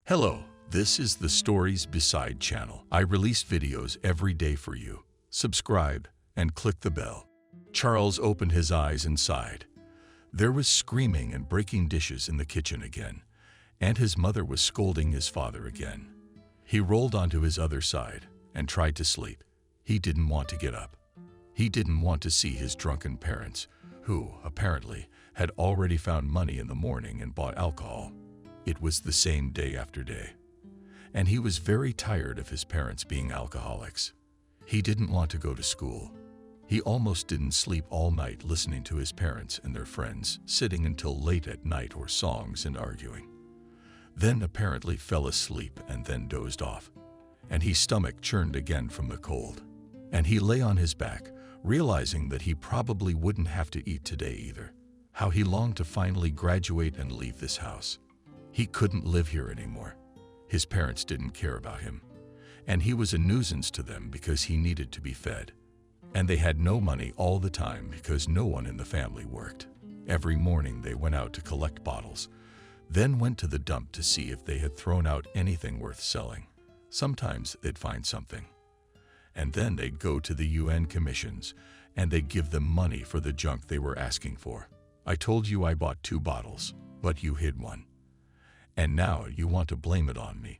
Hello, this is the Stories Beside channel. I release videos every day for you. Subscribe and click the bell. Charles opened his eyes and sighed. There was screaming and breaking dishes in the kitchen again, and his mother was scolding his father again. He rolled onto his other side and tried to sleep. He didn't want to get up. He didn't want to see his drunken parents, who, apparently, had already found money in the morning and bought alcohol. It was the same day after day, and he was very tired of his parents being alcoholics. He didn't want to go to school. He almost didn't sleep all night listening to his parents and their friends sitting until late at night or songs and arguing. Then apparently fell asleep and then dozed off, and his stomach churned again from the cold. And he lay on his back, realizing that he probably wouldn't have to eat today either. How he longed to finally graduate and leave this house. He couldn't live here anymore. His parents didn't care about him, and he was a nuisance to them because he needed to be fed. And they had no money all the time because no one in the family worked. Every morning they went out to collect bottles, then went to the dump to see if they had thrown out anything worth selling. Sometimes they'd find something. And then they'd go to the UN commissions, and they'd give them money for the junk they were asking for. I told you I bought 2 bottles, but you hid one. And now you want to blame it on me.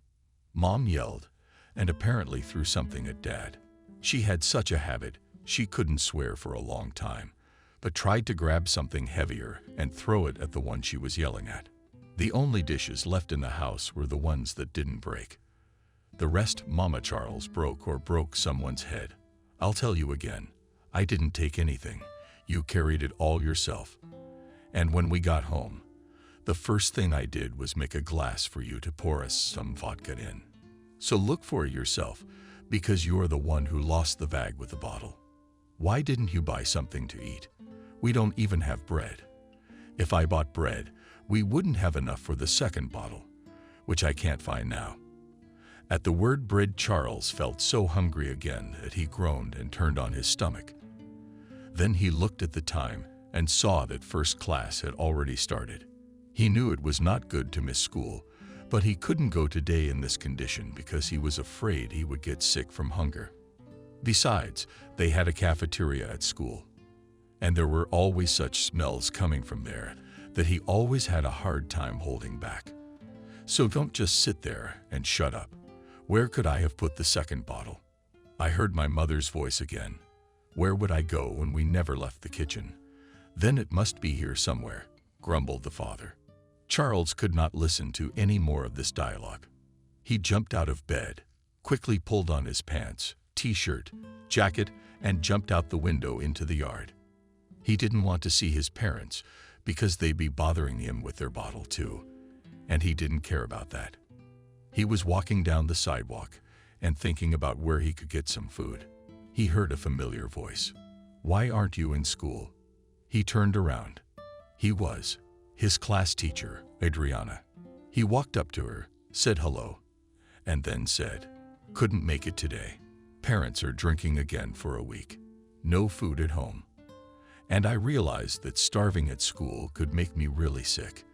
Mom yelled, and apparently threw something at Dad. She had such a habit, she couldn't swear for a long time, but tried to grab something heavier and throw it at the one she was yelling at. The only dishes left in the house were the ones that didn't break. The rest Mama Charles broke someone's head. I'll tell you again, I didn't take anything. You carried it all yourself. And when we got home, the first thing I did was make a glass for you to pour us some vodka in. So look for it yourself, because you're the one who lost the bag with the bottle. Why didn't you buy something to eat? We don't even have bread. If I bought bread, we wouldn't have enough for the second bottle, which I can't find now. At the word bread, Charles felt so hungry again that he groaned and turned on his stomach. Then he looked at the time and saw that first class had already started. He knew it was not good to miss school, but he couldn't go today in this condition because he was afraid he would get sick from hunger. Besides, they had a cafeteria at school, and there were always such smells coming from there that he always had a hard time holding back. So don't just sit there and shut up. Where could I have put the second bottle? I heard my mother's voice again. Where would I go when we never left the kitchen? Then it must be here somewhere, grumbled the father. Charles could not listen to any more of this dialogue. He jumped out of bed, quickly pulled on his pants, t-shirt, jacket, and jumped out the window into the yard. He didn't want to see his parents because they'd be bothering him with their bottle too, and he didn't care about that. He was walking down the sidewalk and thinking about where he could get some food. He heard a familiar voice. "Why aren't you in school?" He turned around. He was his class teacher, Adriana. He walked up to her, said hello, and then said, "Couldn't make it today. Parents are drinking again for a week. No food at home. And I realized that starving at school could make me really sick."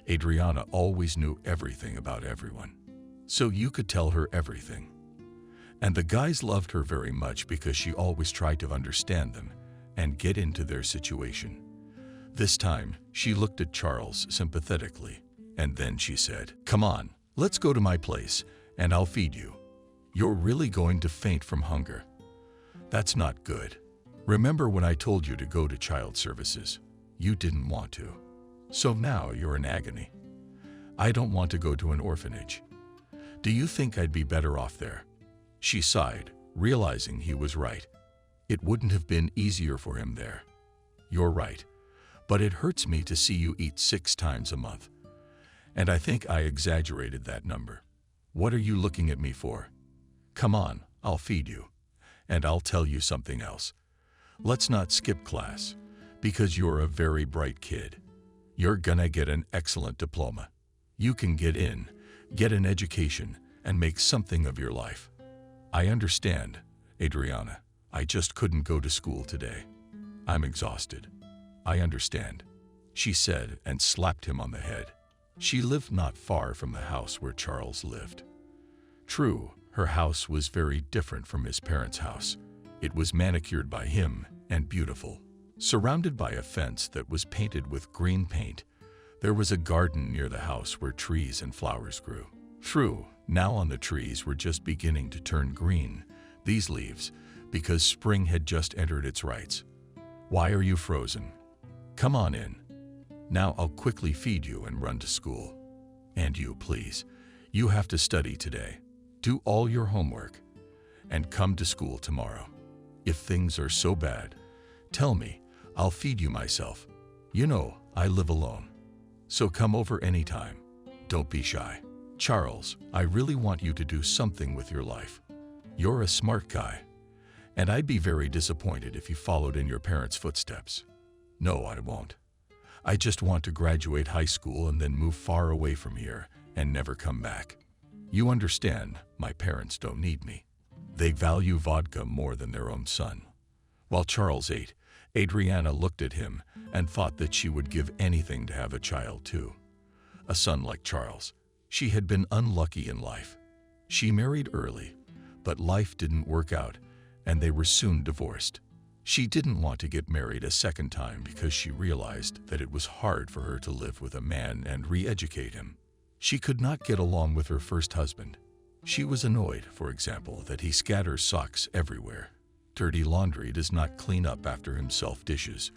Adriana always knew everything about everyone, so you could tell her everything. And the guys loved her very much because she always tried to understand them and get into their situation. This time, she looked at Charles sympathetically, and then she said, "Come on, let's go to my place, and I'll feed you. You're really going to faint from hunger. That's not good. Remember when I told you to go to child services? You didn't want to. So now you're in agony. I don't want to go to an orphanage. Do you think I'd be better off there?" She sighed, realizing he was right. It wouldn't have been easier for him there. "You're right. But it hurts me to see you eat 6 times a month. And I think I exaggerated that number. What are you looking at me for? Come on, I'll feed you. And I'll tell you something else. Let's not skip class, because you're a very bright kid. You're gonna get an excellent diploma. You can get in, get an education, and make something of your life." "I understand, Adriana. I just couldn't go to school today. I'm exhausted." "I understand," she said and slapped him on the head. She lived not far from the house where Charles lived. True, her house was very different from his parents' house. It was manicured by him and beautiful. Surrounded by a fence that was painted with green paint, there was a garden near the house where trees and flowers grew. True, now on the trees were just beginning to turn green, these leaves, because spring had just entered its rites. Why are you frozen? Come on in. Now I'll quickly feed you and run to school. And you, please, you have to study today. Do all your homework and come to school tomorrow. If things are so bad, tell me, I'll feed you myself. You know, I live alone. So come over anytime. Don't be shy. Charles, I really want you to do something with your life. You're a smart guy, and I'd be very disappointed if you followed in your parents' footsteps. No, I won't. I just want to graduate high school and then move far away from here and never come back. You understand, my parents don't need me. They value vodka more than their own son. While Charles ate, Adriana looked at him and thought that she would give anything to have a child too. A son like Charles. She had been unlucky in life. She married early, but life didn't work out, and they were soon divorced. She didn't want to get married a second time because she realized that it was hard for her to live with a man and re-educate him. She could not get along with her first husband. She was annoyed, for example, that he scatters socks everywhere. Dirty laundry does not clean up after himself dishes.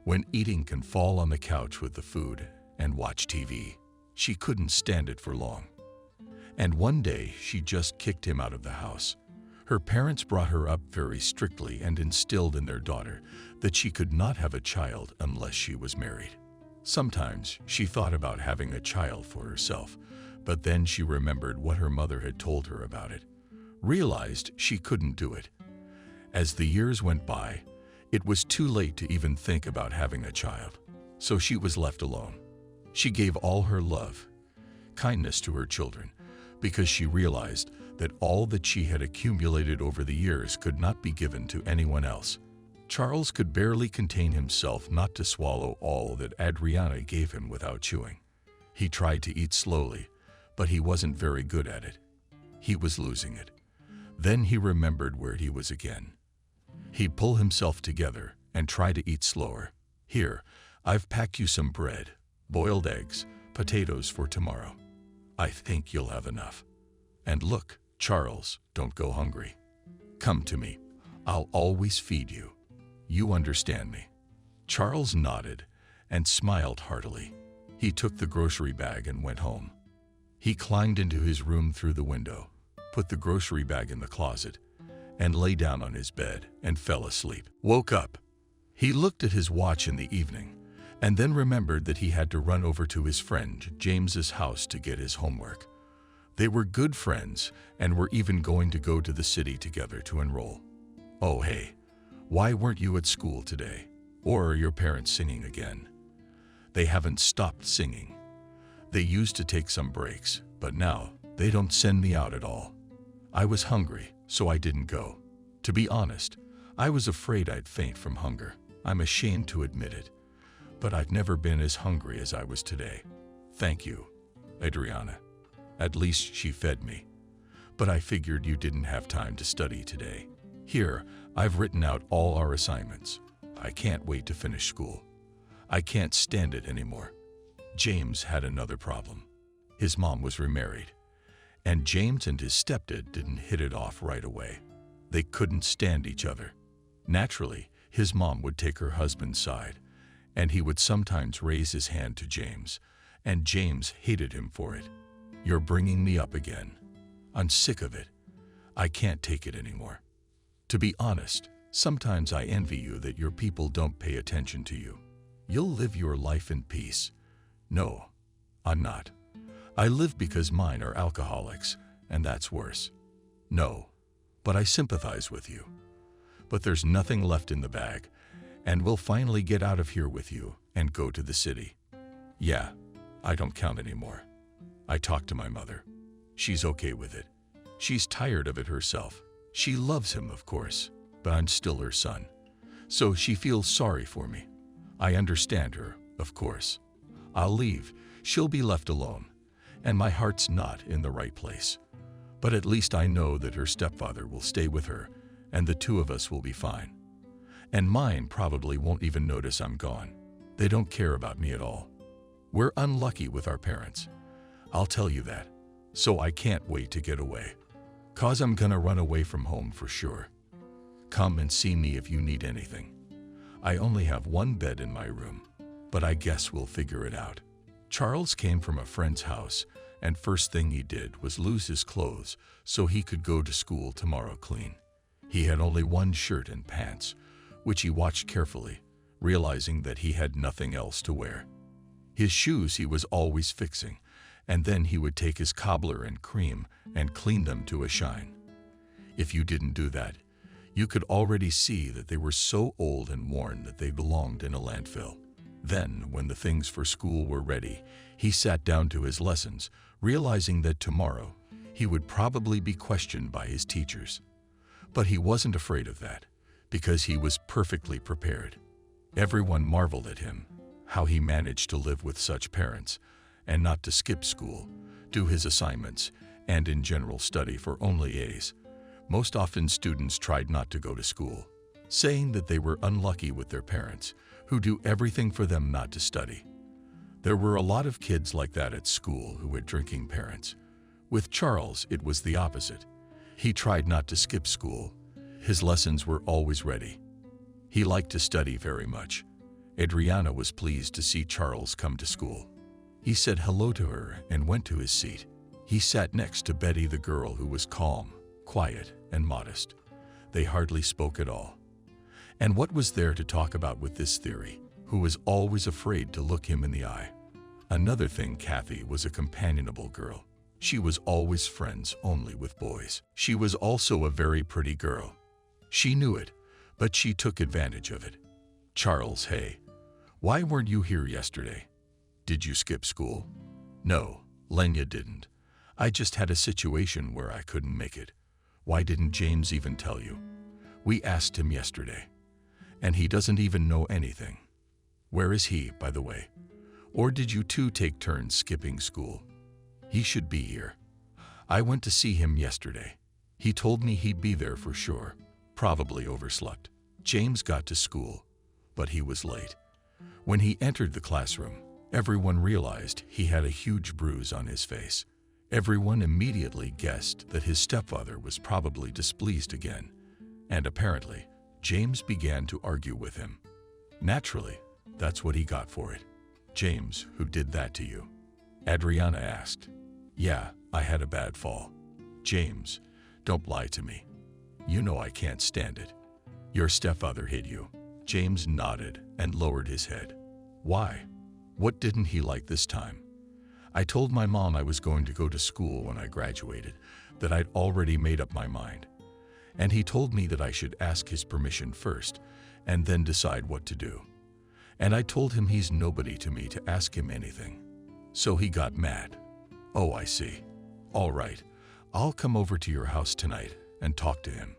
When eating can fall on the couch with the food and watch TV. She couldn't stand it for long. And one day, she just kicked him out of the house. Her parents brought her up very strictly and instilled in their daughter that she could not have a child unless she was married. Sometimes she thought about having a child for herself, but then she remembered what her mother had told her about it, realized she couldn't do it. As the years went by, it was too late to even think about having a child, so she was left alone. She gave all her love, kindness to her children, because she realized that all that she had accumulated over the years could not be given to anyone else. Charles could barely contain himself not to swallow all that Adriana gave him without chewing. He tried to eat slowly, but he wasn't very good at it. He was losing it. Then he remembered where he was again. He'd pull himself together and try to eat slower. Here, I've packed you some bread, boiled eggs, potatoes for tomorrow. I think you'll have enough. And look, Charles, don't go hungry. Come to me. I'll always feed you. You understand me. Charles nodded and smiled heartily. He took the grocery bag and went home. He climbed into his room through the window, put the grocery bag in the closet, and lay down on his bed and fell asleep. Woke up. He looked at his watch in the evening and then remembered that he had to run over to his friend James's house to get his homework. They were good friends and were even going to go to the city together to enroll. Oh, hey, why weren't you at school today? Or are your parents singing again? They haven't stopped singing. They used to take some breaks, but now they don't send me out at all. I was hungry, so I didn't go. To be honest, I was afraid I'd faint from hunger. I'm ashamed to admit it, but I've never been as hungry as I was today. Thank you, Adriana. At least she fed me. But I figured you didn't have time to study today. Here, I've written out all our assignments. I can't wait to finish school. I can't stand it anymore. James had another problem. His mom was remarried, and James and his stepdad didn't hit it off right away. They couldn't stand each other. Naturally, his mom would take her husband's side, and he would sometimes raise his hand to James, and James hated him for it. You're bringing me up again. I'm sick of it. I can't take it anymore. To be honest, sometimes I envy you that your people don't pay attention to you. You'll live your life in peace. No, I'm not. I live because mine are alcoholics, and that's worse. No, but I sympathize with you. But there's nothing left in the bag, and we'll finally get out of here with you and go to the city. Yeah, I don't count anymore. I talked to my mother. She's okay with it. She's tired of it herself. She loves him, of course, but I'm still her son. So she feels sorry for me. I understand her, of course. I'll leave. She'll be left alone, and my heart's not in the right place. But at least I know that her stepfather will stay with her, and the two of us will be fine. And mine probably won't even notice I'm gone. They don't care about me at all. We're unlucky with our parents. I'll tell you that. So I can't wait to get away. 'Cause I'm gonna run away from home for sure. Come and see me if you need anything. I only have one bed in my room, but I guess we'll figure it out. Charles came from a friend's house, and first thing he did was lose his clothes so he could go to school tomorrow clean. He had only one shirt and pants, which he watched carefully, realizing that he had nothing else to wear. His shoes he was always fixing, and then he would take his cobbler and cream and clean them to a shine. If you didn't do that, you could already see that they were so old and worn that they belonged in a landfill. Then, when the things for school were ready, he sat down to his lessons, realizing that tomorrow he would probably be questioned by his teachers. But he wasn't afraid of that, because he was perfectly prepared. Everyone marveled at him, how he managed to live with such parents, and not to skip school, do his assignments, and in general study for only A's. Most often students tried not to go to school, saying that they were unlucky with their parents, who do everything for them not to study. There were a lot of kids like that at school who had drinking parents. With Charles, it was the opposite. He tried not to skip school. His lessons were always ready. He liked to study very much. Adriana was pleased to see Charles come to school. He said hello to her and went to his seat. He sat next to Betty, the girl who was calm, quiet, and modest. They hardly spoke at all. And what was there to talk about with this theory, who was always afraid to look him in the eye? Another thing, Kathy was a companionable girl. She was always friends only with boys. She was also a very pretty girl. She knew it, but she took advantage of it. Charles, hey, why weren't you here yesterday? Did you skip school? No, Lenya didn't. I just had a situation where I couldn't make it. Why didn't James even tell you? We asked him yesterday, and he doesn't even know anything. Where is he, by the way? Or did you two take turns skipping school? He should be here. I went to see him yesterday. He told me he'd be there for sure. Probably overslept. James got to school, but he was late. When he entered the classroom, everyone realized he had a huge bruise on his face. Everyone immediately guessed that his stepfather was probably displeased again, and apparently, James began to argue with him. Naturally, that's what he got for it. James, who did that to you? Adriana asked. Yeah, I had a bad fall. James, don't lie to me. You know I can't stand it. Your stepfather hit you. James nodded and lowered his head. Why? What didn't he like this time? I told my mom I was going to go to school when I graduated, that I'd already made up my mind. And he told me that I should ask his permission first and then decide what to do. And I told him he's nobody to me to ask him anything. So he got mad. Oh, I see. All right, I'll come over to your house tonight and talk to him.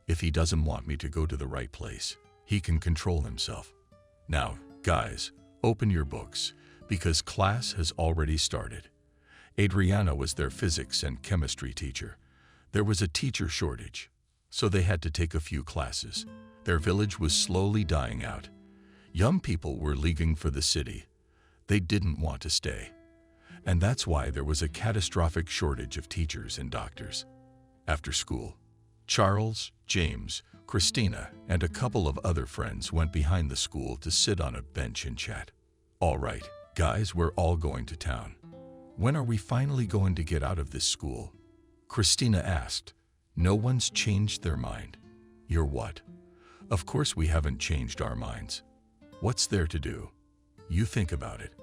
If he doesn't want me to go to the right place, he can control himself. Now, guys, open your books, because class has already started. Adriana was their physics and chemistry teacher. There was a teacher shortage, so they had to take a few classes. Their village was slowly dying out. Young people were leaving for the city. They didn't want to stay. And that's why there was a catastrophic shortage of teachers and doctors. After school, Charles, James, Christina, and a couple of other friends went behind the school to sit on a bench and chat. All right, guys, we're all going to town. When are we finally going to get out of this school? Christina asked. No one's changed their mind. You're what? Of course we haven't changed our minds. What's there to do? You think about it.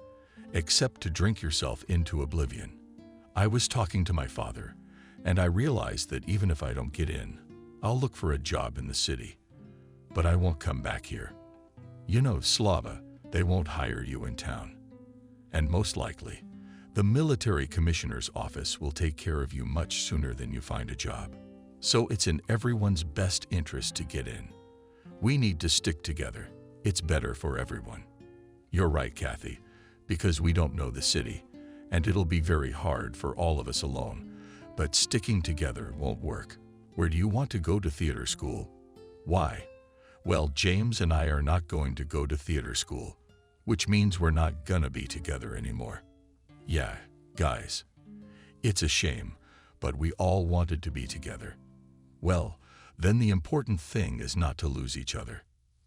Except to drink yourself into oblivion. I was talking to my father, and I realized that even if I don't get in, I'll look for a job in the city. But I won't come back here. You know, Slava, they won't hire you in town. And most likely, the military commissioner's office will take care of you much sooner than you find a job. So it's in everyone's best interest to get in. We need to stick together. It's better for everyone. You're right, Kathy, because we don't know the city, and it'll be very hard for all of us alone, but sticking together won't work. Where do you want to go to theater school? Why? Well, James and I are not going to go to theater school, which means we're not gonna be together anymore. Yeah, guys, it's a shame, but we all wanted to be together. Well, then the important thing is not to lose each other.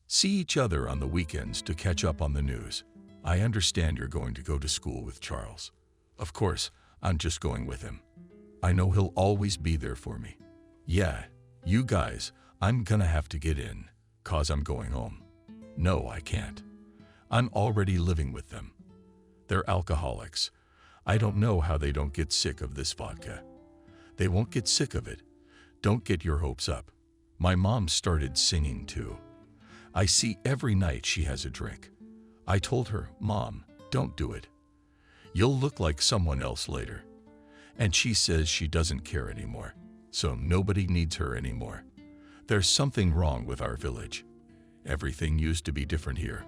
See each other on the weekends to catch up on the news. I understand you're going to go to school with Charles. Of course, I'm just going with him. I know he'll always be there for me. Yeah, you guys, I'm gonna have to get in, 'cause I'm going home. No, I can't. I'm already living with them. They're alcoholics. I don't know how they don't get sick of this vodka. They won't get sick of it. Don't get your hopes up. My mom started singing too. I see every night she has a drink. I told her, Mom, don't do it. You'll look like someone else later. And she says she doesn't care anymore, so nobody needs her anymore. There's something wrong with our village. Everything used to be different here.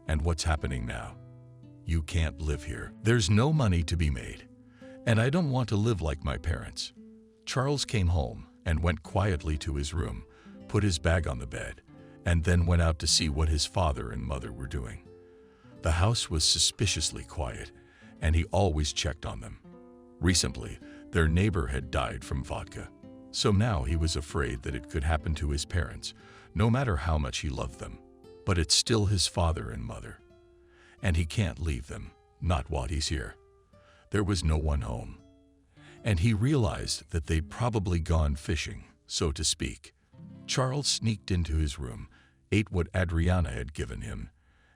And what's happening now? You can't live here. There's no money to be made. And I don't want to live like my parents. Charles came home and went quietly to his room, put his bag on the bed, and then went out to see what his father and mother were doing. The house was suspiciously quiet, and he always checked on them. Recently, their neighbor had died from vodka, so now he was afraid that it could happen to his parents, no matter how much he loved them. But it's still his father and mother, and he can't leave them, not while he's here. There was no one home, and he realized that they'd probably gone fishing, so to speak. Charles sneaked into his room, ate what Adriana had given him,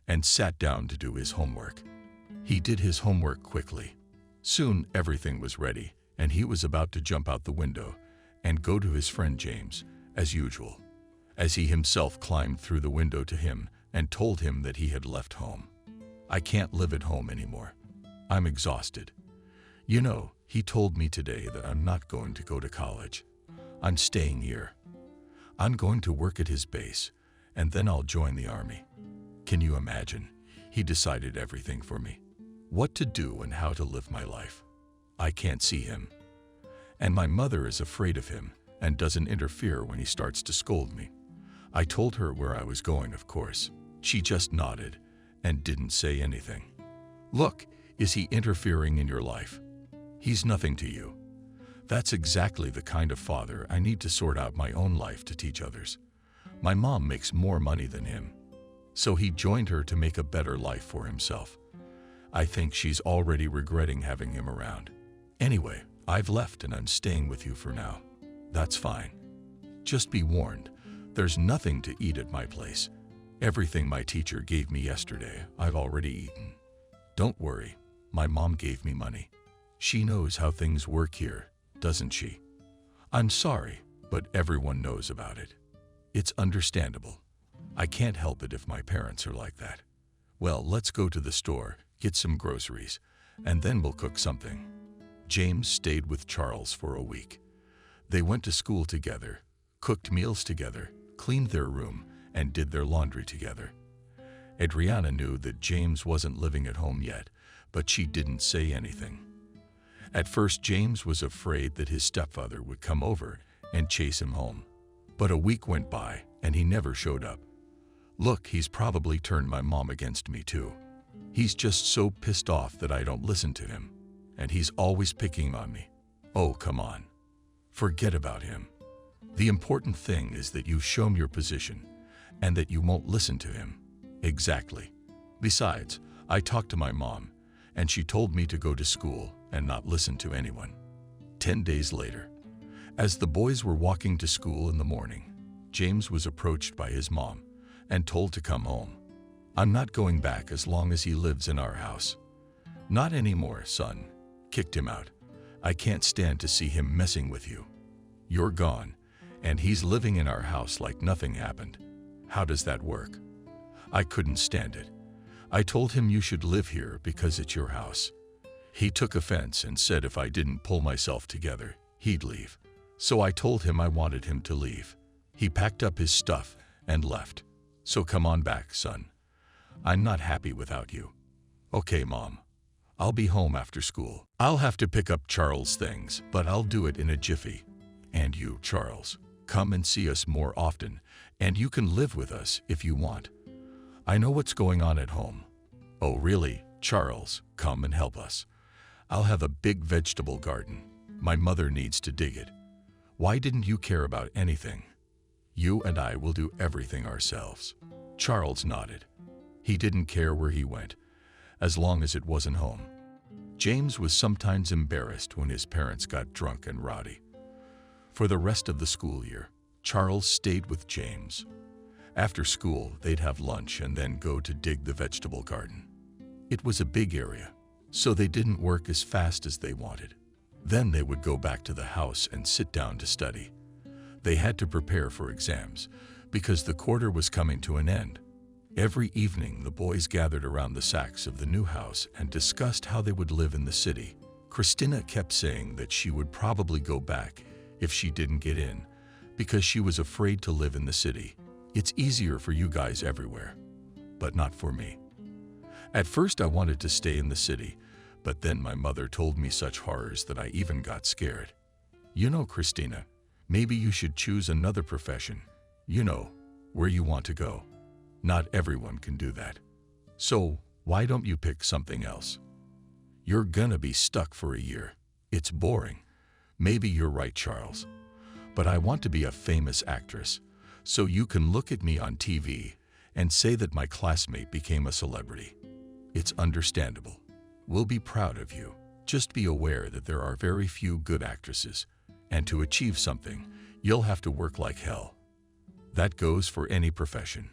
and sat down to do his homework. He did his homework quickly. Soon everything was ready, and he was about to jump out the window and go to his friend James, as usual, as he himself climbed through the window to him and told him that he had left home. I can't live at home anymore. I'm exhausted. You know, he told me today that I'm not going to go to college. I'm staying here. I'm going to work at his base, and then I'll join the army. Can you imagine? He decided everything for me. What to do and how to live my life. I can't see him. And my mother is afraid of him and doesn't interfere when he starts to scold me. I told her where I was going, of course. She just nodded and didn't say anything. Look, is he interfering in your life? He's nothing to you. That's exactly the kind of father I need to sort out my own life to teach others. My mom makes more money than him, so he joined her to make a better life for himself. I think she's already regretting having him around. Anyway, I've left and I'm staying with you for now. That's fine. Just be warned, there's nothing to eat at my place. Everything my teacher gave me yesterday, I've already eaten. Don't worry, my mom gave me money. She knows how things work here, doesn't she? I'm sorry, but everyone knows about it. It's understandable. I can't help it if my parents are like that. Well, let's go to the store, get some groceries, and then we'll cook something. James stayed with Charles for a week. They went to school together, cooked meals together, cleaned their room, and did their laundry together. Adriana knew that James wasn't living at home yet, but she didn't say anything. At first, James was afraid that his stepfather would come over and chase him home. But a week went by, and he never showed up. Look, he's probably turned my mom against me too. He's just so pissed off that I don't listen to him, and he's always picking on me. Oh, come on. Forget about him. The important thing is that you show him your position, and that you won't listen to him. Exactly. Besides, I talked to my mom, and she told me to go to school and not listen to anyone. 10 days later, as the boys were walking to school in the morning, James was approached by his mom and told to come home. I'm not going back as long as he lives in our house. Not anymore, son. Kicked him out. I can't stand to see him messing with you. You're gone, and he's living in our house like nothing happened. How does that work? I couldn't stand it. I told him you should live here because it's your house. He took offense and said if I didn't pull myself together, he'd leave. So I told him I wanted him to leave. He packed up his stuff and left. So come on back, son. I'm not happy without you. Okay, Mom. I'll be home after school. I'll have to pick up Charles' things, but I'll do it in a jiffy. And you, Charles, come and see us more often, and you can live with us if you want. I know what's going on at home. Oh, really, Charles, come and help us. I'll have a big vegetable garden. My mother needs to dig it. Why didn't you care about anything? You and I will do everything ourselves. Charles nodded. He didn't care where he went, as long as it wasn't home. James was sometimes embarrassed when his parents got drunk and rowdy. For the rest of the school year, Charles stayed with James. After school, they'd have lunch and then go to dig the vegetable garden. It was a big area, so they didn't work as fast as they wanted. Then they would go back to the house and sit down to study. They had to prepare for exams because the quarter was coming to an end. Every evening, the boys gathered around the sacks of the new house and discussed how they would live in the city. Christina kept saying that she would probably go back if she didn't get in because she was afraid to live in the city. It's easier for you guys everywhere, but not for me. At first, I wanted to stay in the city, but then my mother told me such horrors that I even got scared. You know, Christina, maybe you should choose another profession. You know, where you want to go. Not everyone can do that. So, why don't you pick something else? You're gonna be stuck for a year. It's boring. Maybe you're right, Charles. But I want to be a famous actress, so you can look at me on TV and say that my classmate became a celebrity. It's understandable. We'll be proud of you. Just be aware that there are very few good actresses, and to achieve something, you'll have to work like hell. That goes for any profession.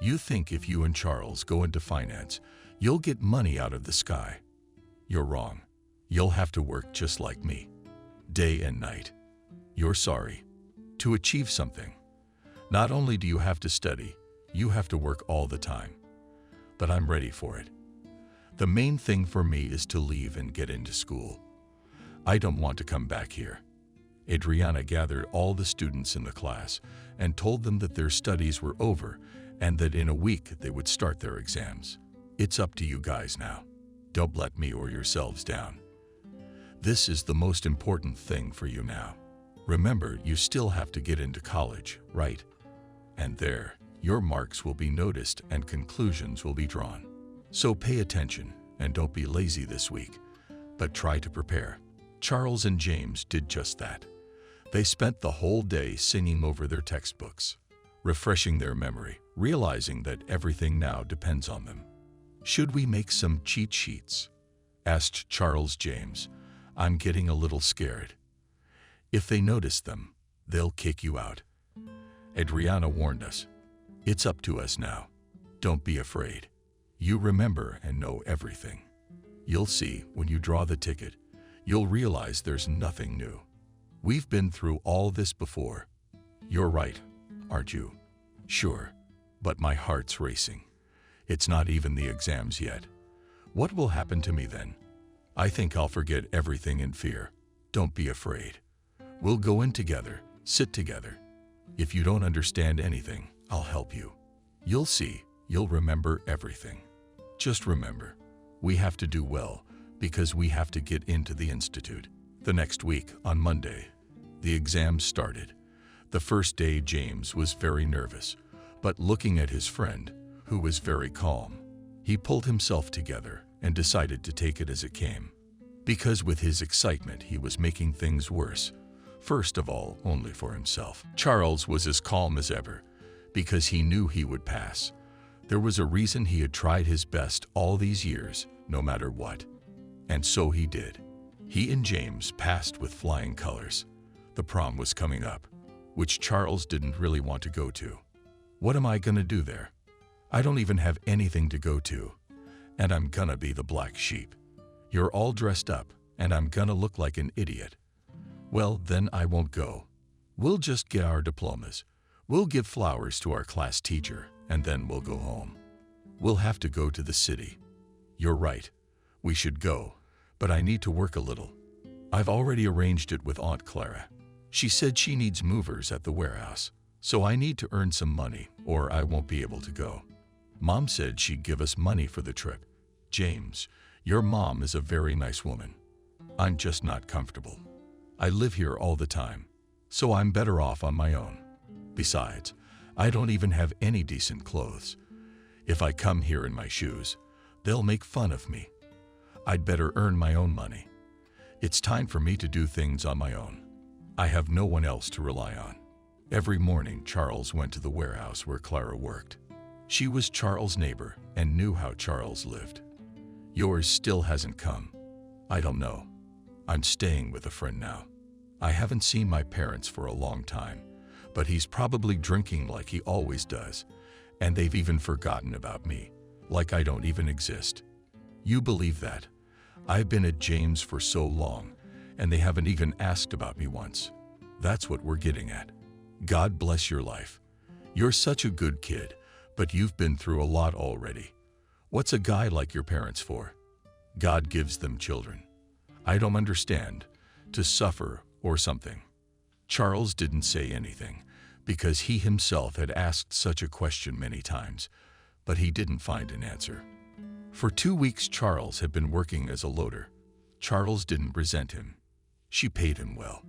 You think if you and Charles go into finance, you'll get money out of the sky. You're wrong. You'll have to work just like me, day and night. You're sorry. To achieve something, not only do you have to study, you have to work all the time. But I'm ready for it. The main thing for me is to leave and get into school. I don't want to come back here. Adriana gathered all the students in the class and told them that their studies were over and that in a week they would start their exams. It's up to you guys now. Don't let me or yourselves down. This is the most important thing for you now. Remember, you still have to get into college, right? And there, your marks will be noticed and conclusions will be drawn. So pay attention and don't be lazy this week, but try to prepare. Charles and James did just that. They spent the whole day singing over their textbooks, refreshing their memory, realizing that everything now depends on them. Should we make some cheat sheets? Asked Charles James. I'm getting a little scared. If they notice them, they'll kick you out. Adriana warned us. It's up to us now. Don't be afraid. You remember and know everything. You'll see when you draw the ticket, you'll realize there's nothing new. We've been through all this before. You're right, aren't you? Sure, but my heart's racing. It's not even the exams yet. What will happen to me then? I think I'll forget everything in fear. Don't be afraid. We'll go in together, sit together. If you don't understand anything, I'll help you. You'll see, you'll remember everything. Just remember, we have to do well because we have to get into the institute. The next week, on Monday, the exams started. The first day, James was very nervous, but looking at his friend, who was very calm, he pulled himself together and decided to take it as it came. Because with his excitement, he was making things worse. First of all, only for himself. Charles was as calm as ever because he knew he would pass. There was a reason he had tried his best all these years, no matter what. And so he did. He and James passed with flying colors. The prom was coming up, which Charles didn't really want to go to. What am I gonna do there? I don't even have anything to go to, and I'm gonna be the black sheep. You're all dressed up, and I'm gonna look like an idiot. Well, then I won't go. We'll just get our diplomas. We'll give flowers to our class teacher, and then we'll go home. We'll have to go to the city. You're right. We should go, but I need to work a little. I've already arranged it with Aunt Clara. She said she needs movers at the warehouse, so I need to earn some money or I won't be able to go. Mom said she'd give us money for the trip. James, Your mom is a very nice woman. I'm just not comfortable. I live here all the time, so I'm better off on my own. Besides, I don't even have any decent clothes. If I come here in my shoes, they'll make fun of me. I'd better earn my own money. It's time for me to do things on my own. I have no one else to rely on. Every morning, Charles went to the warehouse where Clara worked. She was Charles' neighbor and knew how Charles lived. Yours still hasn't come. I don't know. I'm staying with a friend now. I haven't seen my parents for a long time, but he's probably drinking like he always does, and they've even forgotten about me, like I don't even exist. You believe that? I've been at James for so long, and they haven't even asked about me once. That's what we're getting at. God bless your life. You're such a good kid, but you've been through a lot already. What's a guy like your parents for? God gives them children. I don't understand. To suffer or something. Charles didn't say anything, because he himself had asked such a question many times, but he didn't find an answer. For 2 weeks, Charles had been working as a loader. Charles didn't resent him. She paid him well.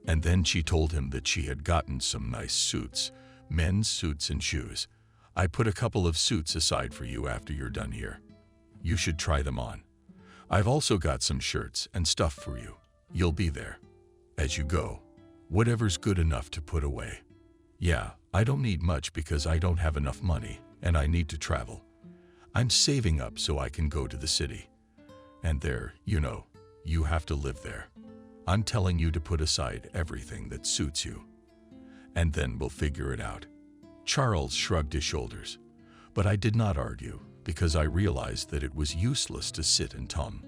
And then she told him that she had gotten some nice suits, men's suits and shoes. I put a couple of suits aside for you after you're done here. You should try them on. I've also got some shirts and stuff for you. You'll be there. As you go, whatever's good enough to put away. Yeah, I don't need much because I don't have enough money and I need to travel. I'm saving up so I can go to the city. And there, you have to live there. I'm telling you to put aside everything that suits you. And then we'll figure it out. Charles shrugged his shoulders, but I did not argue because I realized that it was useless to sit and tum.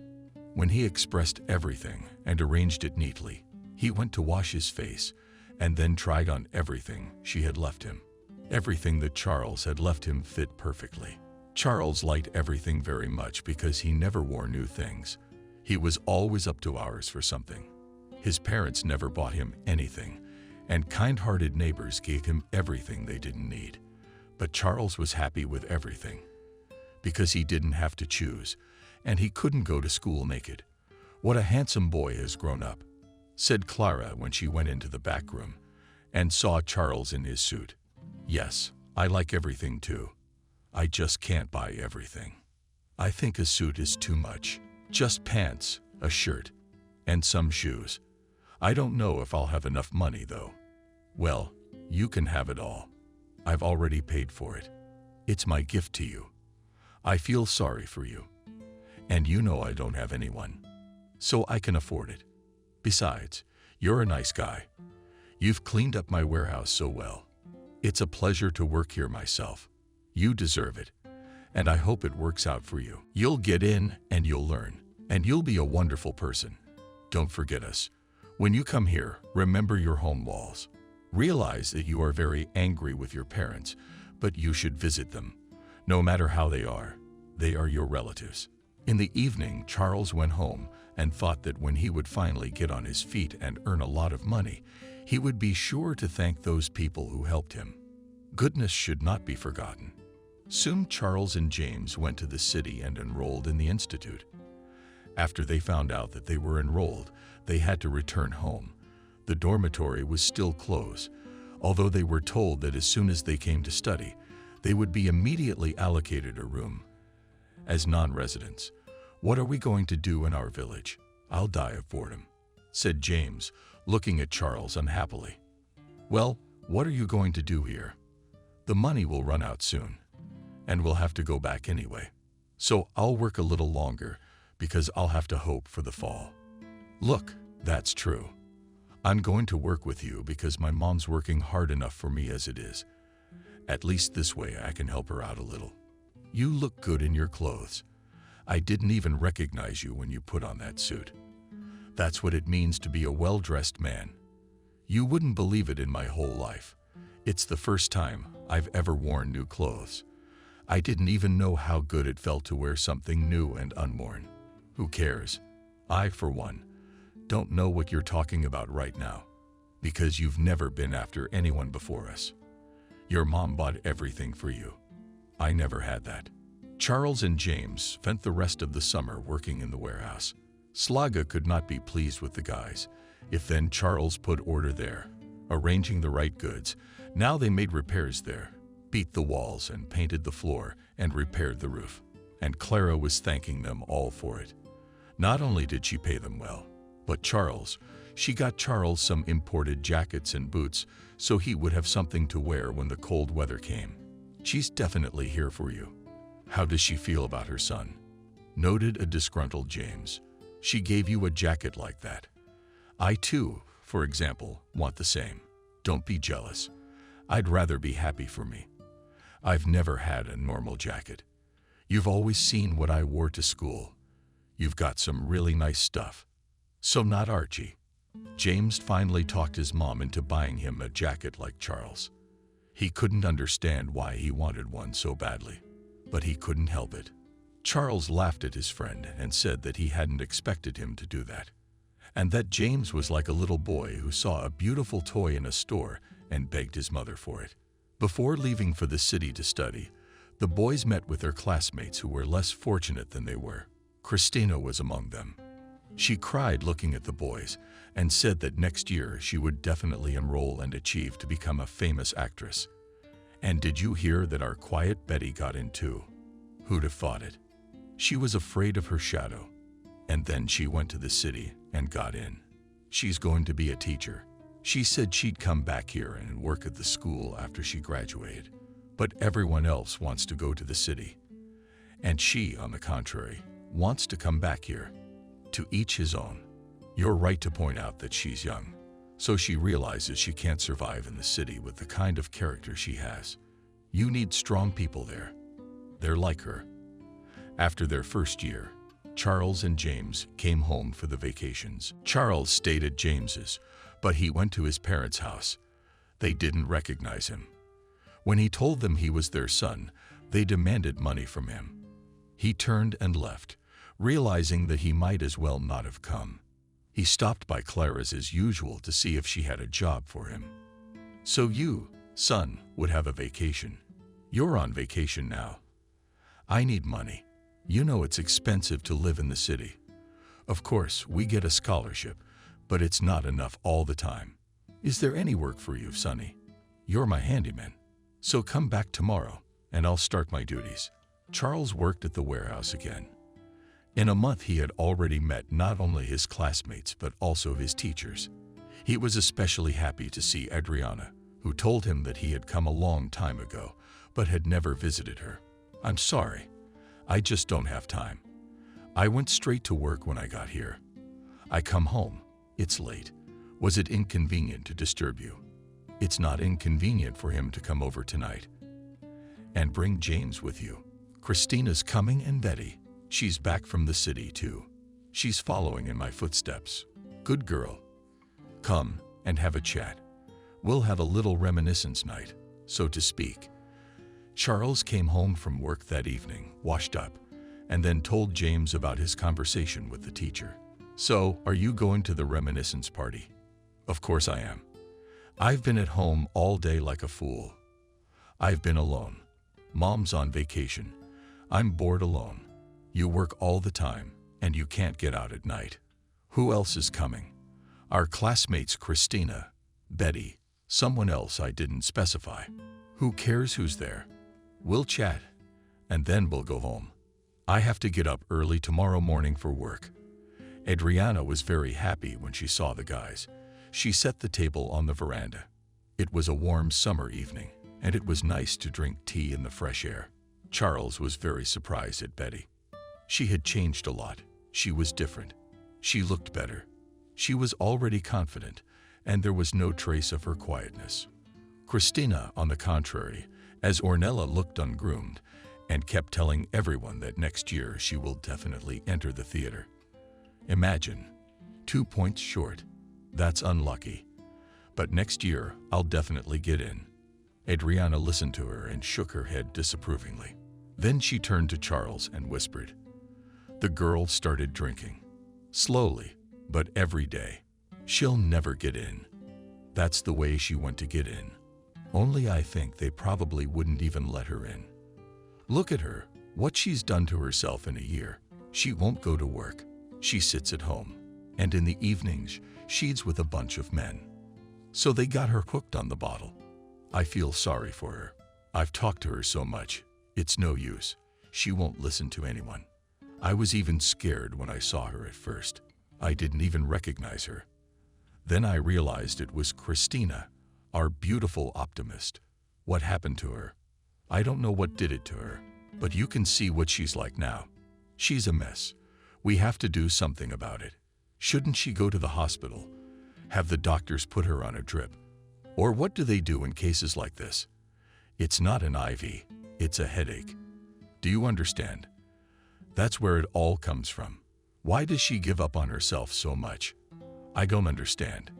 When he expressed everything and arranged it neatly, he went to wash his face and then tried on everything she had left him. Everything that Charles had left him fit perfectly. Charles liked everything very much because he never wore new things. He was always up to hours for something. His parents never bought him anything, and kind-hearted neighbors gave him everything they didn't need. But Charles was happy with everything because he didn't have to choose, and he couldn't go to school naked. What a handsome boy has grown up, said Clara when she went into the back room and saw Charles in his suit. Yes, I like everything too. I just can't buy everything. I think a suit is too much. Just pants, a shirt, and some shoes. I don't know if I'll have enough money though. Well, you can have it all. I've already paid for it. It's my gift to you. I feel sorry for you. And you know I don't have anyone, so I can afford it. Besides, you're a nice guy. You've cleaned up my warehouse so well. It's a pleasure to work here myself. You deserve it, and I hope it works out for you. You'll get in and you'll learn, and you'll be a wonderful person. Don't forget us. When you come here, remember your home walls. Realize that you are very angry with your parents, but you should visit them. No matter how they are your relatives. In the evening, Charles went home and thought that when he would finally get on his feet and earn a lot of money, he would be sure to thank those people who helped him. Goodness should not be forgotten. Soon Charles and James went to the city and enrolled in the institute. After they found out that they were enrolled, they had to return home. The dormitory was still closed, although they were told that as soon as they came to study, they would be immediately allocated a room. As non-residents, what are we going to do in our village? I'll die of boredom, said James, looking at Charles unhappily. Well, what are you going to do here? The money will run out soon, and we'll have to go back anyway. So I'll work a little longer because I'll have to hope for the fall. Look, that's true. I'm going to work with you because my mom's working hard enough for me as it is. At least this way I can help her out a little. You look good in your clothes. I didn't even recognize you when you put on that suit. That's what it means to be a well-dressed man. You wouldn't believe it in my whole life. It's the first time I've ever worn new clothes. I didn't even know how good it felt to wear something new and unworn. Who cares? I, for one, don't know what you're talking about right now, because you've never been after anyone before us. Your mom bought everything for you. I never had that. Charles and James spent the rest of the summer working in the warehouse. Slaga could not be pleased with the guys. If then Charles put order there, arranging the right goods, now they made repairs there, beat the walls and painted the floor and repaired the roof. And Clara was thanking them all for it. Not only did she pay them well, but she got Charles some imported jackets and boots so he would have something to wear when the cold weather came. She's definitely here for you. How does she feel about her son? Noted a disgruntled James. She gave you a jacket like that. I too, for example, want the same. Don't be jealous. I'd rather be happy for me. I've never had a normal jacket. You've always seen what I wore to school. You've got some really nice stuff. So not Archie. James finally talked his mom into buying him a jacket like Charles. He couldn't understand why he wanted one so badly, but he couldn't help it. Charles laughed at his friend and said that he hadn't expected him to do that, and that James was like a little boy who saw a beautiful toy in a store and begged his mother for it. Before leaving for the city to study, the boys met with their classmates who were less fortunate than they were. Christina was among them. She cried looking at the boys and said that next year she would definitely enroll and achieve to become a famous actress. And did you hear that our quiet Betty got in too? Who'd have thought it? She was afraid of her shadow, and then she went to the city and got in. She's going to be a teacher. She said she'd come back here and work at the school after she graduated, but everyone else wants to go to the city. And she, on the contrary, wants to come back here. To each his own. You're right to point out that she's young, so she realizes she can't survive in the city with the kind of character she has. You need strong people there. They're like her. After their first year, Charles and James came home for the vacations. Charles stayed at James's, but he went to his parents' house. They didn't recognize him. When he told them he was their son, they demanded money from him. He turned and left, realizing that he might as well not have come. He stopped by Clara's as usual to see if she had a job for him. So you, son, would have a vacation. You're on vacation now. I need money. You know it's expensive to live in the city. Of course, we get a scholarship, but it's not enough all the time. Is there any work for you, Sonny? You're my handyman. So come back tomorrow, and I'll start my duties. Charles worked at the warehouse again. In a month, he had already met not only his classmates but also his teachers. He was especially happy to see Adriana, who told him that he had come a long time ago but had never visited her. I'm sorry. I just don't have time. I went straight to work when I got here. I come home. It's late. Was it inconvenient to disturb you? It's not inconvenient for him to come over tonight. And bring James with you. Christina's coming and Betty. She's back from the city too. She's following in my footsteps. Good girl. Come and have a chat. We'll have a little reminiscence night, so to speak. Charles came home from work that evening, washed up, and then told James about his conversation with the teacher. So, are you going to the reminiscence party? Of course I am. I've been at home all day like a fool. I've been alone. Mom's on vacation. I'm bored alone. You work all the time, and you can't get out at night. Who else is coming? Our classmates Christina, Betty, someone else I didn't specify. Who cares who's there? We'll chat, and then we'll go home. I have to get up early tomorrow morning for work. Adriana was very happy when she saw the guys. She set the table on the veranda. It was a warm summer evening, and it was nice to drink tea in the fresh air. Charles was very surprised at Betty. She had changed a lot. She was different. She looked better. She was already confident, and there was no trace of her quietness. Christina, on the contrary, as Ornella looked ungroomed, and kept telling everyone that next year she will definitely enter the theater. Imagine, 2 points short. That's unlucky. But next year, I'll definitely get in. Adriana listened to her and shook her head disapprovingly. Then she turned to Charles and whispered. The girl started drinking. Slowly, but every day. She'll never get in. That's the way she went to get in. Only I think they probably wouldn't even let her in. Look at her. What she's done to herself in a year. She won't go to work. She sits at home. And in the evenings, she's with a bunch of men. So they got her hooked on the bottle. I feel sorry for her. I've talked to her so much. It's no use. She won't listen to anyone. I was even scared when I saw her at first. I didn't even recognize her. Then I realized it was Christina, our beautiful optimist. What happened to her? I don't know what did it to her, but you can see what she's like now. She's a mess. We have to do something about it. Shouldn't she go to the hospital? Have the doctors put her on a drip? Or what do they do in cases like this? It's not an IV, it's a headache. Do you understand? That's where it all comes from. Why does she give up on herself so much? I don't understand.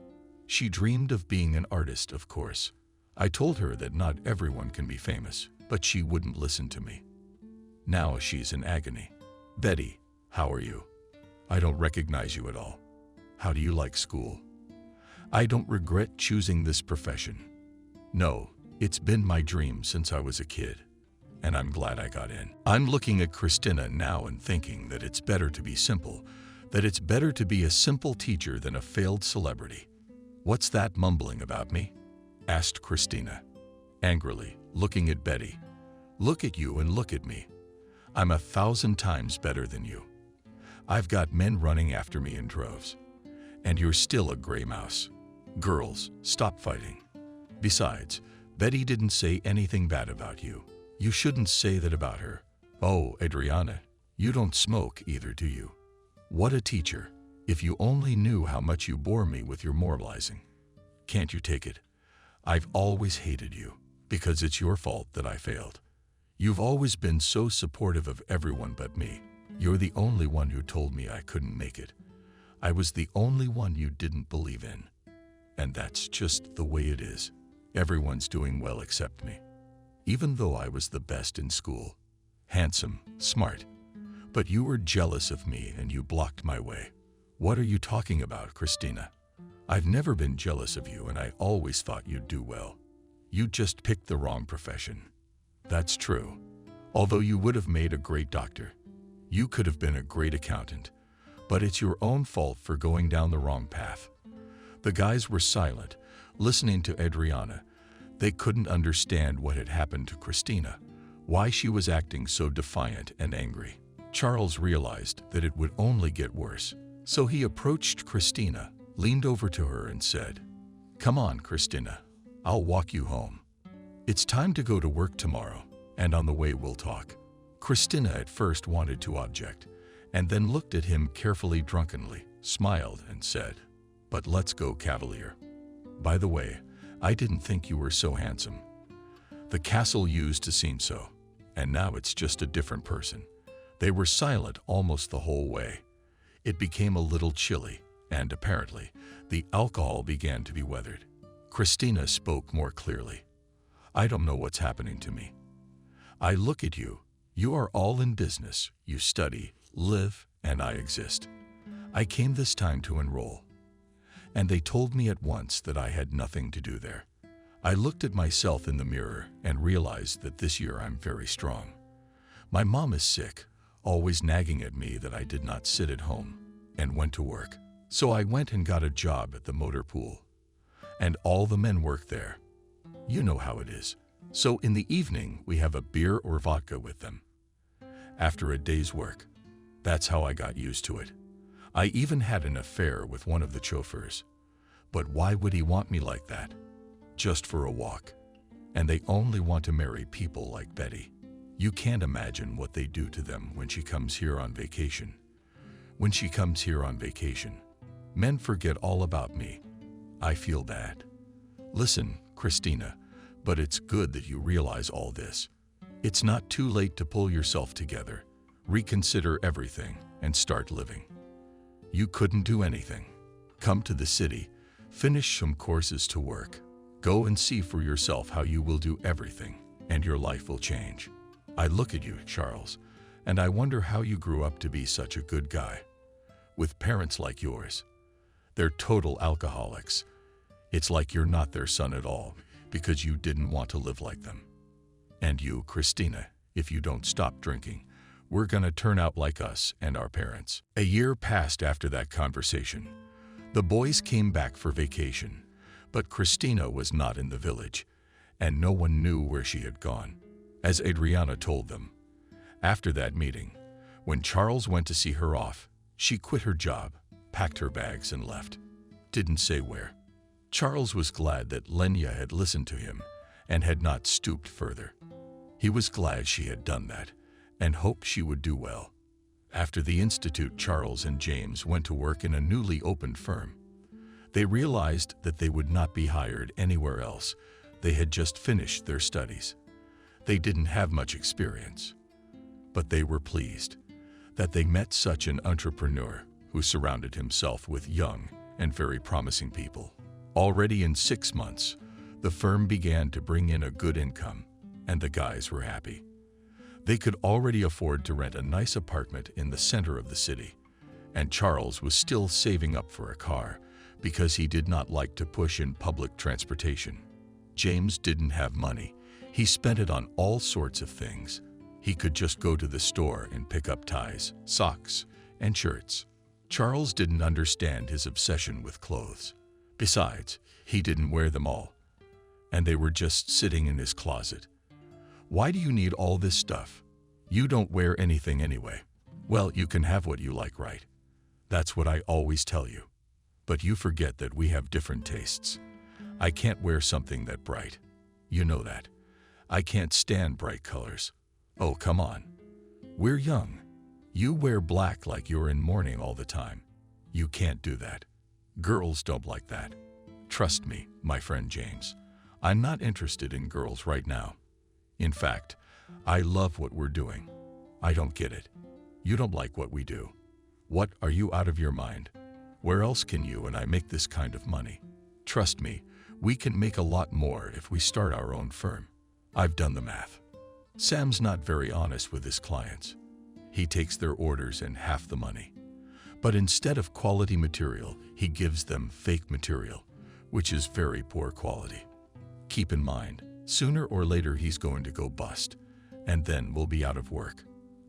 She dreamed of being an artist, of course. I told her that not everyone can be famous, but she wouldn't listen to me. Now she's in agony. Betty, how are you? I don't recognize you at all. How do you like school? I don't regret choosing this profession. No, it's been my dream since I was a kid, and I'm glad I got in. I'm looking at Christina now and thinking that it's better to be simple, that it's better to be a simple teacher than a failed celebrity. What's that mumbling about me? Asked Christina, angrily, looking at Betty. Look at you and look at me. I'm 1,000 times better than you. I've got men running after me in droves, and you're still a gray mouse. Girls, stop fighting. Besides, Betty didn't say anything bad about you. You shouldn't say that about her. Oh, Adriana, you don't smoke either, do you? What a teacher. If you only knew how much you bore me with your moralizing. Can't you take it? I've always hated you, because it's your fault that I failed. You've always been so supportive of everyone but me. You're the only one who told me I couldn't make it. I was the only one you didn't believe in. And that's just the way it is. Everyone's doing well except me. Even though I was the best in school. Handsome, smart. But you were jealous of me and you blocked my way. What are you talking about, Christina? I've never been jealous of you and I always thought you'd do well. You just picked the wrong profession. That's true. Although you would have made a great doctor. You could have been a great accountant. But it's your own fault for going down the wrong path. The guys were silent, listening to Adriana. They couldn't understand what had happened to Christina, why she was acting so defiant and angry. Charles realized that it would only get worse, so he approached Christina, leaned over to her and said, "Come on, Christina, I'll walk you home. It's time to go to work tomorrow, and on the way we'll talk." Christina at first wanted to object, and then looked at him carefully drunkenly, smiled and said, "But let's go, Cavalier. By the way, I didn't think you were so handsome. The castle used to seem so, and now it's just a different person." They were silent almost the whole way. It became a little chilly, and apparently, the alcohol began to be weathered. Christina spoke more clearly. "I don't know what's happening to me. I look at you. You are all in business. You study, live, and I exist. I came this time to enroll. And they told me at once that I had nothing to do there. I looked at myself in the mirror and realized that this year I'm very strong. My mom is sick, always nagging at me that I did not sit at home, and went to work. So I went and got a job at the motor pool. And all the men work there. You know how it is. So in the evening, we have a beer or vodka with them. After a day's work. That's how I got used to it. I even had an affair with one of the chauffeurs. But why would he want me like that? Just for a walk. And they only want to marry people like Betty. You can't imagine what they do to them when she comes here on vacation. When she comes here on vacation, men forget all about me. I feel bad. Listen, Christina, but it's good that you realize all this. It's not too late to pull yourself together, reconsider everything, and start living. You couldn't do anything. Come to the city, finish some courses to work. Go and see for yourself how you will do everything, and your life will change. I look at you, Charles, and I wonder how you grew up to be such a good guy. With parents like yours. They're total alcoholics. It's like you're not their son at all, because you didn't want to live like them. And you, Christina, if you don't stop drinking, We're gonna turn out like us and our parents." A year passed after that conversation. The boys came back for vacation, but Christina was not in the village, and no one knew where she had gone, as Adriana told them. After that meeting, when Charles went to see her off, she quit her job, packed her bags, and left. Didn't say where. Charles was glad that Lenya had listened to him and had not stooped further. He was glad she had done that and hoped she would do well. After the institute, Charles and James went to work in a newly opened firm. They realized that they would not be hired anywhere else. They had just finished their studies. They didn't have much experience, but they were pleased that they met such an entrepreneur who surrounded himself with young and very promising people. Already in 6 months, the firm began to bring in a good income, and the guys were happy. They could already afford to rent a nice apartment in the center of the city, and Charles was still saving up for a car because he did not like to push in public transportation. James didn't have money. He spent it on all sorts of things. He could just go to the store and pick up ties, socks, and shirts. Charles didn't understand his obsession with clothes. Besides, he didn't wear them all, and they were just sitting in his closet. "Why do you need all this stuff? You don't wear anything anyway." "Well, you can have what you like, right? That's what I always tell you. But you forget that we have different tastes. I can't wear something that bright. You know that. I can't stand bright colors. Oh, come on. We're young. You wear black like you're in mourning all the time. You can't do that. Girls don't like that. Trust me, my friend James. I'm not interested in girls right now. In fact, I love what we're doing. I don't get it. You don't like what we do. What, are you out of your mind? Where else can you and I make this kind of money? Trust me, we can make a lot more if we start our own firm. I've done the math." Sam's not very honest with his clients. He takes their orders and half the money. But instead of quality material, he gives them fake material, which is very poor quality. Keep in mind, sooner or later he's going to go bust, and then we'll be out of work.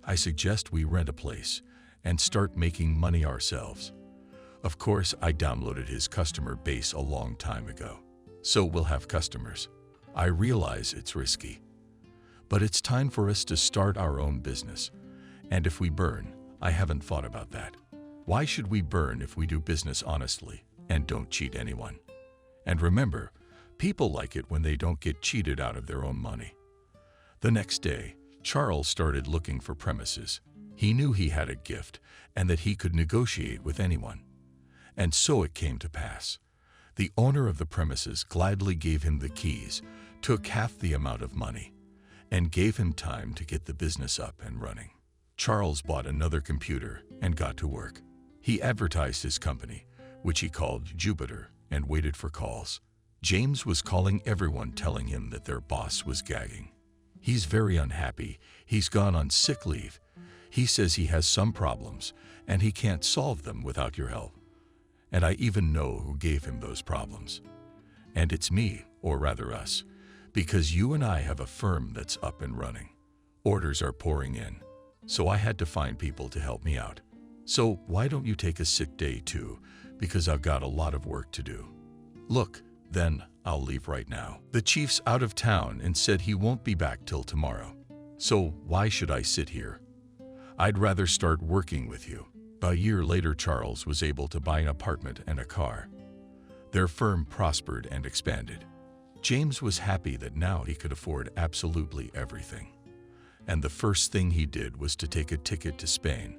I suggest we rent a place and start making money ourselves. Of course, I downloaded his customer base a long time ago, so we'll have customers. I realize it's risky, but it's time for us to start our own business. And if we burn, I haven't thought about that. Why should we burn if we do business honestly and don't cheat anyone? And remember, people like it when they don't get cheated out of their own money. The next day, Charles started looking for premises. He knew he had a gift and that he could negotiate with anyone. And so it came to pass. The owner of the premises gladly gave him the keys, took half the amount of money, and gave him time to get the business up and running. Charles bought another computer and got to work. He advertised his company, which he called Jupiter, and waited for calls. James was calling everyone, telling him that their boss was gagging. He's very unhappy. He's gone on sick leave. He says he has some problems, and he can't solve them without your help. And I even know who gave him those problems. And it's me, or rather us, because you and I have a firm that's up and running. Orders are pouring in, so I had to find people to help me out. So why don't you take a sick day too, because I've got a lot of work to do. Look, then I'll leave right now. The chief's out of town and said he won't be back till tomorrow. So why should I sit here? I'd rather start working with you. A year later, Charles was able to buy an apartment and a car. Their firm prospered and expanded. James was happy that now he could afford absolutely everything. And the first thing he did was to take a ticket to Spain,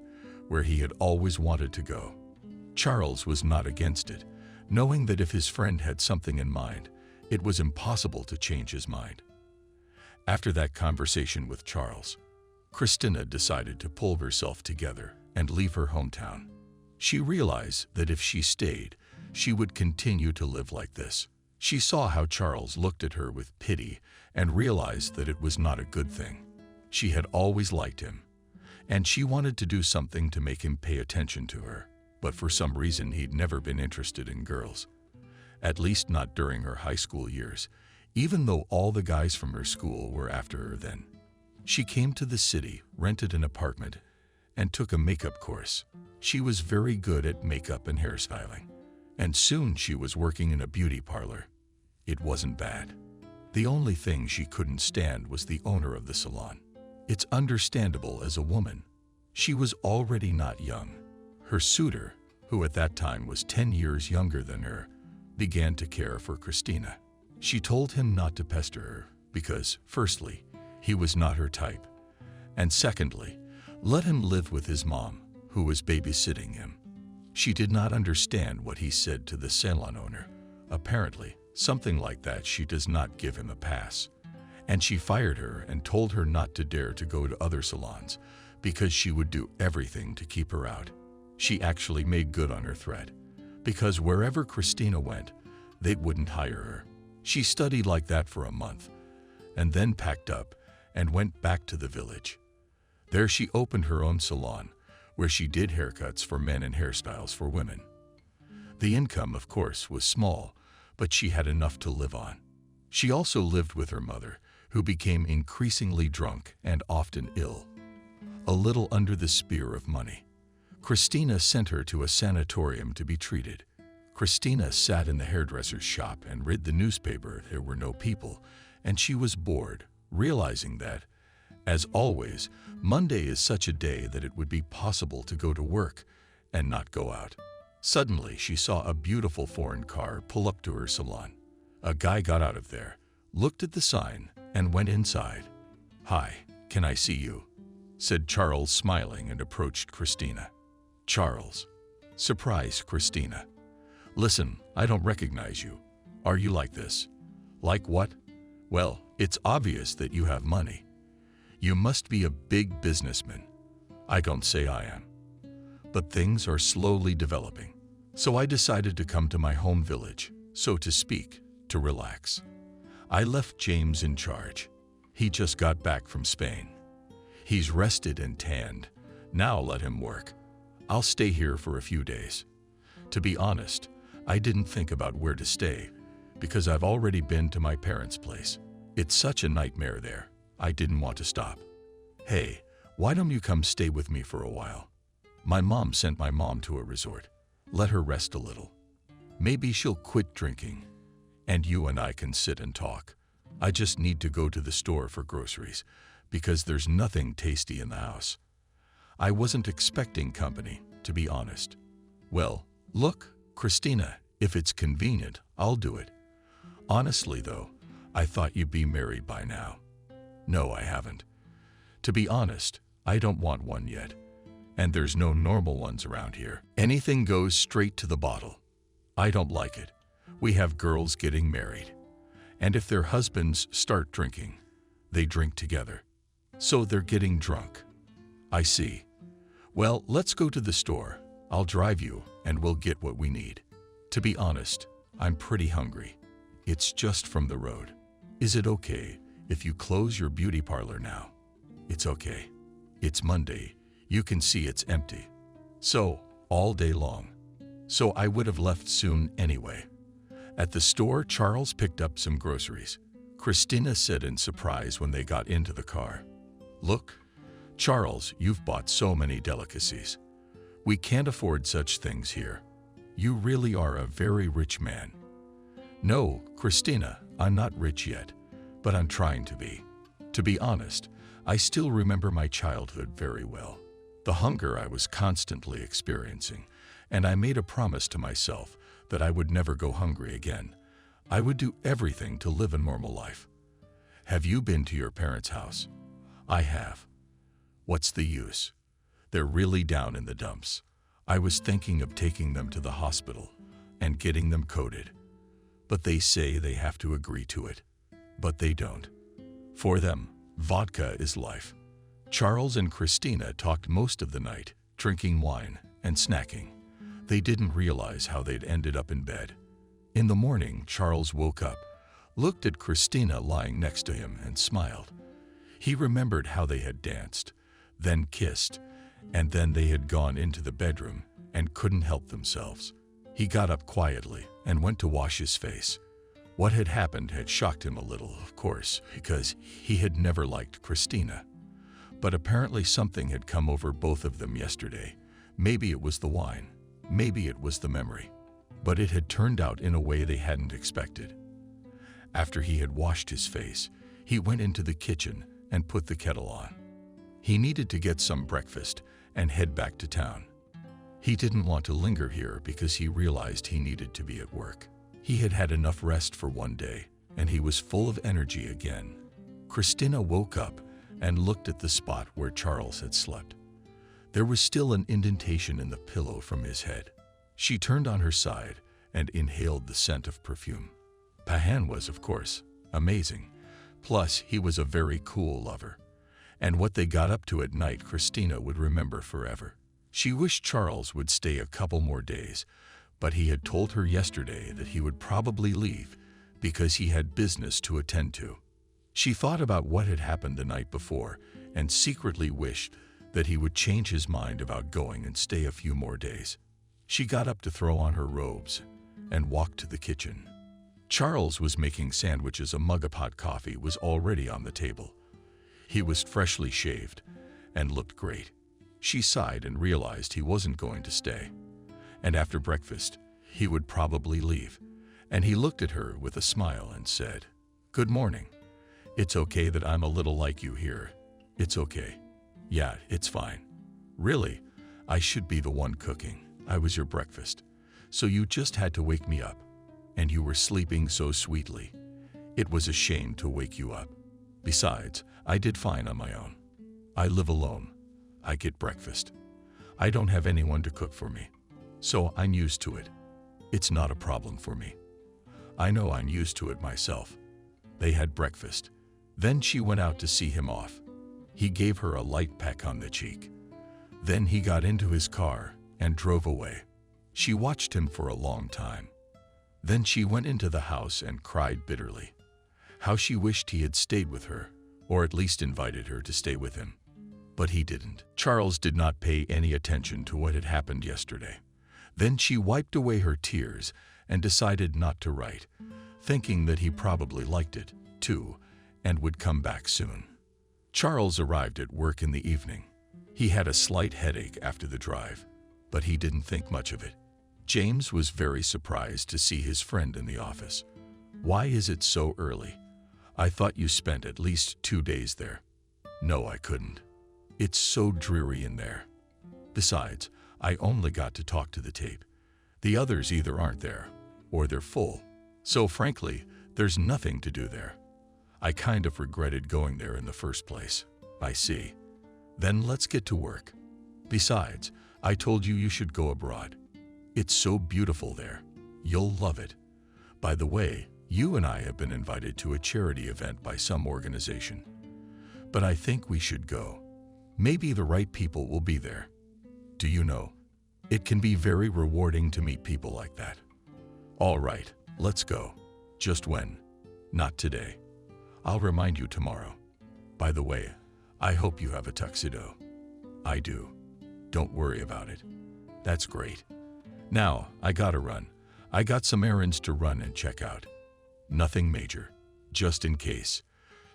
where he had always wanted to go. Charles was not against it, knowing that if his friend had something in mind, it was impossible to change his mind. After that conversation with Charles, Christina decided to pull herself together and leave her hometown. She realized that if she stayed, she would continue to live like this. She saw how Charles looked at her with pity and realized that it was not a good thing. She had always liked him, and she wanted to do something to make him pay attention to her, but for some reason he'd never been interested in girls. At least not during her high school years, even though all the guys from her school were after her then. She came to the city, rented an apartment, and took a makeup course. She was very good at makeup and hairstyling, and soon she was working in a beauty parlor. It wasn't bad. The only thing she couldn't stand was the owner of the salon. It's understandable as a woman. She was already not young. Her suitor, who at that time was 10 years younger than her, began to care for Christina. She told him not to pester her because, firstly, he was not her type, and secondly, let him live with his mom, who was babysitting him. She did not understand what he said to the salon owner. Apparently, something like that she does not give him a pass. And she fired her and told her not to dare to go to other salons because she would do everything to keep her out. She actually made good on her threat, because wherever Christina went, they wouldn't hire her. She studied like that for a month, and then packed up and went back to the village. There she opened her own salon, where she did haircuts for men and hairstyles for women. The income, of course, was small, but she had enough to live on. She also lived with her mother, who became increasingly drunk and often ill. A little under the spear of money, Christina sent her to a sanatorium to be treated. Christina sat in the hairdresser's shop and read the newspaper. There were no people, and she was bored, realizing that, as always, Monday is such a day that it would be possible to go to work and not go out. Suddenly, she saw a beautiful foreign car pull up to her salon. A guy got out of there, looked at the sign, and went inside. "Hi, can I see you?" said Charles, smiling, and approached Christina. Charles surprised Christina. "Listen, I don't recognize you. Are you like this?" "Like what?" "Well, it's obvious that you have money. You must be a big businessman." "I don't say I am. But things are slowly developing. So I decided to come to my home village, so to speak, to relax. I left James in charge. He just got back from Spain. He's rested and tanned. Now let him work. I'll stay here for a few days. To be honest, I didn't think about where to stay, because I've already been to my parents' place. It's such a nightmare there. I didn't want to stop. Hey, why don't you come stay with me for a while? My mom sent my mom to a resort. Let her rest a little. Maybe she'll quit drinking, and you and I can sit and talk. I just need to go to the store for groceries, because there's nothing tasty in the house. I wasn't expecting company, to be honest. Well, look, Christina, if it's convenient, I'll do it. Honestly, though, I thought you'd be married by now. No, I haven't. To be honest, I don't want one yet. And there's no normal ones around here. Anything goes straight to the bottle. I don't like it. We have girls getting married. And if their husbands start drinking, they drink together. So they're getting drunk. I see. Well, let's go to the store. I'll drive you, and we'll get what we need. To be honest, I'm pretty hungry. It's just from the road. Is it okay if you close your beauty parlor now? It's okay. It's Monday. You can see it's empty. So, all day long. So I would have left soon anyway. At the store, Charles picked up some groceries. Christina said in surprise when they got into the car. Look, Charles, you've bought so many delicacies. We can't afford such things here. You really are a very rich man. No, Christina, I'm not rich yet, but I'm trying to be. To be honest, I still remember my childhood very well. The hunger I was constantly experiencing, and I made a promise to myself that I would never go hungry again. I would do everything to live a normal life. Have you been to your parents' house? I have. What's the use? They're really down in the dumps. I was thinking of taking them to the hospital and getting them coded. But they say they have to agree to it. But they don't. For them, vodka is life. Charles and Christina talked most of the night, drinking wine and snacking. They didn't realize how they'd ended up in bed. In the morning, Charles woke up, looked at Christina lying next to him, and smiled. He remembered how they had danced, then kissed, and then they had gone into the bedroom and couldn't help themselves. He got up quietly and went to wash his face. What had happened had shocked him a little, of course, because he had never liked Christina. But apparently something had come over both of them yesterday. Maybe it was the wine. Maybe it was the memory. But it had turned out in a way they hadn't expected. After he had washed his face, he went into the kitchen and put the kettle on. He needed to get some breakfast and head back to town. He didn't want to linger here because he realized he needed to be at work. He had had enough rest for one day, and he was full of energy again. Christina woke up and looked at the spot where Charles had slept. There was still an indentation in the pillow from his head. She turned on her side and inhaled the scent of perfume. Pahan was, of course, amazing. Plus, he was a very cool lover. And what they got up to at night, Christina would remember forever. She wished Charles would stay a couple more days, but he had told her yesterday that he would probably leave because he had business to attend to. She thought about what had happened the night before and secretly wished that he would change his mind about going and stay a few more days. She got up to throw on her robes and walked to the kitchen. Charles was making sandwiches. A mug of hot coffee was already on the table. He was freshly shaved and looked great. She sighed and realized he wasn't going to stay. And after breakfast, he would probably leave. And he looked at her with a smile and said, "Good morning. It's okay that I'm a little like you here. It's okay. Yeah, it's fine. Really, I should be the one cooking. I was your breakfast. So you just had to wake me up. And you were sleeping so sweetly. It was a shame to wake you up. Besides, I did fine on my own. I live alone. I get breakfast. I don't have anyone to cook for me. So I'm used to it. It's not a problem for me. I know I'm used to it myself." They had breakfast. Then she went out to see him off. He gave her a light peck on the cheek. Then he got into his car and drove away. She watched him for a long time. Then she went into the house and cried bitterly. How she wished he had stayed with her, or at least invited her to stay with him. But he didn't. Charles did not pay any attention to what had happened yesterday. Then she wiped away her tears and decided not to write, thinking that he probably liked it, too, and would come back soon. Charles arrived at work in the evening. He had a slight headache after the drive, but he didn't think much of it. James was very surprised to see his friend in the office. "Why is it so early? I thought you spent at least 2 days there." "No, I couldn't. It's so dreary in there. Besides, I only got to talk to the tape. The others either aren't there, or they're full. So frankly, there's nothing to do there. I kind of regretted going there in the first place." "I see. Then let's get to work. Besides, I told you you should go abroad. It's so beautiful there. You'll love it. By the way, you and I have been invited to a charity event by some organization. But I think we should go. Maybe the right people will be there. Do you know, it can be very rewarding to meet people like that." "All right, let's go. Just when?" "Not today. I'll remind you tomorrow. By the way, I hope you have a tuxedo." "I do. Don't worry about it." "That's great. Now, I gotta run. I got some errands to run and check out." "Nothing major. Just in case."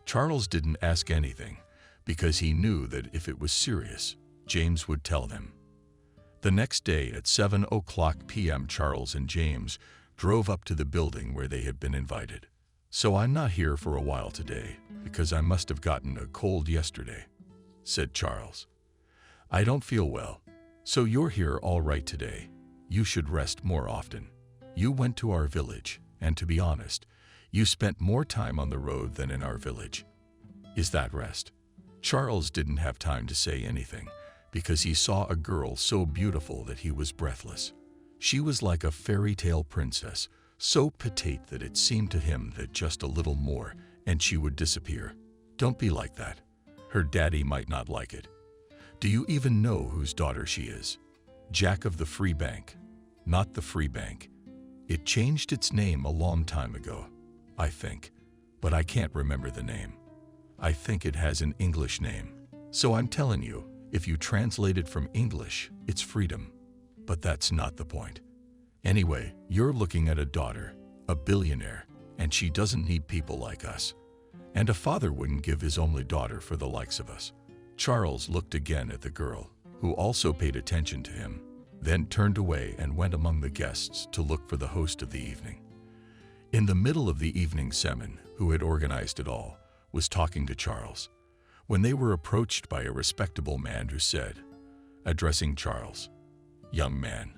Charles didn't ask anything because he knew that if it was serious, James would tell them. The next day at 7:00 p.m. Charles and James drove up to the building where they had been invited. "So I'm not here for a while today because I must have gotten a cold yesterday," said Charles. "I don't feel well. So you're here all right today. You should rest more often. You went to our village, and to be honest, you spent more time on the road than in our village. Is that rest?" Charles didn't have time to say anything because he saw a girl so beautiful that he was breathless. She was like a fairy tale princess, so petite that it seemed to him that just a little more and she would disappear. "Don't be like that. Her daddy might not like it. Do you even know whose daughter she is? Jack of the Free Bank. Not the Free Bank. It changed its name a long time ago, I think, but I can't remember the name. I think it has an English name. So I'm telling you, if you translate it from English, it's freedom. But that's not the point. Anyway, you're looking at a daughter, a billionaire, and she doesn't need people like us. And a father wouldn't give his only daughter for the likes of us. Charles looked again at the girl, who also paid attention to him, then turned away and went among the guests to look for the host of the evening. In the middle of the evening, Semin, who had organized it all, was talking to Charles, when they were approached by a respectable man who said, addressing Charles, "Young man,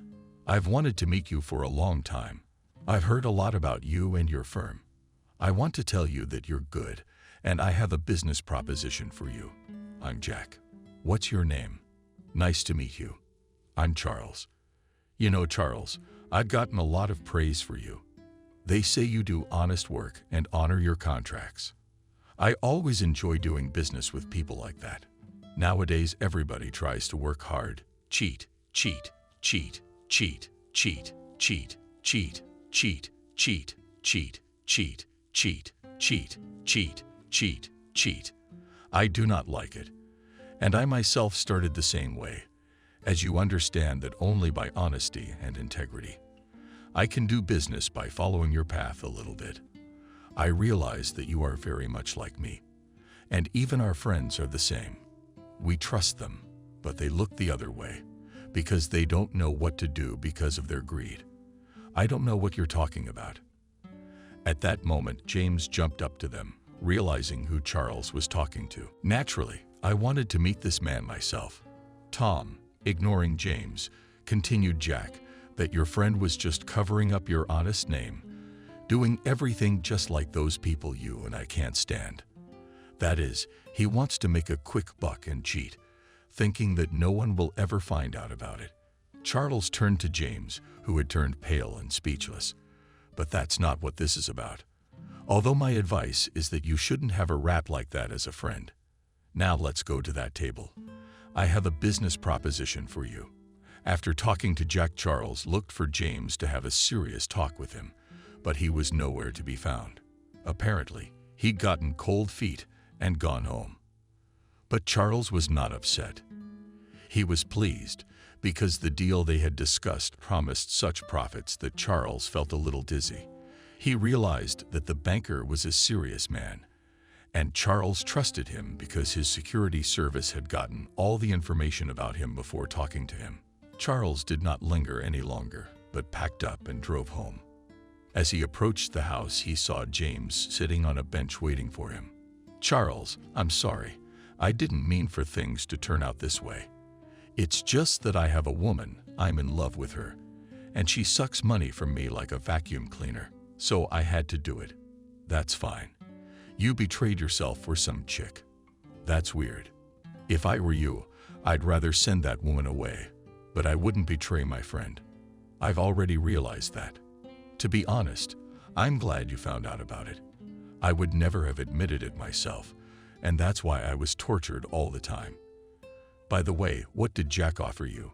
I've wanted to meet you for a long time. I've heard a lot about you and your firm. I want to tell you that you're good, and I have a business proposition for you. I'm Jack. What's your name? Nice to meet you. I'm Charles. You know, Charles, I've gotten a lot of praise for you. They say you do honest work and honor your contracts. I always enjoy doing business with people like that. Nowadays, everybody tries to work hard, cheat, cheat, cheat, cheat, cheat, cheat, cheat, cheat, cheat, cheat, cheat, cheat, cheat, cheat, cheat, cheat. I do not like it. And I myself started the same way, as you understand that only by honesty and integrity. I can do business by following your path a little bit. I realize that you are very much like me, and even our friends are the same. We trust them, but they look the other way, because they don't know what to do because of their greed. I don't know what you're talking about." At that moment, James jumped up to them, realizing who Charles was talking to. "Naturally, I wanted to meet this man myself. Tom," ignoring James, continued Jack, "that your friend was just covering up your honest name, doing everything just like those people you and I can't stand. That is, he wants to make a quick buck and cheat, thinking that no one will ever find out about it." Charles turned to James, who had turned pale and speechless. "But that's not what this is about. Although my advice is that you shouldn't have a rat like that as a friend. Now let's go to that table. I have a business proposition for you." After talking to Jack, Charles looked for James to have a serious talk with him, but he was nowhere to be found. Apparently, he'd gotten cold feet and gone home. But Charles was not upset. He was pleased because the deal they had discussed promised such profits that Charles felt a little dizzy. He realized that the banker was a serious man, and Charles trusted him because his security service had gotten all the information about him before talking to him. Charles did not linger any longer, but packed up and drove home. As he approached the house, he saw James sitting on a bench waiting for him. "Charles, I'm sorry. I didn't mean for things to turn out this way. It's just that I have a woman, I'm in love with her, and she sucks money from me like a vacuum cleaner, so I had to do it. That's fine. You betrayed yourself for some chick. That's weird. If I were you, I'd rather send that woman away, but I wouldn't betray my friend. I've already realized that. To be honest, I'm glad you found out about it. I would never have admitted it myself, and that's why I was tortured all the time. By the way, what did Jack offer you?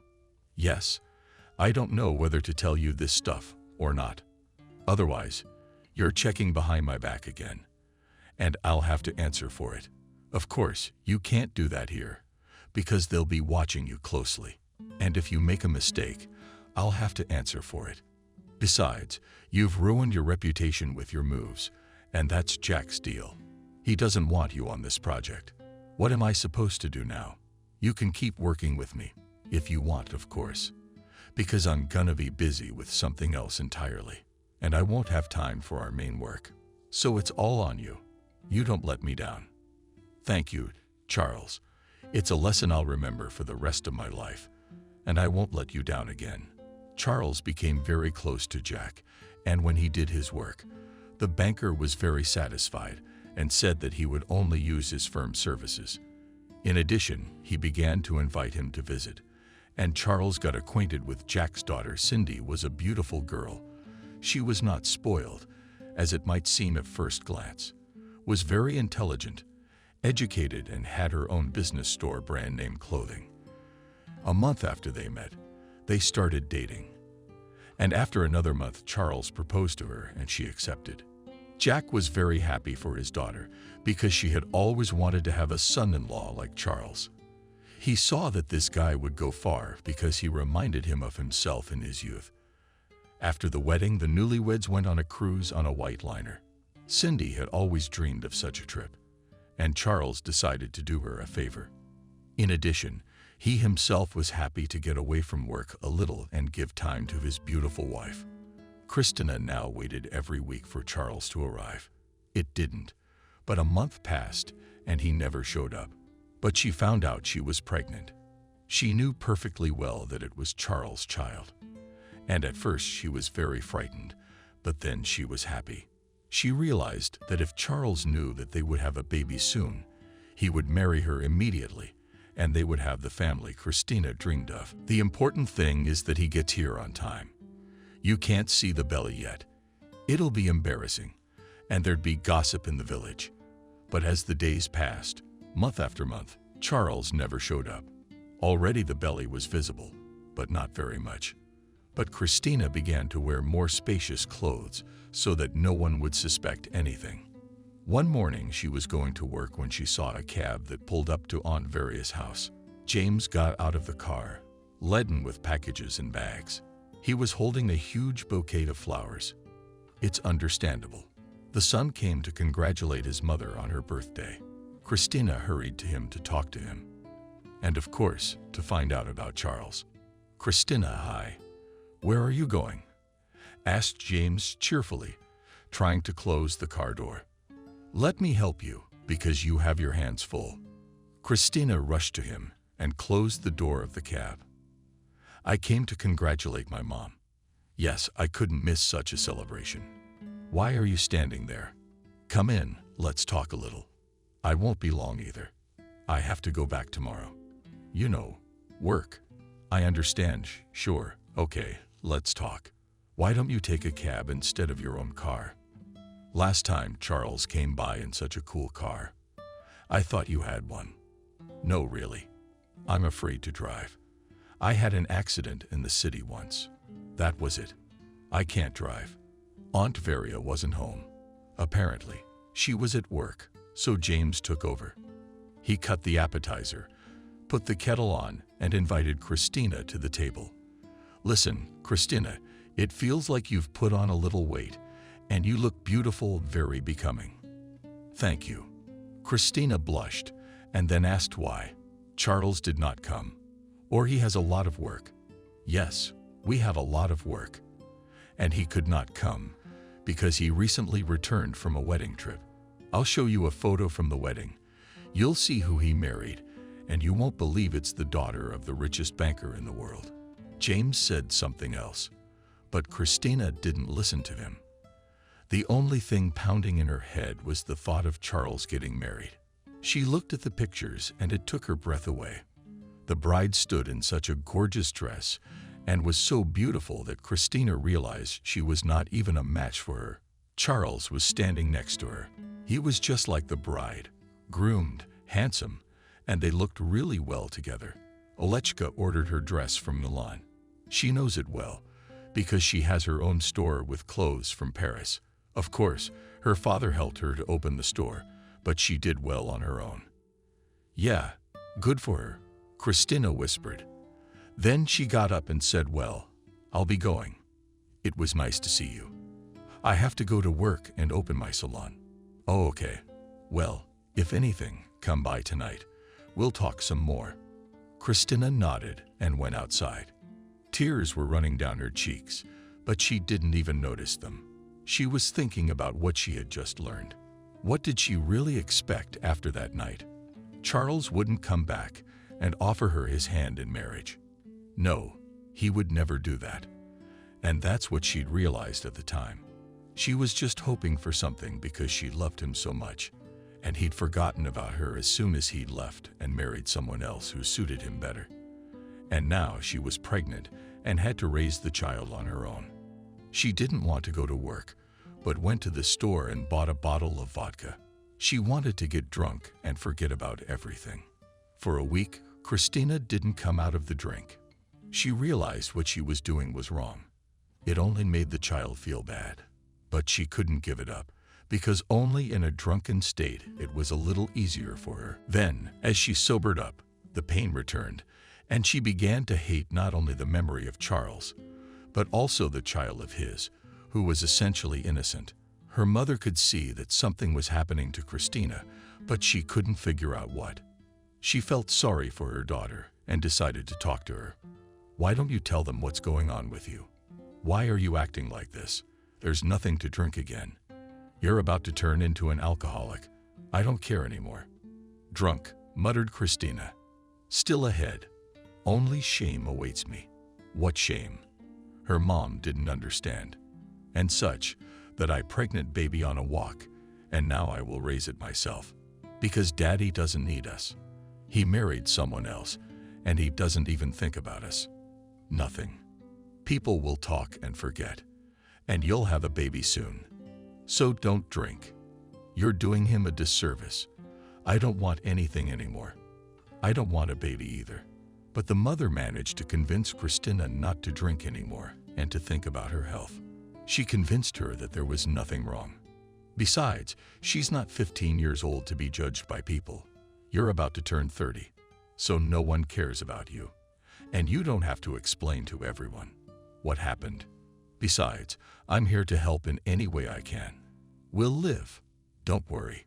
Yes, I don't know whether to tell you this stuff or not. Otherwise, you're checking behind my back again, and I'll have to answer for it. Of course, you can't do that here, because they'll be watching you closely, and if you make a mistake, I'll have to answer for it. Besides, you've ruined your reputation with your moves, and that's Jack's deal. He doesn't want you on this project. What am I supposed to do now? You can keep working with me, if you want, of course, because I'm gonna be busy with something else entirely, and I won't have time for our main work. So it's all on you. You don't let me down." "Thank you, Charles. It's a lesson I'll remember for the rest of my life, and I won't let you down again." Charles became very close to Jack, and when he did his work, the banker was very satisfied and said that he would only use his firm's services. In addition, he began to invite him to visit, and Charles got acquainted with Jack's daughter. Cindy was a beautiful girl. She was not spoiled, as it might seem at first glance, was very intelligent, educated, and had her own business store brand name clothing. A month after they met, they started dating. And after another month, Charles proposed to her and she accepted. Jack was very happy for his daughter because she had always wanted to have a son-in-law like Charles. He saw that this guy would go far because he reminded him of himself in his youth. After the wedding, the newlyweds went on a cruise on a white liner. Cindy had always dreamed of such a trip, and Charles decided to do her a favor. In addition, he himself was happy to get away from work a little and give time to his beautiful wife. Christina now waited every week for Charles to arrive. It didn't, but a month passed and he never showed up. But she found out she was pregnant. She knew perfectly well that it was Charles' child. And at first she was very frightened, but then she was happy. She realized that if Charles knew that they would have a baby soon, he would marry her immediately, and they would have the family Christina dreamed of. The important thing is that he gets here on time. You can't see the belly yet. It'll be embarrassing, and there'd be gossip in the village. But as the days passed, month after month, Charles never showed up. Already the belly was visible, but not very much. But Christina began to wear more spacious clothes so that no one would suspect anything. One morning she was going to work when she saw a cab that pulled up to Aunt Varia's house. James got out of the car, laden with packages and bags. He was holding a huge bouquet of flowers. It's understandable. The son came to congratulate his mother on her birthday. Christina hurried to him to talk to him. And of course, to find out about Charles. "Christina, hi. Where are you going?" asked James cheerfully, trying to close the car door. "Let me help you, because you have your hands full." Christina rushed to him and closed the door of the cab. "I came to congratulate my mom. Yes, I couldn't miss such a celebration. Why are you standing there? Come in, let's talk a little. I won't be long either. I have to go back tomorrow. You know, work." "I understand, sure. Okay, let's talk. Why don't you take a cab instead of your own car? Last time Charles came by in such a cool car. I thought you had one." "No, really. I'm afraid to drive. I had an accident in the city once. That was it. I can't drive." Aunt Varia wasn't home. Apparently, she was at work, so James took over. He cut the appetizer, put the kettle on, and invited Christina to the table. "Listen, Christina, it feels like you've put on a little weight, and you look beautiful, very becoming." "Thank you." Christina blushed and then asked why. "Charles did not come. Or he has a lot of work." "Yes, we have a lot of work. And he could not come because he recently returned from a wedding trip. I'll show you a photo from the wedding. You'll see who he married, and you won't believe it's the daughter of the richest banker in the world." James said something else, but Christina didn't listen to him. The only thing pounding in her head was the thought of Charles getting married. She looked at the pictures and it took her breath away. The bride stood in such a gorgeous dress and was so beautiful that Christina realized she was not even a match for her. Charles was standing next to her. He was just like the bride, groomed, handsome, and they looked really well together. Olechka ordered her dress from Milan. She knows it well, because she has her own store with clothes from Paris. Of course, her father helped her to open the store, but she did well on her own. "Yeah, good for her," Christina whispered. Then she got up and said, "Well, I'll be going. It was nice to see you. I have to go to work and open my salon." "Oh, okay. Well, if anything, come by tonight. We'll talk some more." Christina nodded and went outside. Tears were running down her cheeks, but she didn't even notice them. She was thinking about what she had just learned. What did she really expect after that night? Charles wouldn't come back and offer her his hand in marriage. No, he would never do that. And that's what she'd realized at the time. She was just hoping for something because she loved him so much, and he'd forgotten about her as soon as he'd left and married someone else who suited him better. And now she was pregnant and had to raise the child on her own. She didn't want to go to work, but went to the store and bought a bottle of vodka. She wanted to get drunk and forget about everything. For a week, Christina didn't come out of the drink. She realized what she was doing was wrong. It only made the child feel bad. But she couldn't give it up, because only in a drunken state it was a little easier for her. Then, as she sobered up, the pain returned, and she began to hate not only the memory of Charles, but also the child of his, who was essentially innocent. Her mother could see that something was happening to Christina, but she couldn't figure out what. She felt sorry for her daughter and decided to talk to her. Why don't you tell them what's going on with you? Why are you acting like this? There's nothing to drink again. You're about to turn into an alcoholic. I don't care anymore. Drunk, muttered Christina. Still ahead. Only shame awaits me. What shame? Her mom didn't understand. And such, that I pregnant baby on a walk, and now I will raise it myself. Because daddy doesn't need us. He married someone else, and he doesn't even think about us. Nothing. People will talk and forget, and you'll have a baby soon. So don't drink. You're doing him a disservice. I don't want anything anymore. I don't want a baby either. But the mother managed to convince Christina not to drink anymore and to think about her health. She convinced her that there was nothing wrong. Besides, she's not 15 years old to be judged by people. You're about to turn 30, so no one cares about you. And you don't have to explain to everyone what happened. Besides, I'm here to help in any way I can. We'll live. Don't worry.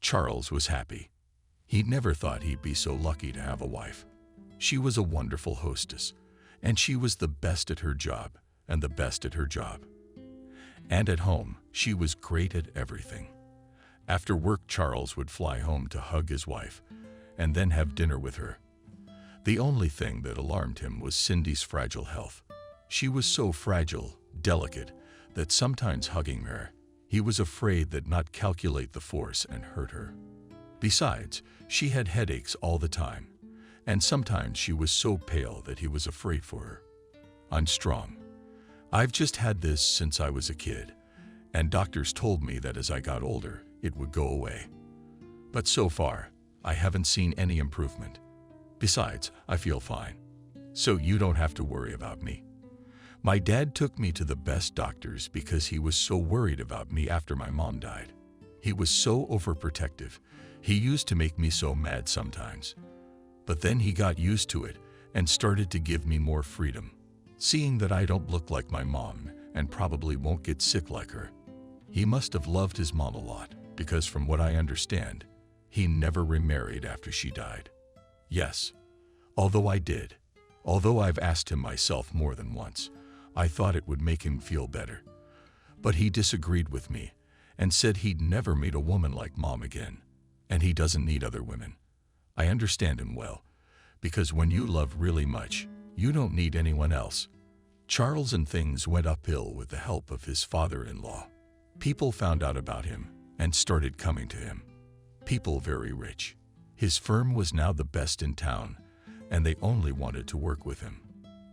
Charles was happy. He never thought he'd be so lucky to have a wife. She was a wonderful hostess, and she was the best at her job and the best at her job. And at home, she was great at everything. After work, Charles would fly home to hug his wife and then have dinner with her. The only thing that alarmed him was Cindy's fragile health. She was so fragile, delicate, that sometimes hugging her, he was afraid that not calculate the force and hurt her. Besides, she had headaches all the time, and sometimes she was so pale that he was afraid for her. I'm strong. I've just had this since I was a kid, and doctors told me that as I got older, it would go away. But so far, I haven't seen any improvement. Besides, I feel fine. So you don't have to worry about me. My dad took me to the best doctors because he was so worried about me after my mom died. He was so overprotective. He used to make me so mad sometimes. But then he got used to it and started to give me more freedom, seeing that I don't look like my mom and probably won't get sick like her. He must have loved his mom a lot because from what I understand, he never remarried after she died. Yes, although I've asked him myself more than once, I thought it would make him feel better. But he disagreed with me and said he'd never meet a woman like Mom again, and he doesn't need other women. I understand him well, because when you love really much, you don't need anyone else. Charles and things went uphill with the help of his father-in-law. People found out about him and started coming to him. People very rich. His firm was now the best in town, and they only wanted to work with him.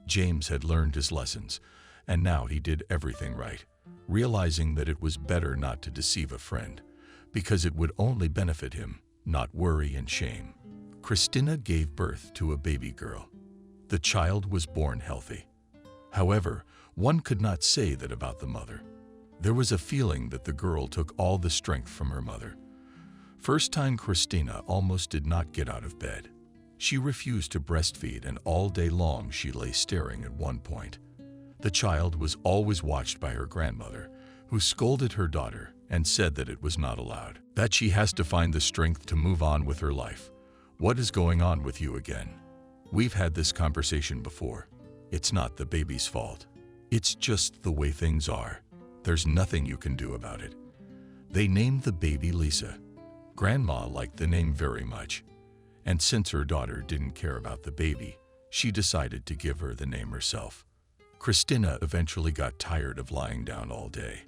James had learned his lessons, and now he did everything right, realizing that it was better not to deceive a friend, because it would only benefit him, not worry and shame. Christina gave birth to a baby girl. The child was born healthy. However, one could not say that about the mother. There was a feeling that the girl took all the strength from her mother. First time Christina almost did not get out of bed. She refused to breastfeed, and all day long she lay staring at one point. The child was always watched by her grandmother, who scolded her daughter and said that it was not allowed, that she has to find the strength to move on with her life. What is going on with you again? We've had this conversation before. It's not the baby's fault. It's just the way things are. There's nothing you can do about it. They named the baby Lisa. Grandma liked the name very much, and since her daughter didn't care about the baby, she decided to give her the name herself. Christina eventually got tired of lying down all day,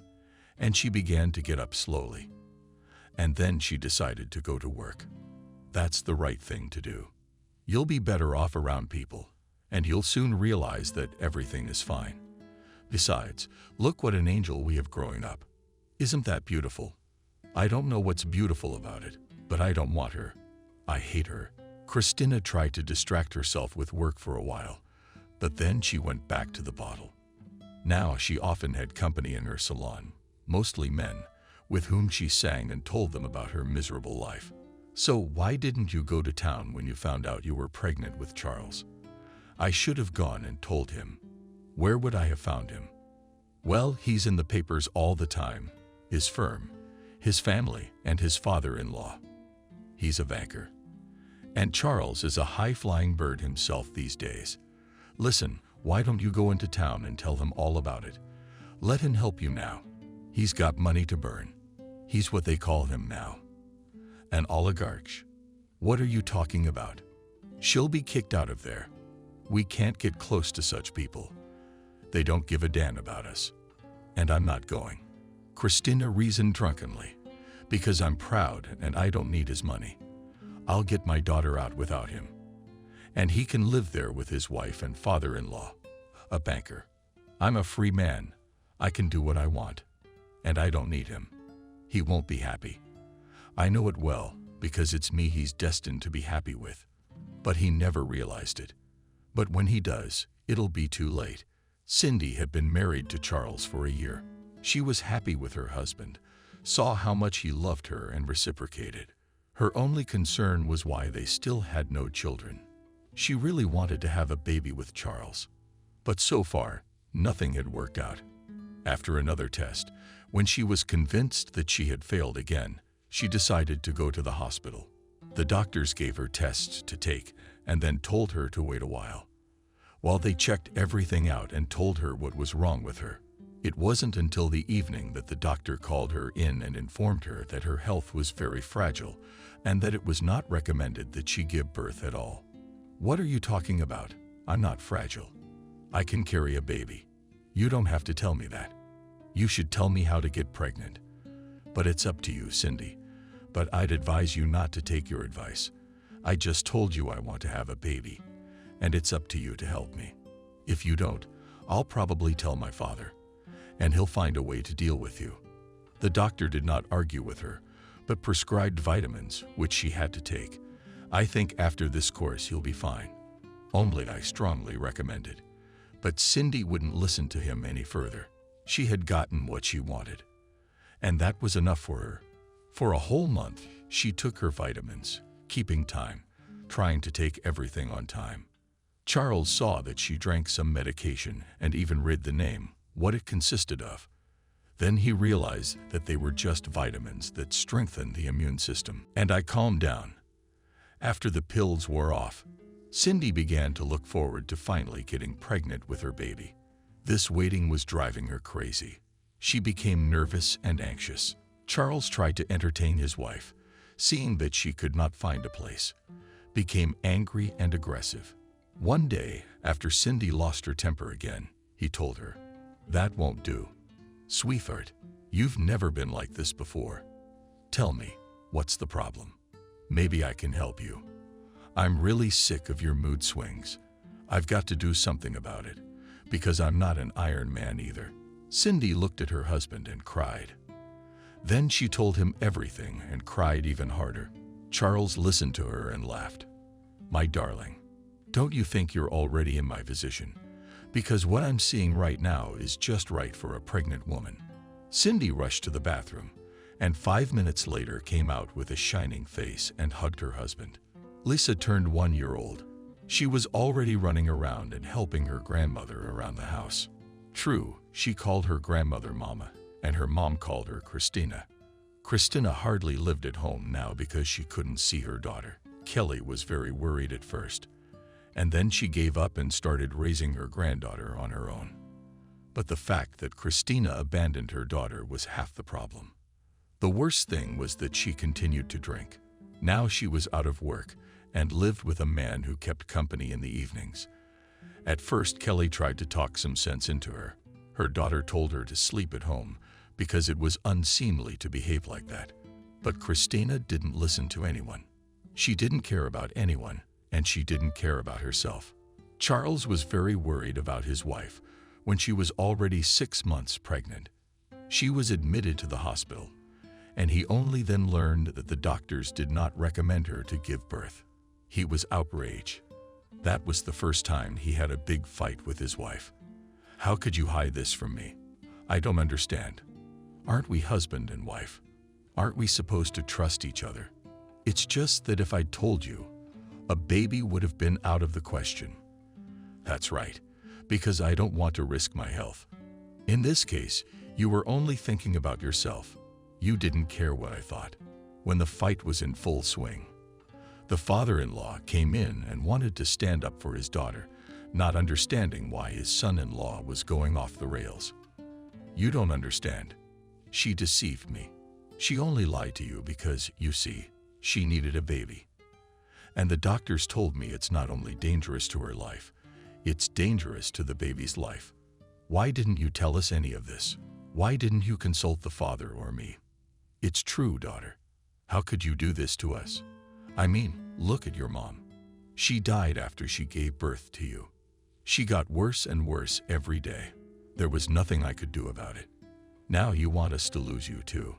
and she began to get up slowly. And then she decided to go to work. That's the right thing to do. You'll be better off around people, and you'll soon realize that everything is fine. Besides, look what an angel we have growing up. Isn't that beautiful? I don't know what's beautiful about it, but I don't want her. I hate her. Christina tried to distract herself with work for a while, but then she went back to the bottle. Now she often had company in her salon, mostly men, with whom she sang and told them about her miserable life. So why didn't you go to town when you found out you were pregnant with Charles? I should have gone and told him. Where would I have found him? Well, he's in the papers all the time. His firm, his family, and his father-in-law. He's a banker. And Charles is a high-flying bird himself these days. Listen, why don't you go into town and tell him all about it? Let him help you now. He's got money to burn. He's what they call him now. An oligarch. What are you talking about? She'll be kicked out of there. We can't get close to such people. They don't give a damn about us. And I'm not going. Christina reasoned drunkenly. Because I'm proud and I don't need his money. I'll get my daughter out without him. And he can live there with his wife and father-in-law, a banker. I'm a free man. I can do what I want. And I don't need him. He won't be happy. I know it well, because it's me he's destined to be happy with. But he never realized it. But when he does, it'll be too late. Cindy had been married to Charles for a year. She was happy with her husband, saw how much he loved her and reciprocated. Her only concern was why they still had no children. She really wanted to have a baby with Charles. But so far, nothing had worked out. After another test, when she was convinced that she had failed again, she decided to go to the hospital. The doctors gave her tests to take and then told her to wait a while. While they checked everything out and told her what was wrong with her, it wasn't until the evening that the doctor called her in and informed her that her health was very fragile and that it was not recommended that she give birth at all. What are you talking about? I'm not fragile. I can carry a baby. You don't have to tell me that. You should tell me how to get pregnant. But it's up to you, Cindy. But I'd advise you not to take your advice. I just told you I want to have a baby, and it's up to you to help me. If you don't, I'll probably tell my father, and he'll find a way to deal with you. The doctor did not argue with her, but prescribed vitamins, which she had to take. I think after this course you'll be fine. Only I strongly recommend it. But Cindy wouldn't listen to him any further. She had gotten what she wanted. And that was enough for her. For a whole month, she took her vitamins, keeping time, trying to take everything on time. Charles saw that she drank some medication and even read the name, what it consisted of. Then he realized that they were just vitamins that strengthened the immune system. And I calmed down. After the pills wore off, Cindy began to look forward to finally getting pregnant with her baby. This waiting was driving her crazy. She became nervous and anxious. Charles tried to entertain his wife, seeing that she could not find a place, became angry and aggressive. One day, after Cindy lost her temper again, he told her, "That won't do. Sweetheart, you've never been like this before. Tell me, what's the problem? Maybe I can help you. I'm really sick of your mood swings. I've got to do something about it, because I'm not an Iron Man either." Cindy looked at her husband and cried. Then she told him everything and cried even harder. Charles listened to her and laughed. "My darling, don't you think you're already in my position? Because what I'm seeing right now is just right for a pregnant woman." Cindy rushed to the bathroom, and 5 minutes later came out with a shining face and hugged her husband. Lisa turned 1 year old. She was already running around and helping her grandmother around the house. True, she called her grandmother Mama, and her mom called her Christina. Christina hardly lived at home now because she couldn't see her daughter. Kelly was very worried at first, and then she gave up and started raising her granddaughter on her own. But the fact that Christina abandoned her daughter was half the problem. The worst thing was that she continued to drink. Now she was out of work and lived with a man who kept company in the evenings. At first, Kelly tried to talk some sense into her. Her daughter told her to sleep at home because it was unseemly to behave like that. But Christina didn't listen to anyone. She didn't care about anyone, and she didn't care about herself. Charles was very worried about his wife when she was already 6 months pregnant. She was admitted to the hospital, and he only then learned that the doctors did not recommend her to give birth. He was outraged. That was the first time he had a big fight with his wife. "How could you hide this from me? I don't understand. Aren't we husband and wife? Aren't we supposed to trust each other? It's just that if I'd told you, a baby would have been out of the question." "That's right, because I don't want to risk my health. In this case, you were only thinking about yourself. You didn't care what I thought." When the fight was in full swing, The father-in-law came in and wanted to stand up for his daughter, not understanding why his son-in-law was going off the rails. "You don't understand. She deceived me. She only lied to you because, you see, she needed a baby. And the doctors told me it's not only dangerous to her life, it's dangerous to the baby's life. Why didn't you tell us any of this? Why didn't you consult the father or me? It's true, daughter. How could you do this to us? I mean, look at your mom. She died after she gave birth to you. She got worse and worse every day. There was nothing I could do about it. Now you want us to lose you too."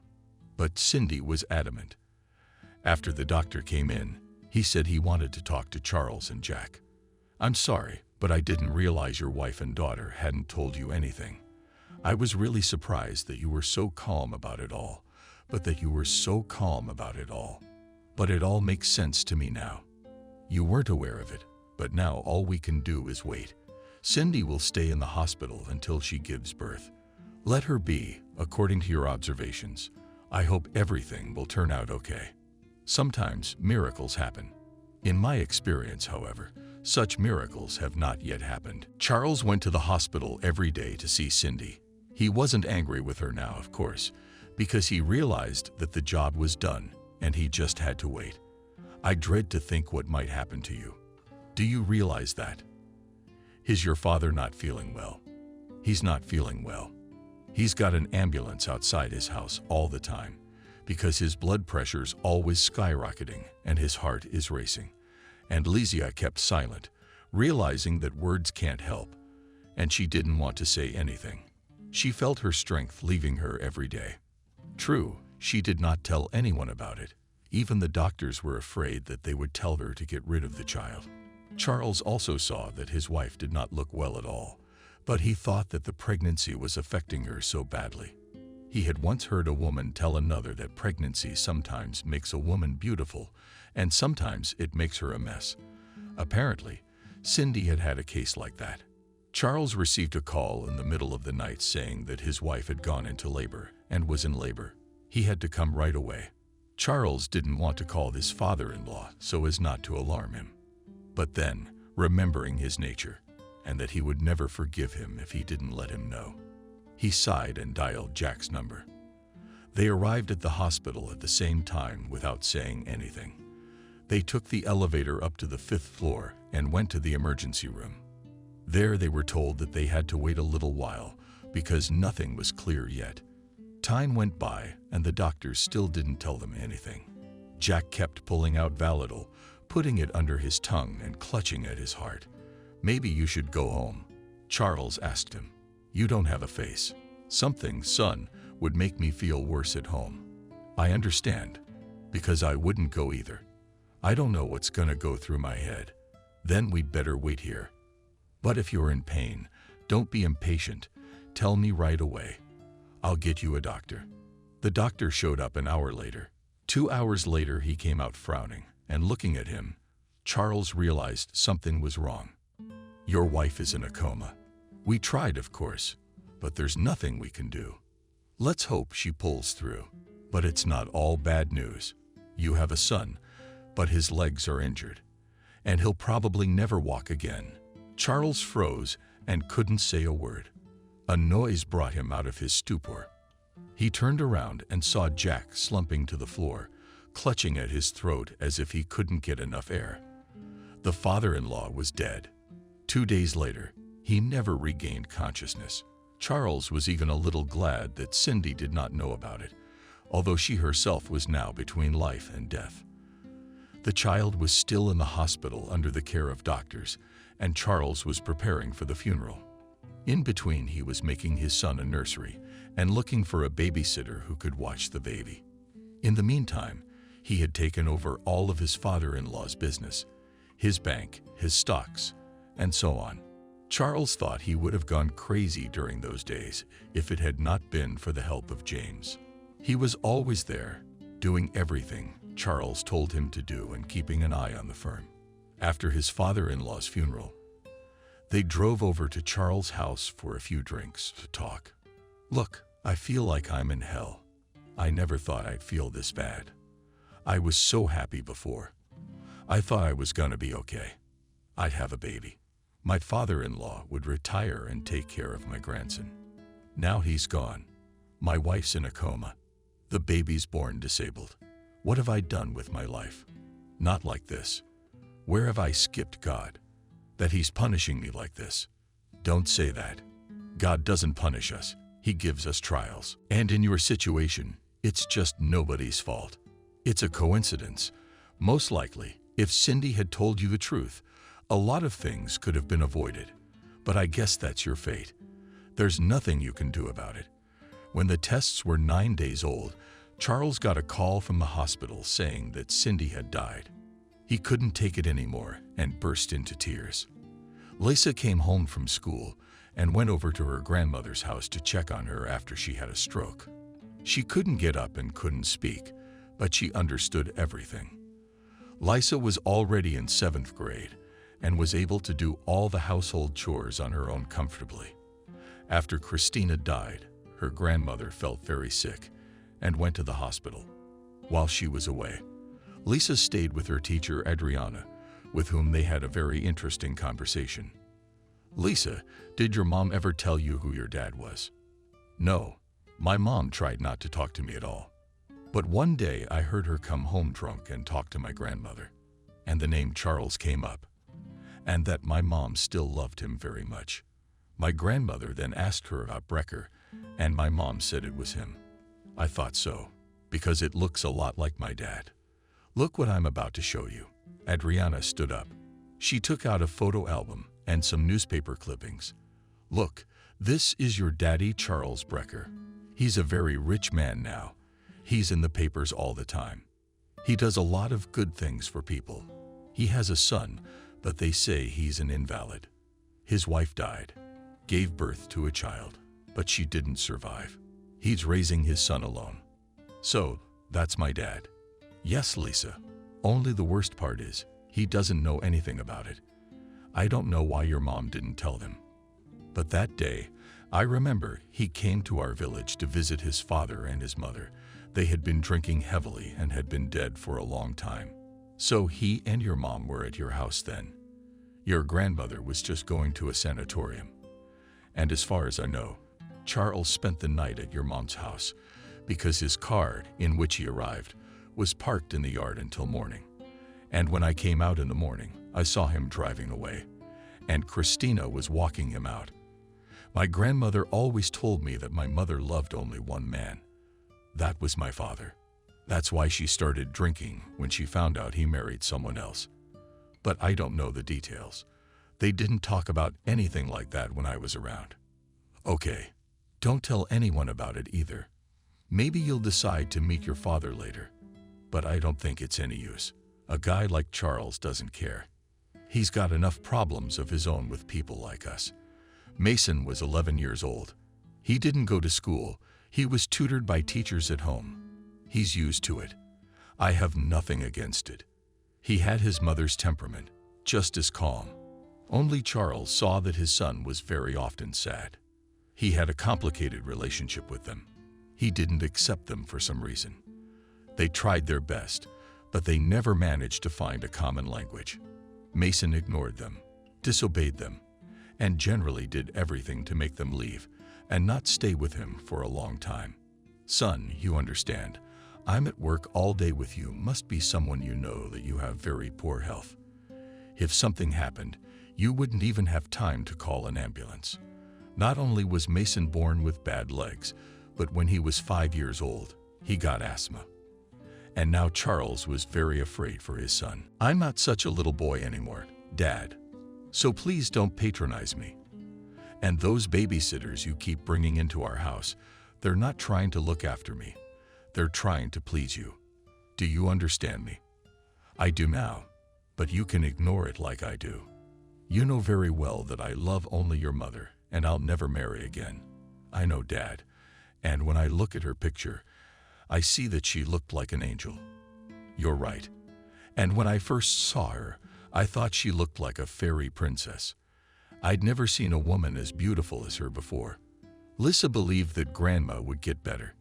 But Cindy was adamant. After the doctor came in, he said he wanted to talk to Charles and Jack. "I'm sorry, but I didn't realize your wife and daughter hadn't told you anything. I was really surprised that you were so calm about it all, but it all makes sense to me now. You weren't aware of it, but now all we can do is wait. Cindy will stay in the hospital until she gives birth. Let her be, according to your observations. I hope everything will turn out okay. Sometimes miracles happen. In my experience, however, such miracles have not yet happened." Charles went to the hospital every day to see Cindy. He wasn't angry with her now, of course, because he realized that the job was done and he just had to wait. "I dread to think what might happen to you. Do you realize that? Is your father not feeling well? He's not feeling well. He's got an ambulance outside his house all the time because his blood pressure's always skyrocketing and his heart is racing." And Lizia kept silent, realizing that words can't help, and she didn't want to say anything. She felt her strength leaving her every day. True, she did not tell anyone about it. Even the doctors were afraid that they would tell her to get rid of the child. Charles also saw that his wife did not look well at all, but he thought that the pregnancy was affecting her so badly. He had once heard a woman tell another that pregnancy sometimes makes a woman beautiful, and sometimes it makes her a mess. Apparently, Cindy had had a case like that. Charles received a call in the middle of the night saying that his wife had gone into labor and was in labor. He had to come right away. Charles didn't want to call his father-in-law so as not to alarm him. But then, remembering his nature, and that he would never forgive him if he didn't let him know, he sighed and dialed Jack's number. They arrived at the hospital at the same time without saying anything. They took the elevator up to the 5th floor and went to the emergency room. There they were told that they had to wait a little while because nothing was clear yet. Time went by and the doctors still didn't tell them anything. Jack kept pulling out Validol, putting it under his tongue and clutching at his heart. "Maybe you should go home," Charles asked him. "You don't have a face. Something, son, would make me feel worse at home." "I understand, because I wouldn't go either. I don't know what's gonna go through my head. Then we'd better wait here. But if you're in pain, don't be impatient. Tell me right away. I'll get you a doctor." The doctor showed up an hour later. 2 hours later, he came out frowning, and looking at him, Charles realized something was wrong. "Your wife is in a coma. We tried, of course, but there's nothing we can do. Let's hope she pulls through. But it's not all bad news. You have a son, but his legs are injured, and he'll probably never walk again." Charles froze and couldn't say a word. A noise brought him out of his stupor. He turned around and saw Jack slumping to the floor, clutching at his throat as if he couldn't get enough air. The father-in-law was dead. 2 days later, he never regained consciousness. Charles was even a little glad that Cindy did not know about it, although she herself was now between life and death. The child was still in the hospital under the care of doctors, and Charles was preparing for the funeral. In between, he was making his son a nursery and looking for a babysitter who could watch the baby. In the meantime, he had taken over all of his father-in-law's business, his bank, his stocks, and so on. Charles thought he would have gone crazy during those days if it had not been for the help of James. He was always there, doing everything Charles told him to do and keeping an eye on the firm. After his father-in-law's funeral, they drove over to Charles' house for a few drinks to talk. "Look, I feel like I'm in hell. I never thought I'd feel this bad. I was so happy before. I thought I was gonna be okay. I'd have a baby. My father-in-law would retire and take care of my grandson. Now he's gone. My wife's in a coma. The baby's born disabled. What have I done with my life? Not like this. Where have I skipped God? That he's punishing me like this. Don't say that. God doesn't punish us. He gives us trials. And in your situation, it's just nobody's fault. It's a coincidence. Most likely, if Cindy had told you the truth, a lot of things could have been avoided. But I guess that's your fate. There's nothing you can do about it. When the tests were 9 days old, Charles got a call from the hospital saying that Cindy had died. He couldn't take it anymore and burst into tears. Lisa came home from school and went over to her grandmother's house to check on her after she had a stroke. She couldn't get up and couldn't speak, but she understood everything. Lisa was already in 7th grade and was able to do all the household chores on her own comfortably. After Christina died, her grandmother felt very sick and went to the hospital. While she was away, Lisa stayed with her teacher Adriana, with whom they had a very interesting conversation. Lisa, did your mom ever tell you who your dad was? No, my mom tried not to talk to me at all. But one day I heard her come home drunk and talk to my grandmother, and the name Charles came up, and that my mom still loved him very much. My grandmother then asked her about Brecker, and my mom said it was him. I thought so, because it looks a lot like my dad. Look what I'm about to show you. Adriana stood up. She took out a photo album and some newspaper clippings. Look, this is your daddy, Charles Brecker. He's a very rich man now. He's in the papers all the time. He does a lot of good things for people. He has a son, but they say he's an invalid. His wife died, gave birth to a child, but she didn't survive. He's raising his son alone. So, that's my dad. Yes, Lisa. Only the worst part is, he doesn't know anything about it. I don't know why your mom didn't tell them. But that day, I remember he came to our village to visit his father and his mother. They had been drinking heavily and had been dead for a long time. So he and your mom were at your house then. Your grandmother was just going to a sanatorium. And as far as I know, Charles spent the night at your mom's house because his car, in which he arrived, was parked in the yard until morning. And when I came out in the morning, I saw him driving away, and Christina was walking him out. My grandmother always told me that my mother loved only one man. That was my father. That's why she started drinking when she found out he married someone else. But I don't know the details. They didn't talk about anything like that when I was around. Okay, don't tell anyone about it either. Maybe you'll decide to meet your father later. But I don't think it's any use. A guy like Charles doesn't care. He's got enough problems of his own with people like us. Mason was 11 years old. He didn't go to school. He was tutored by teachers at home. He's used to it. I have nothing against it. He had his mother's temperament, just as calm. Only Charles saw that his son was very often sad. He had a complicated relationship with them. He didn't accept them for some reason. They tried their best, but they never managed to find a common language. Mason ignored them, disobeyed them, and generally did everything to make them leave and not stay with him for a long time. Son, you understand, I'm at work all day with you must be someone you know that you have very poor health. If something happened, you wouldn't even have time to call an ambulance. Not only was Mason born with bad legs, but when he was 5 years old, he got asthma. And now Charles was very afraid for his son. I'm not such a little boy anymore, Dad. So please don't patronize me. And those babysitters you keep bringing into our house, they're not trying to look after me. They're trying to please you. Do you understand me? I do now, but you can ignore it like I do. You know very well that I love only your mother and I'll never marry again. I know, Dad, and when I look at her picture, I see that she looked like an angel. You're right. And when I first saw her, I thought she looked like a fairy princess. I'd never seen a woman as beautiful as her before. Lisa believed that Grandma would get better.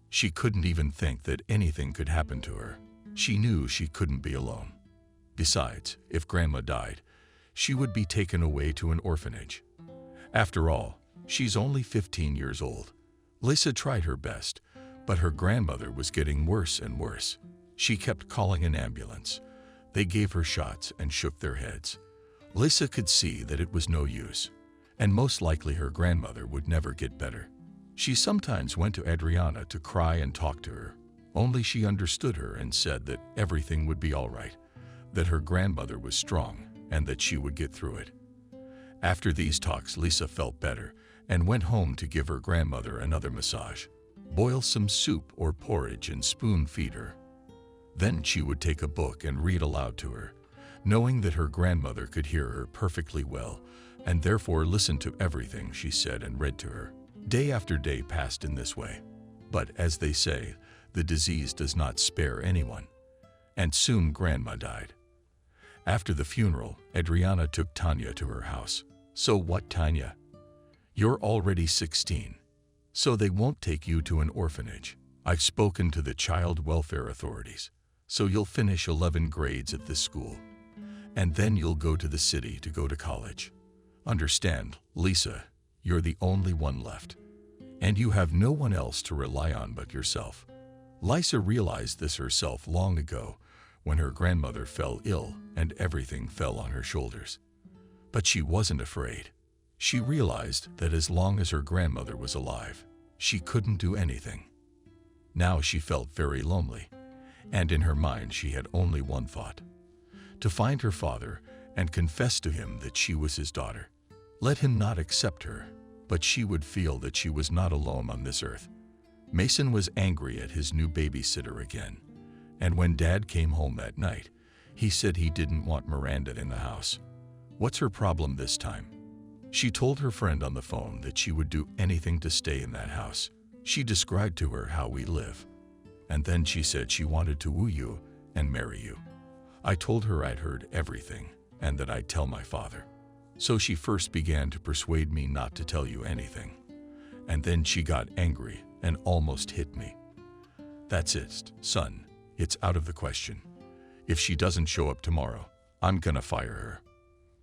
She couldn't even think that anything could happen to her. She knew she couldn't be alone. Besides, if Grandma died, she would be taken away to an orphanage. After all, she's only 15 years old. Lisa tried her best, but her grandmother was getting worse and worse. She kept calling an ambulance. They gave her shots and shook their heads. Lisa could see that it was no use, and most likely her grandmother would never get better. She sometimes went to Adriana to cry and talk to her, only she understood her and said that everything would be all right, that her grandmother was strong and that she would get through it. After these talks, Lisa felt better and went home to give her grandmother another massage, boil some soup or porridge and spoon-feed her. Then she would take a book and read aloud to her, knowing that her grandmother could hear her perfectly well and therefore listen to everything she said and read to her. Day after day passed in this way. But as they say, the disease does not spare anyone. And soon Grandma died. After the funeral, Adriana took Tanya to her house. So what, Tanya? You're already 16. So they won't take you to an orphanage. I've spoken to the child welfare authorities. So you'll finish 11 grades at this school. And then you'll go to the city to go to college. Understand, Lisa, you're the only one left. And you have no one else to rely on but yourself. Lisa realized this herself long ago when her grandmother fell ill and everything fell on her shoulders. But she wasn't afraid. She realized that as long as her grandmother was alive, she couldn't do anything. Now she felt very lonely, and in her mind she had only one thought: to find her father and confess to him that she was his daughter. Let him not accept her, but she would feel that she was not alone on this earth. Mason was angry at his new babysitter again, and when Dad came home that night, he said he didn't want Miranda in the house. What's her problem this time? She told her friend on the phone that she would do anything to stay in that house. She described to her how we live, and then she said she wanted to woo you and marry you. I told her I'd heard everything and that I'd tell my father. So she first began to persuade me not to tell you anything, and then she got angry and almost hit me. That's it, son. It's out of the question. If she doesn't show up tomorrow, I'm gonna fire her.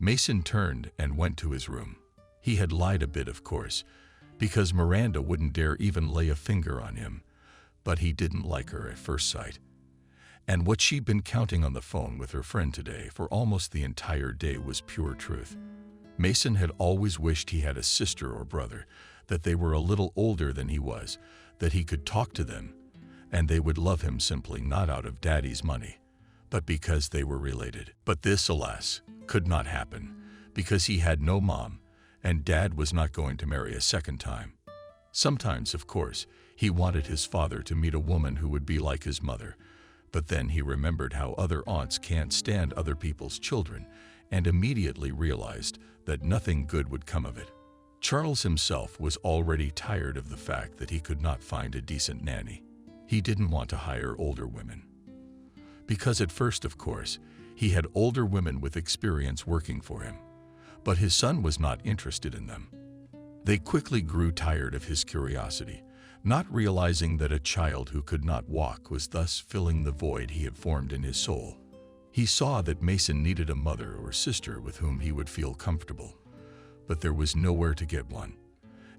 Mason turned and went to his room. He had lied a bit, of course, because Miranda wouldn't dare even lay a finger on him, but he didn't like her at first sight. And what she'd been counting on the phone with her friend today for almost the entire day was pure truth. Mason had always wished he had a sister or brother, that they were a little older than he was, that he could talk to them, and they would love him simply not out of Daddy's money, but because they were related. But this, alas, could not happen, because he had no mom, and Dad was not going to marry a second time. Sometimes, of course, he wanted his father to meet a woman who would be like his mother, but then he remembered how other aunts can't stand other people's children, and immediately realized that nothing good would come of it. Charles himself was already tired of the fact that he could not find a decent nanny. He didn't want to hire older women. Because at first, of course, he had older women with experience working for him, but his son was not interested in them. They quickly grew tired of his curiosity, not realizing that a child who could not walk was thus filling the void he had formed in his soul. He saw that Mason needed a mother or sister with whom he would feel comfortable, but there was nowhere to get one.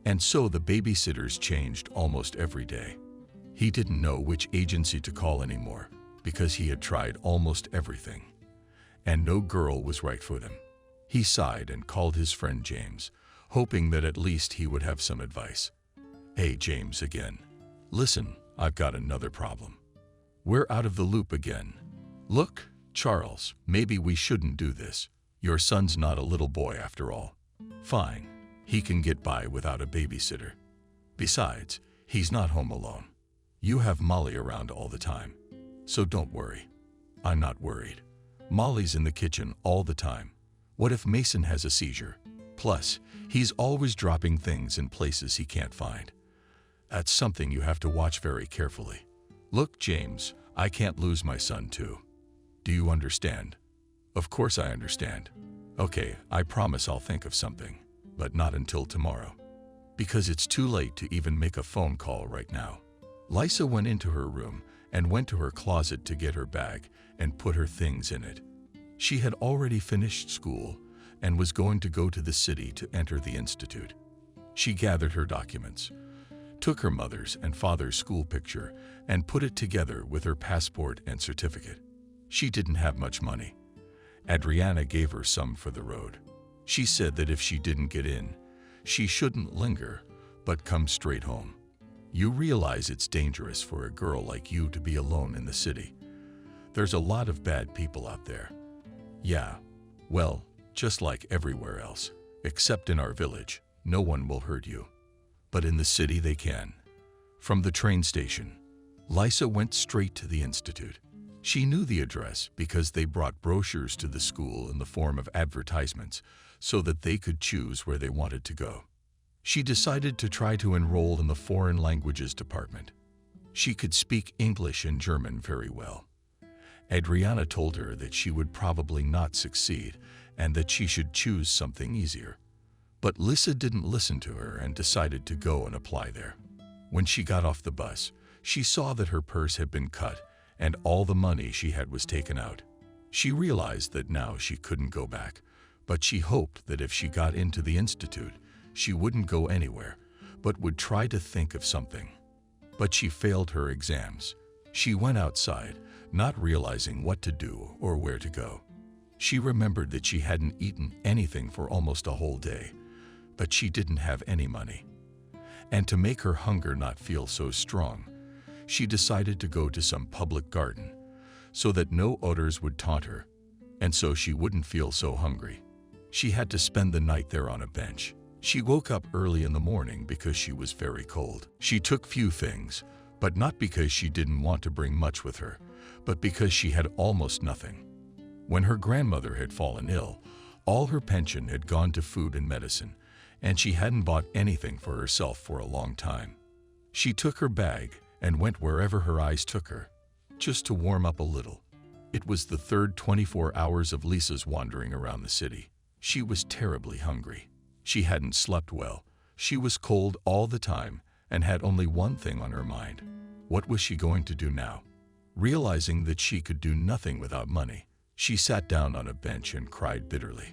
And so the babysitters changed almost every day. He didn't know which agency to call anymore, because he had tried almost everything, and no girl was right for them. He sighed and called his friend James, hoping that at least he would have some advice. Hey, James again. Listen, I've got another problem. We're out of the loop again. Look, Charles, maybe we shouldn't do this. Your son's not a little boy after all. Fine, he can get by without a babysitter. Besides, he's not home alone. You have Molly around all the time, so don't worry. I'm not worried. Molly's in the kitchen all the time. What if Mason has a seizure? Plus, he's always dropping things in places he can't find. That's something you have to watch very carefully. Look, James, I can't lose my son too. Do you understand? Of course I understand. Okay, I promise I'll think of something, but not until tomorrow. Because it's too late to even make a phone call right now. Lisa went into her room and went to her closet to get her bag and put her things in it. She had already finished school and was going to go to the city to enter the institute. She gathered her documents, took her mother's and father's school picture, and put it together with her passport and certificate. She didn't have much money. Adriana gave her some for the road. She said that if she didn't get in, she shouldn't linger, but come straight home. You realize it's dangerous for a girl like you to be alone in the city. There's a lot of bad people out there. Yeah, well, just like everywhere else, except in our village, no one will hurt you. But in the city they can. From the train station, Lisa went straight to the institute. She knew the address because they brought brochures to the school in the form of advertisements so that they could choose where they wanted to go. She decided to try to enroll in the foreign languages department. She could speak English and German very well. Adriana told her that she would probably not succeed and that she should choose something easier. But Lisa didn't listen to her and decided to go and apply there. When she got off the bus, she saw that her purse had been cut and all the money she had was taken out. She realized that now she couldn't go back, but she hoped that if she got into the institute, she wouldn't go anywhere, but would try to think of something. But she failed her exams. She went outside, not realizing what to do or where to go. She remembered that she hadn't eaten anything for almost a whole day, but she didn't have any money. And to make her hunger not feel so strong, she decided to go to some public garden so that no others would taunt her, and so she wouldn't feel so hungry. She had to spend the night there on a bench. She woke up early in the morning because she was very cold. She took few things, but not because she didn't want to bring much with her, but because she had almost nothing. When her grandmother had fallen ill, all her pension had gone to food and medicine, and she hadn't bought anything for herself for a long time. She took her bag and went wherever her eyes took her, just to warm up a little. It was the third 24 hours of Lisa's wandering around the city. She was terribly hungry. She hadn't slept well. She was cold all the time and had only one thing on her mind. What was she going to do now? Realizing that she could do nothing without money, she sat down on a bench and cried bitterly.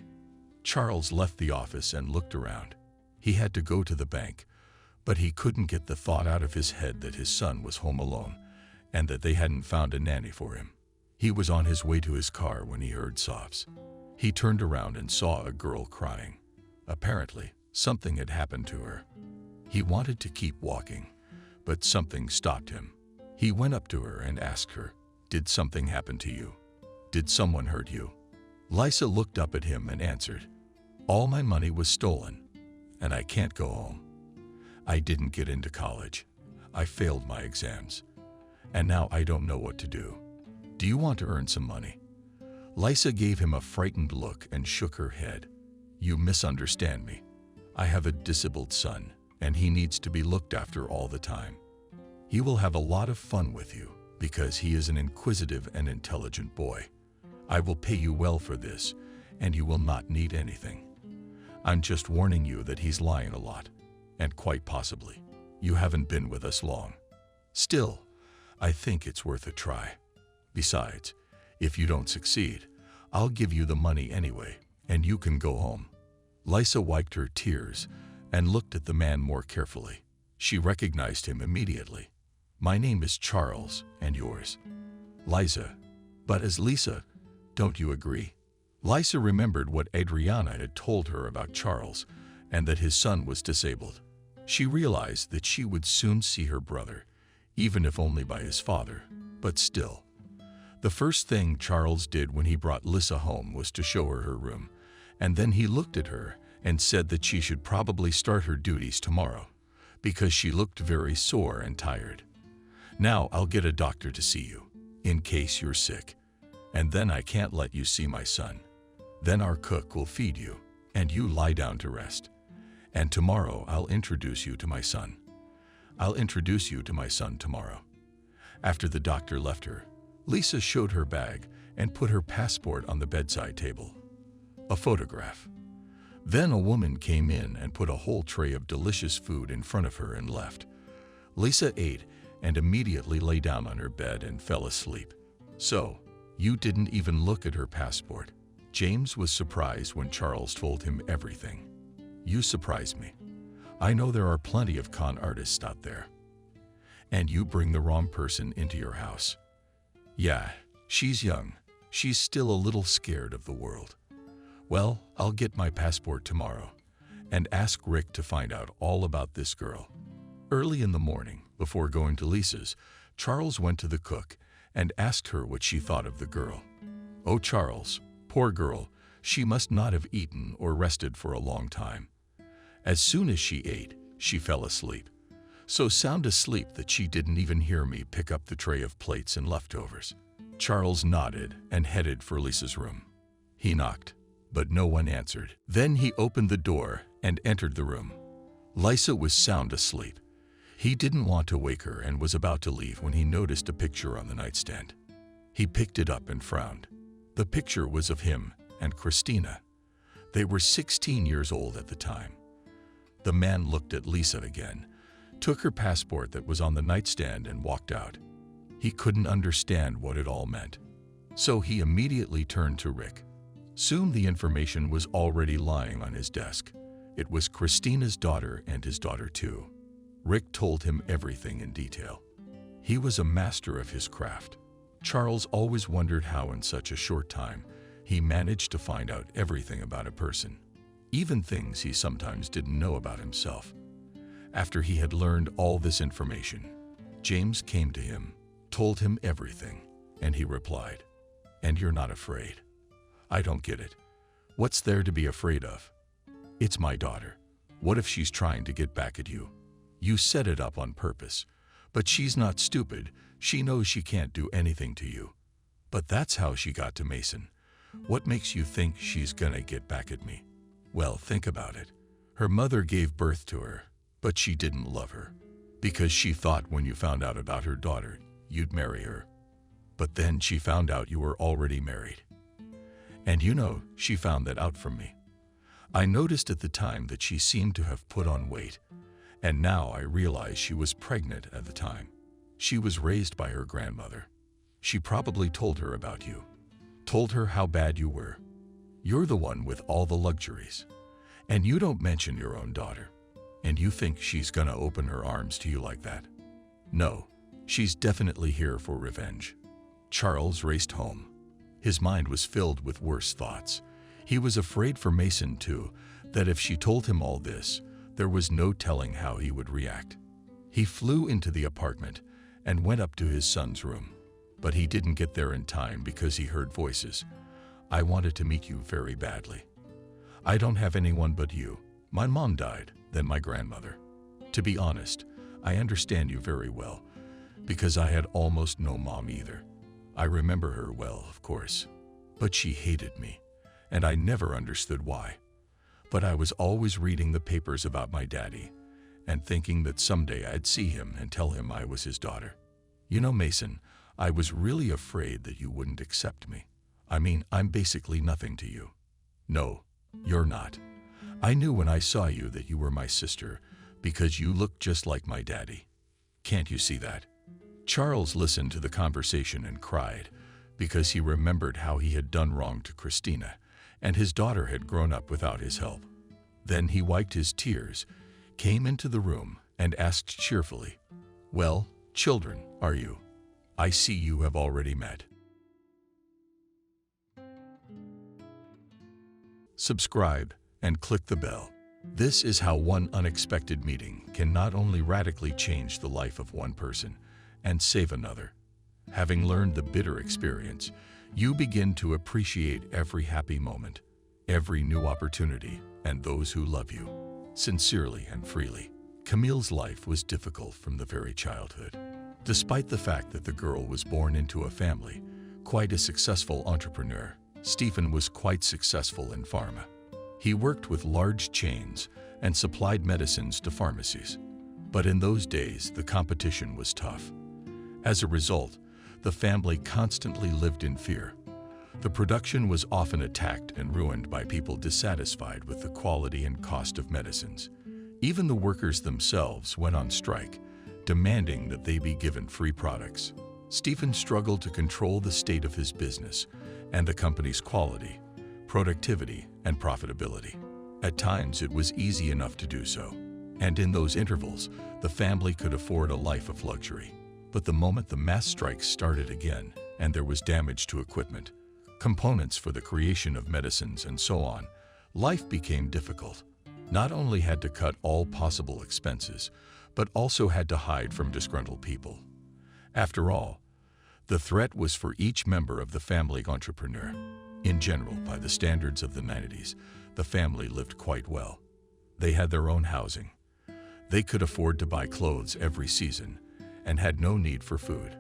Charles left the office and looked around. He had to go to the bank, but he couldn't get the thought out of his head that his son was home alone and that they hadn't found a nanny for him. He was on his way to his car when he heard sobs. He turned around and saw a girl crying. Apparently, something had happened to her. He wanted to keep walking, but something stopped him. He went up to her and asked her, "Did something happen to you? Did someone hurt you?" Lisa looked up at him and answered, "All my money was stolen, and I can't go home. I didn't get into college. I failed my exams, and now I don't know what to do. Do you want to earn some money?" Lisa gave him a frightened look and shook her head. "You misunderstand me. I have a disabled son, and he needs to be looked after all the time. He will have a lot of fun with you because he is an inquisitive and intelligent boy. I will pay you well for this, and you will not need anything. I'm just warning you that he's lying a lot, and quite possibly, you haven't been with us long. Still, I think it's worth a try. Besides, if you don't succeed, I'll give you the money anyway, and you can go home." Lisa wiped her tears and looked at the man more carefully. She recognized him immediately. "My name is Charles, and yours?" "Liza. But as Lisa, don't you agree?" Lisa remembered what Adriana had told her about Charles and that his son was disabled. She realized that she would soon see her brother, even if only by his father, but still. The first thing Charles did when he brought Lisa home was to show her her room, and then he looked at her and said that she should probably start her duties tomorrow, because she looked very sore and tired. "Now I'll get a doctor to see you, in case you're sick, and then I can't let you see my son. Then our cook will feed you, and you lie down to rest. And tomorrow I'll introduce you to my son. I'll introduce you to my son tomorrow." After the doctor left her, Lisa showed her bag and put her passport on the bedside table. A photograph. Then a woman came in and put a whole tray of delicious food in front of her and left. Lisa ate and immediately lay down on her bed and fell asleep. So, you didn't even look at her passport. James was surprised when Charles told him everything. "You surprise me. I know there are plenty of con artists out there. And you bring the wrong person into your house. Yeah, she's young. She's still a little scared of the world. Well, I'll get my passport tomorrow and ask Rick to find out all about this girl." Early in the morning, before going to Lisa's, Charles went to the cook and asked her what she thought of the girl. "Oh, Charles, poor girl, she must not have eaten or rested for a long time. As soon as she ate, she fell asleep. So sound asleep that she didn't even hear me pick up the tray of plates and leftovers." Charles nodded and headed for Lisa's room. He knocked, but no one answered. Then he opened the door and entered the room. Lisa was sound asleep. He didn't want to wake her and was about to leave when he noticed a picture on the nightstand. He picked it up and frowned. The picture was of him and Christina. They were 16 years old at the time. The man looked at Lisa again, took her passport that was on the nightstand and walked out. He couldn't understand what it all meant. So he immediately turned to Rick. Soon the information was already lying on his desk. It was Christina's daughter and his daughter too. Rick told him everything in detail. He was a master of his craft. Charles always wondered how in such a short time he managed to find out everything about a person, even things he sometimes didn't know about himself. After he had learned all this information, James came to him, told him everything, and he replied, "And you're not afraid? I don't get it. What's there to be afraid of? It's my daughter. What if she's trying to get back at you? You set it up on purpose. But she's not stupid. She knows she can't do anything to you. But that's how she got to Mason. What makes you think she's gonna get back at me? Well, think about it. Her mother gave birth to her, but she didn't love her, because she thought when you found out about her daughter, you'd marry her. But then she found out you were already married. And you know, she found that out from me. I noticed at the time that she seemed to have put on weight, and now I realize she was pregnant at the time. She was raised by her grandmother. She probably told her about you, told her how bad you were. You're the one with all the luxuries, and you don't mention your own daughter, and you think she's gonna open her arms to you like that? No, she's definitely here for revenge." Charles raced home. His mind was filled with worse thoughts. He was afraid for Mason too, that if she told him all this, there was no telling how he would react. He flew into the apartment and went up to his son's room, but he didn't get there in time because he heard voices. "I wanted to meet you very badly. I don't have anyone but you. My mom died, then my grandmother. To be honest, I understand you very well, because I had almost no mom either. I remember her well, of course, but she hated me, and I never understood why. But I was always reading the papers about my daddy and thinking that someday I'd see him and tell him I was his daughter. You know, Mason, I was really afraid that you wouldn't accept me. I mean, I'm basically nothing to you." "No, you're not. I knew when I saw you that you were my sister because you looked just like my daddy. Can't you see that?" Charles listened to the conversation and cried because he remembered how he had done wrong to Christina and his daughter had grown up without his help. Then he wiped his tears, came into the room, and asked cheerfully, "Well, children, are you? I see you have already met." Subscribe and click the bell. This is how one unexpected meeting can not only radically change the life of one person and save another. Having learned the bitter experience, you begin to appreciate every happy moment, every new opportunity, and those who love you, sincerely and freely. Camille's life was difficult from the very childhood. Despite the fact that the girl was born into a family, quite a successful entrepreneur, Stephen was quite successful in pharma. He worked with large chains and supplied medicines to pharmacies. But in those days, the competition was tough. As a result, the family constantly lived in fear. The production was often attacked and ruined by people dissatisfied with the quality and cost of medicines. Even the workers themselves went on strike, demanding that they be given free products. Stephen struggled to control the state of his business and the company's quality, productivity, and profitability. At times, it was easy enough to do so, and in those intervals, the family could afford a life of luxury. But the moment the mass strikes started again, and there was damage to equipment, components for the creation of medicines, and so on, life became difficult. Not only had to cut all possible expenses, but also had to hide from disgruntled people. After all, the threat was for each member of the family entrepreneur. In general, by the standards of the 90s, the family lived quite well. They had their own housing. They could afford to buy clothes every season and had no need for food.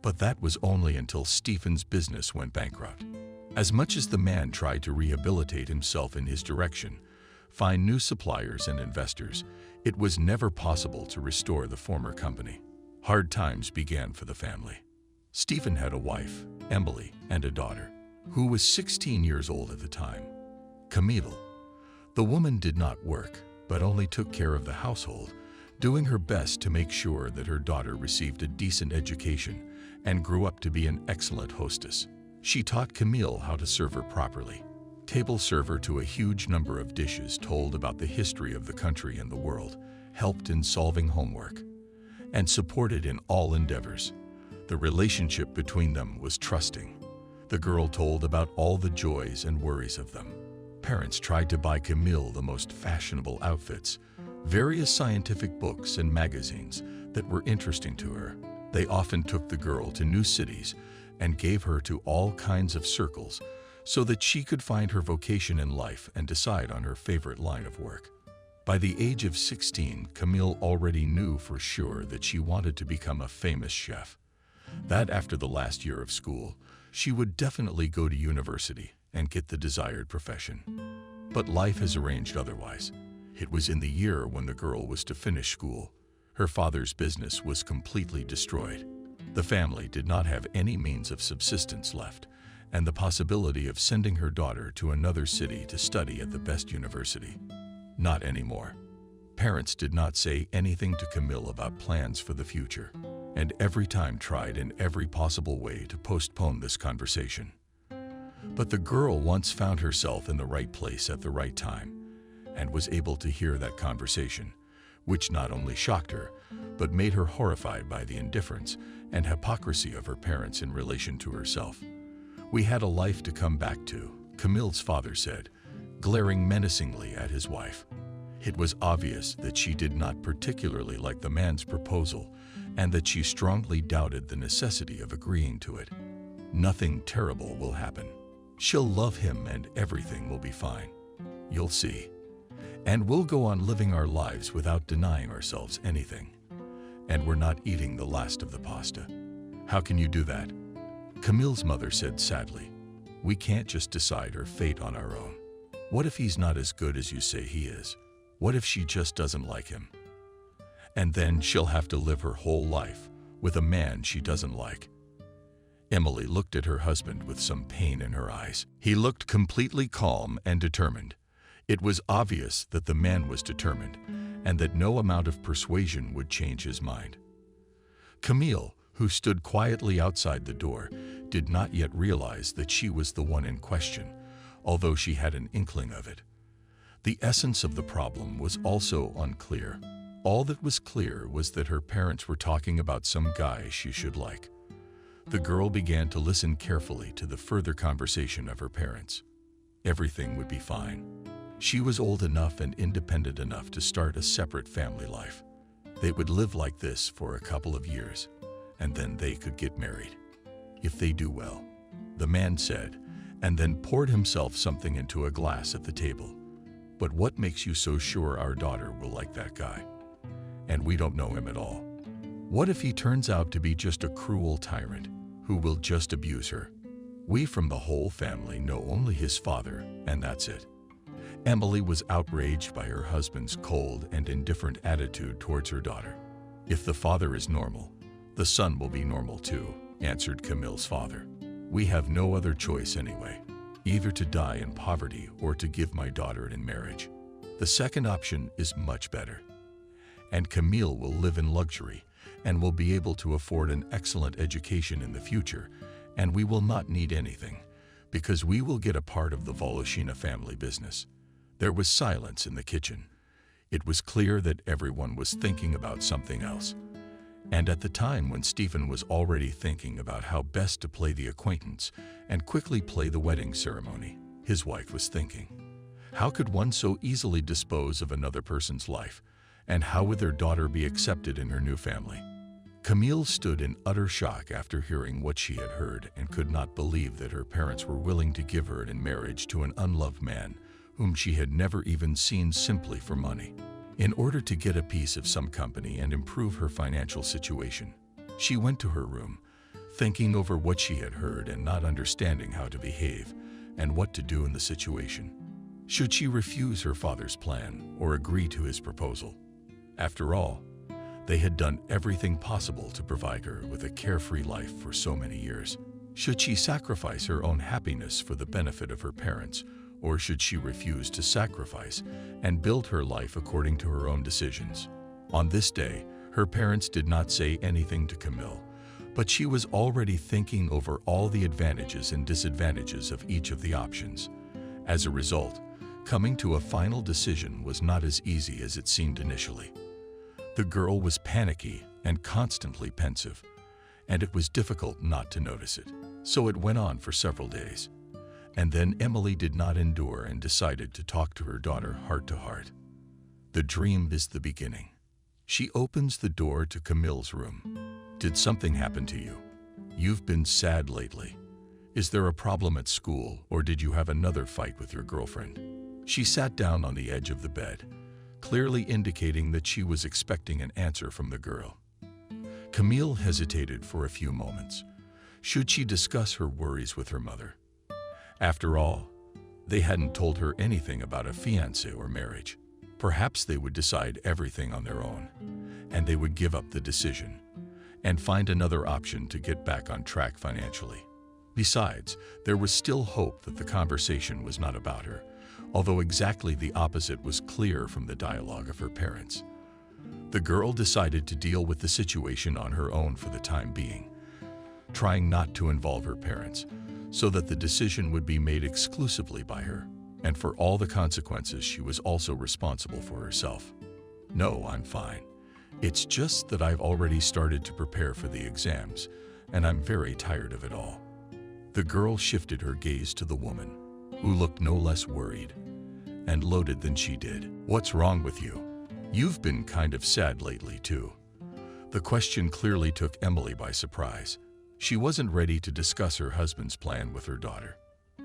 But that was only until Stephen's business went bankrupt. As much as the man tried to rehabilitate himself in his direction, find new suppliers and investors, it was never possible to restore the former company. Hard times began for the family. Stephen had a wife, Emily, and a daughter, who was 16 years old at the time. Camille. The woman did not work, but only took care of the household, doing her best to make sure that her daughter received a decent education and grew up to be an excellent hostess. She taught Camille how to serve her properly. Table server to a huge number of dishes told about the history of the country and the world, helped in solving homework, and supported in all endeavors. The relationship between them was trusting. The girl told about all the joys and worries of them. Parents tried to buy Camille the most fashionable outfits, various scientific books and magazines that were interesting to her. They often took the girl to new cities and gave her to all kinds of circles so that she could find her vocation in life and decide on her favorite line of work. By the age of 16, Camille already knew for sure that she wanted to become a famous chef. That after the last year of school, she would definitely go to university and get the desired profession. But life has arranged otherwise. It was in the year when the girl was to finish school. Her father's business was completely destroyed. The family did not have any means of subsistence left, and the possibility of sending her daughter to another city to study at the best university. Not anymore. Parents did not say anything to Camille about plans for the future, and every time tried in every possible way to postpone this conversation. But the girl once found herself in the right place at the right time, and was able to hear that conversation, which not only shocked her, but made her horrified by the indifference and hypocrisy of her parents in relation to herself. "We had a life to come back to," Camille's father said, glaring menacingly at his wife. It was obvious that she did not particularly like the man's proposal and that she strongly doubted the necessity of agreeing to it. "Nothing terrible will happen. She'll love him and everything will be fine. You'll see. And we'll go on living our lives without denying ourselves anything. And we're not eating the last of the pasta." "How can you do that?" Camille's mother said sadly. "We can't just decide her fate on our own. What if he's not as good as you say he is? What if she just doesn't like him? And then she'll have to live her whole life with a man she doesn't like." Emily looked at her husband with some pain in her eyes. He looked completely calm and determined. It was obvious that the man was determined and that no amount of persuasion would change his mind. Camille, who stood quietly outside the door, did not yet realize that she was the one in question, although she had an inkling of it. The essence of the problem was also unclear. All that was clear was that her parents were talking about some guy she should like. The girl began to listen carefully to the further conversation of her parents. Everything would be fine. She was old enough and independent enough to start a separate family life. They would live like this for a couple of years, and then they could get married. "If they do well," the man said, and then poured himself something into a glass at the table. "But what makes you so sure our daughter will like that guy? And we don't know him at all. What if he turns out to be just a cruel tyrant who will just abuse her? We from the whole family know only his father, and that's it." Emily was outraged by her husband's cold and indifferent attitude towards her daughter. "If the father is normal, the son will be normal too," answered Camille's father. "We have no other choice anyway, either to die in poverty or to give my daughter in marriage. The second option is much better. And Camille will live in luxury and will be able to afford an excellent education in the future, and we will not need anything. because we will get a part of the Voloshina family business." There was silence in the kitchen. It was clear that everyone was thinking about something else. And at the time when Stephen was already thinking about how best to play the acquaintance and quickly play the wedding ceremony, his wife was thinking, how could one so easily dispose of another person's life, and how would their daughter be accepted in her new family? Camille stood in utter shock after hearing what she had heard and could not believe that her parents were willing to give her in marriage to an unloved man whom she had never even seen simply for money. In order to get a piece of some company and improve her financial situation, she went to her room, thinking over what she had heard and not understanding how to behave and what to do in the situation. Should she refuse her father's plan or agree to his proposal? After all, they had done everything possible to provide her with a carefree life for so many years. Should she sacrifice her own happiness for the benefit of her parents, or should she refuse to sacrifice and build her life according to her own decisions? On this day, her parents did not say anything to Camille, but she was already thinking over all the advantages and disadvantages of each of the options. As a result, coming to a final decision was not as easy as it seemed initially. The girl was panicky and constantly pensive, and it was difficult not to notice it. So it went on for several days. And then Emily did not endure and decided to talk to her daughter heart to heart. The dream is the beginning. She opens the door to Camille's room. "Did something happen to you? You've been sad lately. Is there a problem at school, or did you have another fight with your girlfriend?" She sat down on the edge of the bed, clearly indicating that she was expecting an answer from the girl. Camille hesitated for a few moments. Should she discuss her worries with her mother? After all, they hadn't told her anything about a fiancé or marriage. Perhaps they would decide everything on their own, and they would give up the decision and find another option to get back on track financially. Besides, there was still hope that the conversation was not about her, although exactly the opposite was clear from the dialogue of her parents. The girl decided to deal with the situation on her own for the time being, trying not to involve her parents, so that the decision would be made exclusively by her, and for all the consequences she was also responsible for herself. "No, I'm fine. It's just that I've already started to prepare for the exams, and I'm very tired of it all." The girl shifted her gaze to the woman, who looked no less worried and loaded than she did. "What's wrong with you? You've been kind of sad lately, too." The question clearly took Emily by surprise. She wasn't ready to discuss her husband's plan with her daughter.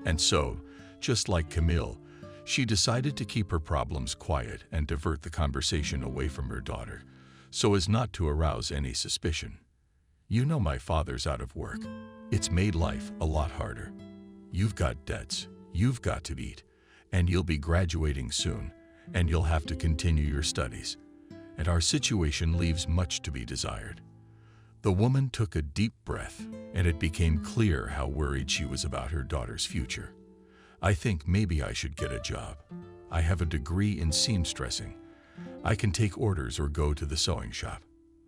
And so, just like Camille, she decided to keep her problems quiet and divert the conversation away from her daughter, so as not to arouse any suspicion. "You know my father's out of work. It's made life a lot harder. You've got debts, you've got to eat, and you'll be graduating soon, and you'll have to continue your studies. And our situation leaves much to be desired." The woman took a deep breath, and it became clear how worried she was about her daughter's future. "I think maybe I should get a job. I have a degree in seamstressing. I can take orders or go to the sewing shop.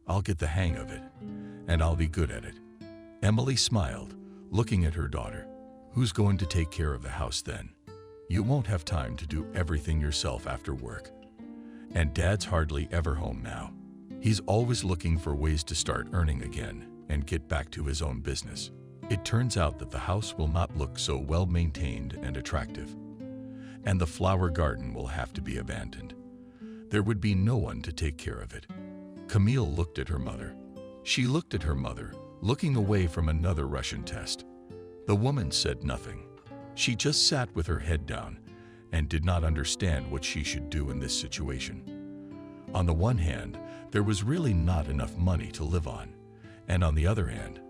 I'll get the hang of it, and I'll be good at it." Emily smiled, looking at her daughter. "Who's going to take care of the house then? You won't have time to do everything yourself after work. And Dad's hardly ever home now. He's always looking for ways to start earning again and get back to his own business. It turns out that the house will not look so well maintained and attractive, and the flower garden will have to be abandoned. There would be no one to take care of it." Camille looked at her mother. She looked at her mother, looking away from another Russian test. The woman said nothing. She just sat with her head down and did not understand what she should do in this situation. On the one hand, there was really not enough money to live on, and on the other hand,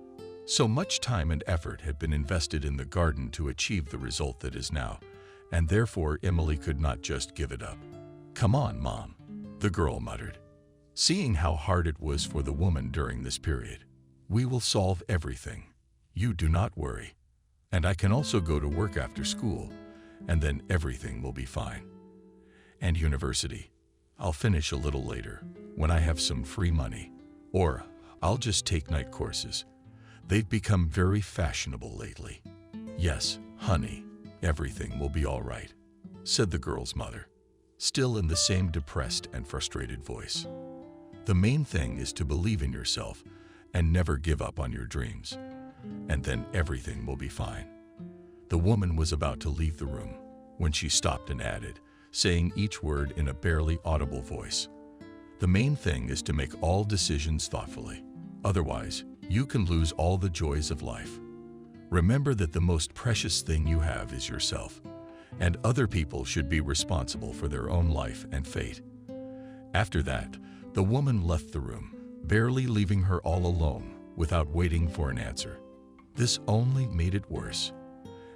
so much time and effort had been invested in the garden to achieve the result that is now, and therefore Emily could not just give it up. "Come on, Mom," the girl muttered, seeing how hard it was for the woman during this period. "We will solve everything. You do not worry. And I can also go to work after school, and then everything will be fine. And university, I'll finish a little later, when I have some free money, or I'll just take night courses. They've become very fashionable lately. Yes, "Honey, everything will be all right," said the girl's mother, still in the same depressed and frustrated voice. "The main thing is to believe in yourself and never give up on your dreams, and then everything will be fine." The woman was about to leave the room when she stopped and added, saying each word in a barely audible voice, "The main thing is to make all decisions thoughtfully. Otherwise, you can lose all the joys of life. Remember that the most precious thing you have is yourself, and other people should be responsible for their own life and fate." After that, the woman left the room, barely leaving her all alone without waiting for an answer. This only made it worse.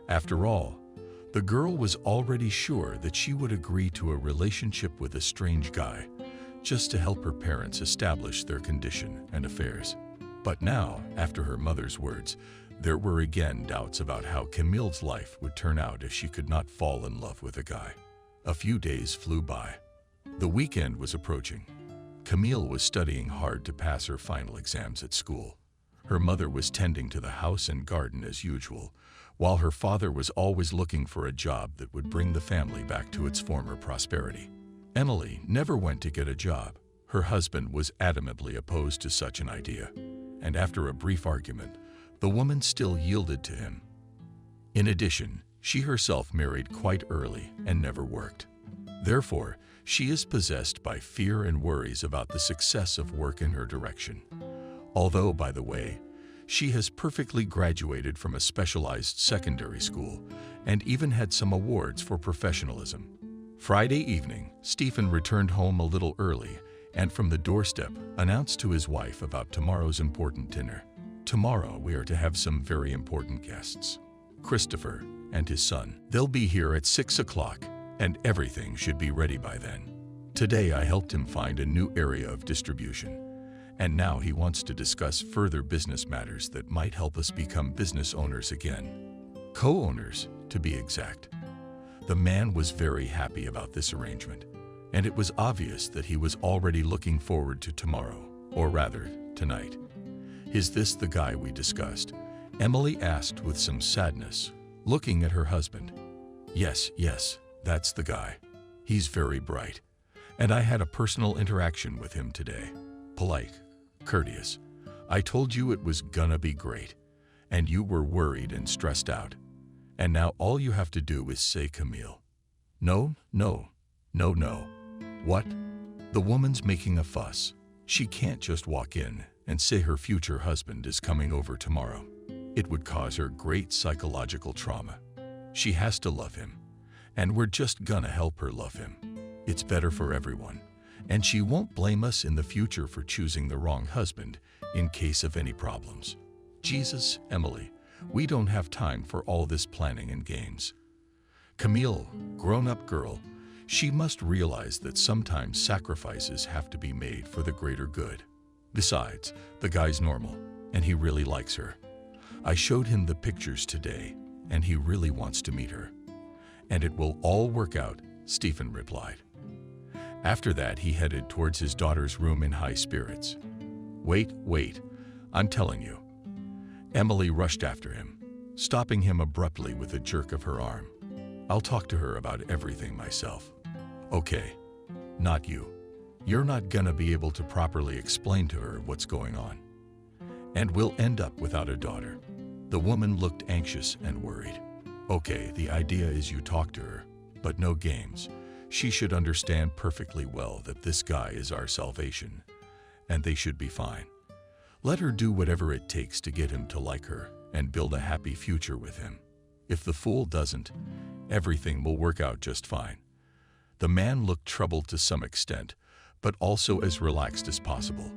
After all, the girl was already sure that she would agree to a relationship with a strange guy just to help her parents establish their condition and affairs. But now, after her mother's words, there were again doubts about how Camille's life would turn out if she could not fall in love with a guy. A few days flew by. The weekend was approaching. Camille was studying hard to pass her final exams at school. Her mother was tending to the house and garden as usual, while her father was always looking for a job that would bring the family back to its former prosperity. Emily never went to get a job. Her husband was adamantly opposed to such an idea, and after a brief argument, the woman still yielded to him. In addition, she herself married quite early and never worked. Therefore, she is possessed by fear and worries about the success of work in her direction. Although, by the way, she has perfectly graduated from a specialized secondary school and even had some awards for professionalism. Friday evening, Stephen returned home a little early and from the doorstep announced to his wife about tomorrow's important dinner. "Tomorrow we are to have some very important guests. Christopher and his son. They'll be here at 6 o'clock and everything should be ready by then. Today I helped him find a new area of distribution, and now he wants to discuss further business matters that might help us become business owners again. Co-owners, to be exact." The man was very happy about this arrangement, and it was obvious that he was already looking forward to tomorrow, or rather, tonight. "Is this the guy we discussed?" Emily asked with some sadness, looking at her husband. Yes, that's the guy. He's very bright, and I had a personal interaction with him today. Polite, courteous. I told you it was gonna be great, and you were worried and stressed out. And now all you have to do is say Camille." No. "What?" The woman's making a fuss. She can't just walk in and say her future husband is coming over tomorrow. It would cause her great psychological trauma. She has to love him, and we're just gonna help her love him. It's better for everyone, and she won't blame us in the future for choosing the wrong husband in case of any problems. Jesus, Emily, we don't have time for all this planning and games. Camille, grown-up girl, she must realize that sometimes sacrifices have to be made for the greater good. Besides, the guy's normal, and he really likes her. I showed him the pictures today, and he really wants to meet her. And it will all work out, Stephen replied. After that, he headed towards his daughter's room in high spirits. Wait, I'm telling you." Emily rushed after him, stopping him abruptly with a jerk of her arm. "I'll talk to her about everything myself." "Okay, not you. You're not gonna be able to properly explain to her what's going on. And we'll end up without a daughter." The woman looked anxious and worried. "Okay, the idea is you talk to her, but no games. She should understand perfectly well that this guy is our salvation, and they should be fine. Let her do whatever it takes to get him to like her and build a happy future with him. If the fool doesn't, everything will work out just fine." The man looked troubled to some extent, but also as relaxed as possible.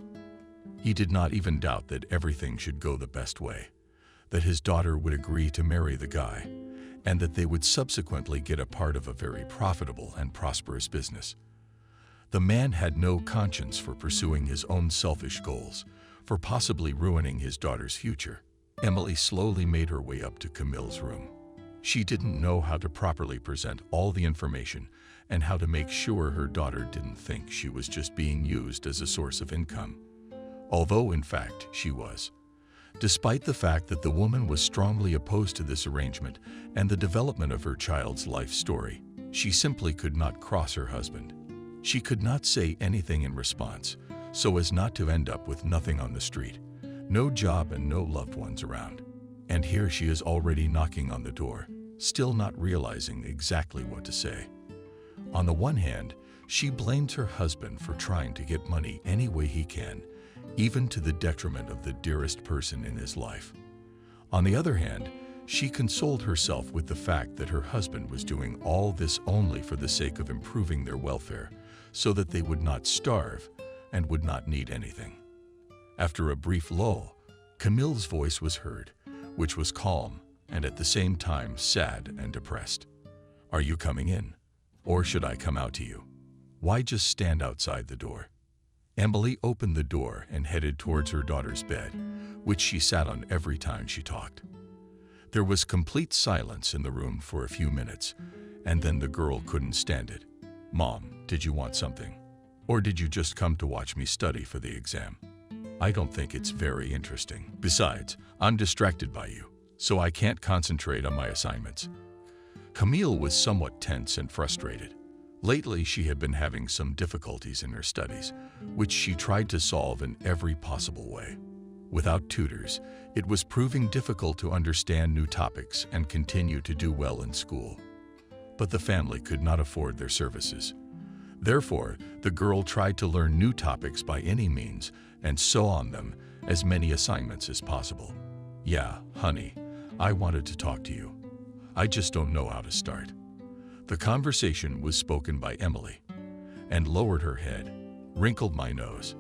He did not even doubt that everything should go the best way, that his daughter would agree to marry the guy, and that they would subsequently get a part of a very profitable and prosperous business. The man had no conscience for pursuing his own selfish goals, for possibly ruining his daughter's future. Emily slowly made her way up to Camille's room. She didn't know how to properly present all the information and how to make sure her daughter didn't think she was just being used as a source of income. Although, in fact, she was. Despite the fact that the woman was strongly opposed to this arrangement and the development of her child's life story, she simply could not cross her husband. She could not say anything in response, so as not to end up with nothing on the street, no job and no loved ones around. And here she is already knocking on the door, still not realizing exactly what to say. On the one hand, she blames her husband for trying to get money any way he can, even to the detriment of the dearest person in his life. On the other hand, she consoled herself with the fact that her husband was doing all this only for the sake of improving their welfare, so that they would not starve and would not need anything. After a brief lull, Camille's voice was heard, which was calm and at the same time sad and depressed. "Are you coming in? Or should I come out to you? Why just stand outside the door?" Emily opened the door and headed towards her daughter's bed, which she sat on every time she talked. There was complete silence in the room for a few minutes, and then the girl couldn't stand it. "Mom, did you want something? Or did you just come to watch me study for the exam? I don't think it's very interesting. Besides, I'm distracted by you, so I can't concentrate on my assignments." Camille was somewhat tense and frustrated. Lately, she had been having some difficulties in her studies, which she tried to solve in every possible way. Without tutors, it was proving difficult to understand new topics and continue to do well in school. But the family could not afford their services. Therefore, the girl tried to learn new topics by any means and sew on them as many assignments as possible. "Yeah, honey, I wanted to talk to you. I just don't know how to start." The conversation was spoken by Emily, and lowered her head, wrinkled my nose.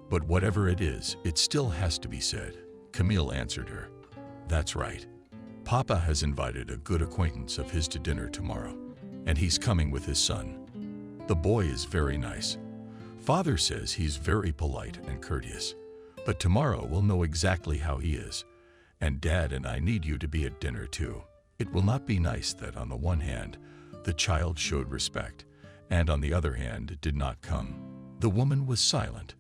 "But whatever it is, it still has to be said," Camille answered her. "That's right. Papa has invited a good acquaintance of his to dinner tomorrow, and he's coming with his son. The boy is very nice. Father says he's very polite and courteous, but tomorrow we'll know exactly how he is. And Dad and I need you to be at dinner too. It will not be nice that on the one hand, the child showed respect, and on the other hand, did not come." The woman was silent,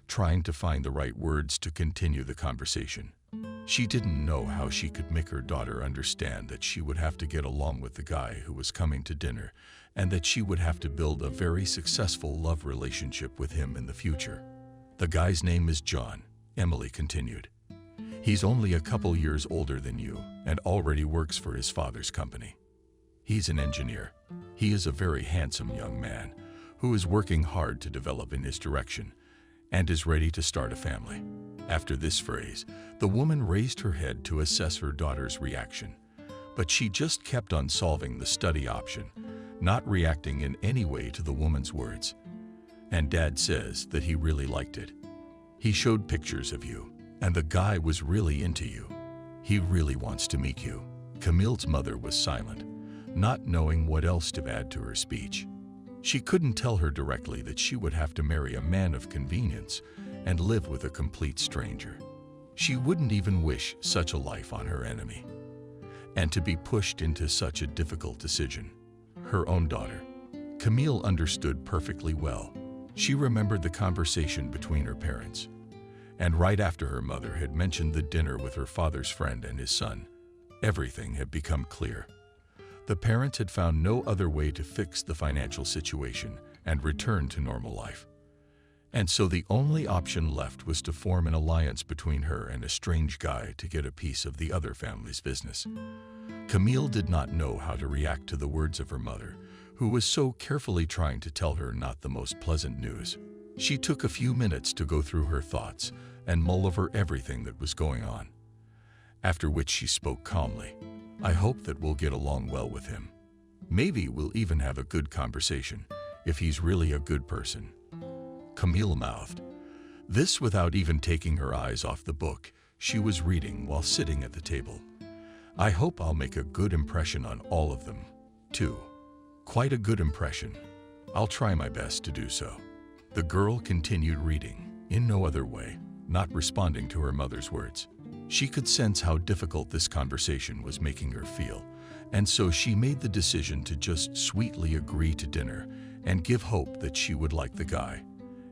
trying to find the right words to continue the conversation. She didn't know how she could make her daughter understand that she would have to get along with the guy who was coming to dinner, and that she would have to build a very successful love relationship with him in the future. "The guy's name is John," Emily continued. "He's only a couple years older than you and already works for his father's company. He's an engineer. He is a very handsome young man who is working hard to develop in his direction and is ready to start a family." After this phrase, the woman raised her head to assess her daughter's reaction, but she just kept on solving the study option, not reacting in any way to the woman's words. "And Dad says that he really liked it. He showed pictures of you, and the guy was really into you. He really wants to meet you." Camille's mother was silent, not knowing what else to add to her speech. She couldn't tell her directly that she would have to marry a man of convenience and live with a complete stranger. She wouldn't even wish such a life on her enemy. And to be pushed into such a difficult decision, her own daughter. Camille understood perfectly well. She remembered the conversation between her parents. And right after her mother had mentioned the dinner with her father's friend and his son, everything had become clear. The parents had found no other way to fix the financial situation and return to normal life. And so the only option left was to form an alliance between her and a strange guy to get a piece of the other family's business. Camille did not know how to react to the words of her mother, who was so carefully trying to tell her not the most pleasant news. She took a few minutes to go through her thoughts and mull over everything that was going on. After which she spoke calmly. "I hope that we'll get along well with him. Maybe we'll even have a good conversation, if he's really a good person." Camille mouthed. This without even taking her eyes off the book she was reading while sitting at the table. "I hope I'll make a good impression on all of them, too. Quite a good impression. I'll try my best to do so." The girl continued reading, in no other way, not responding to her mother's words. She could sense how difficult this conversation was making her feel, and so she made the decision to just sweetly agree to dinner and give hope that she would like the guy,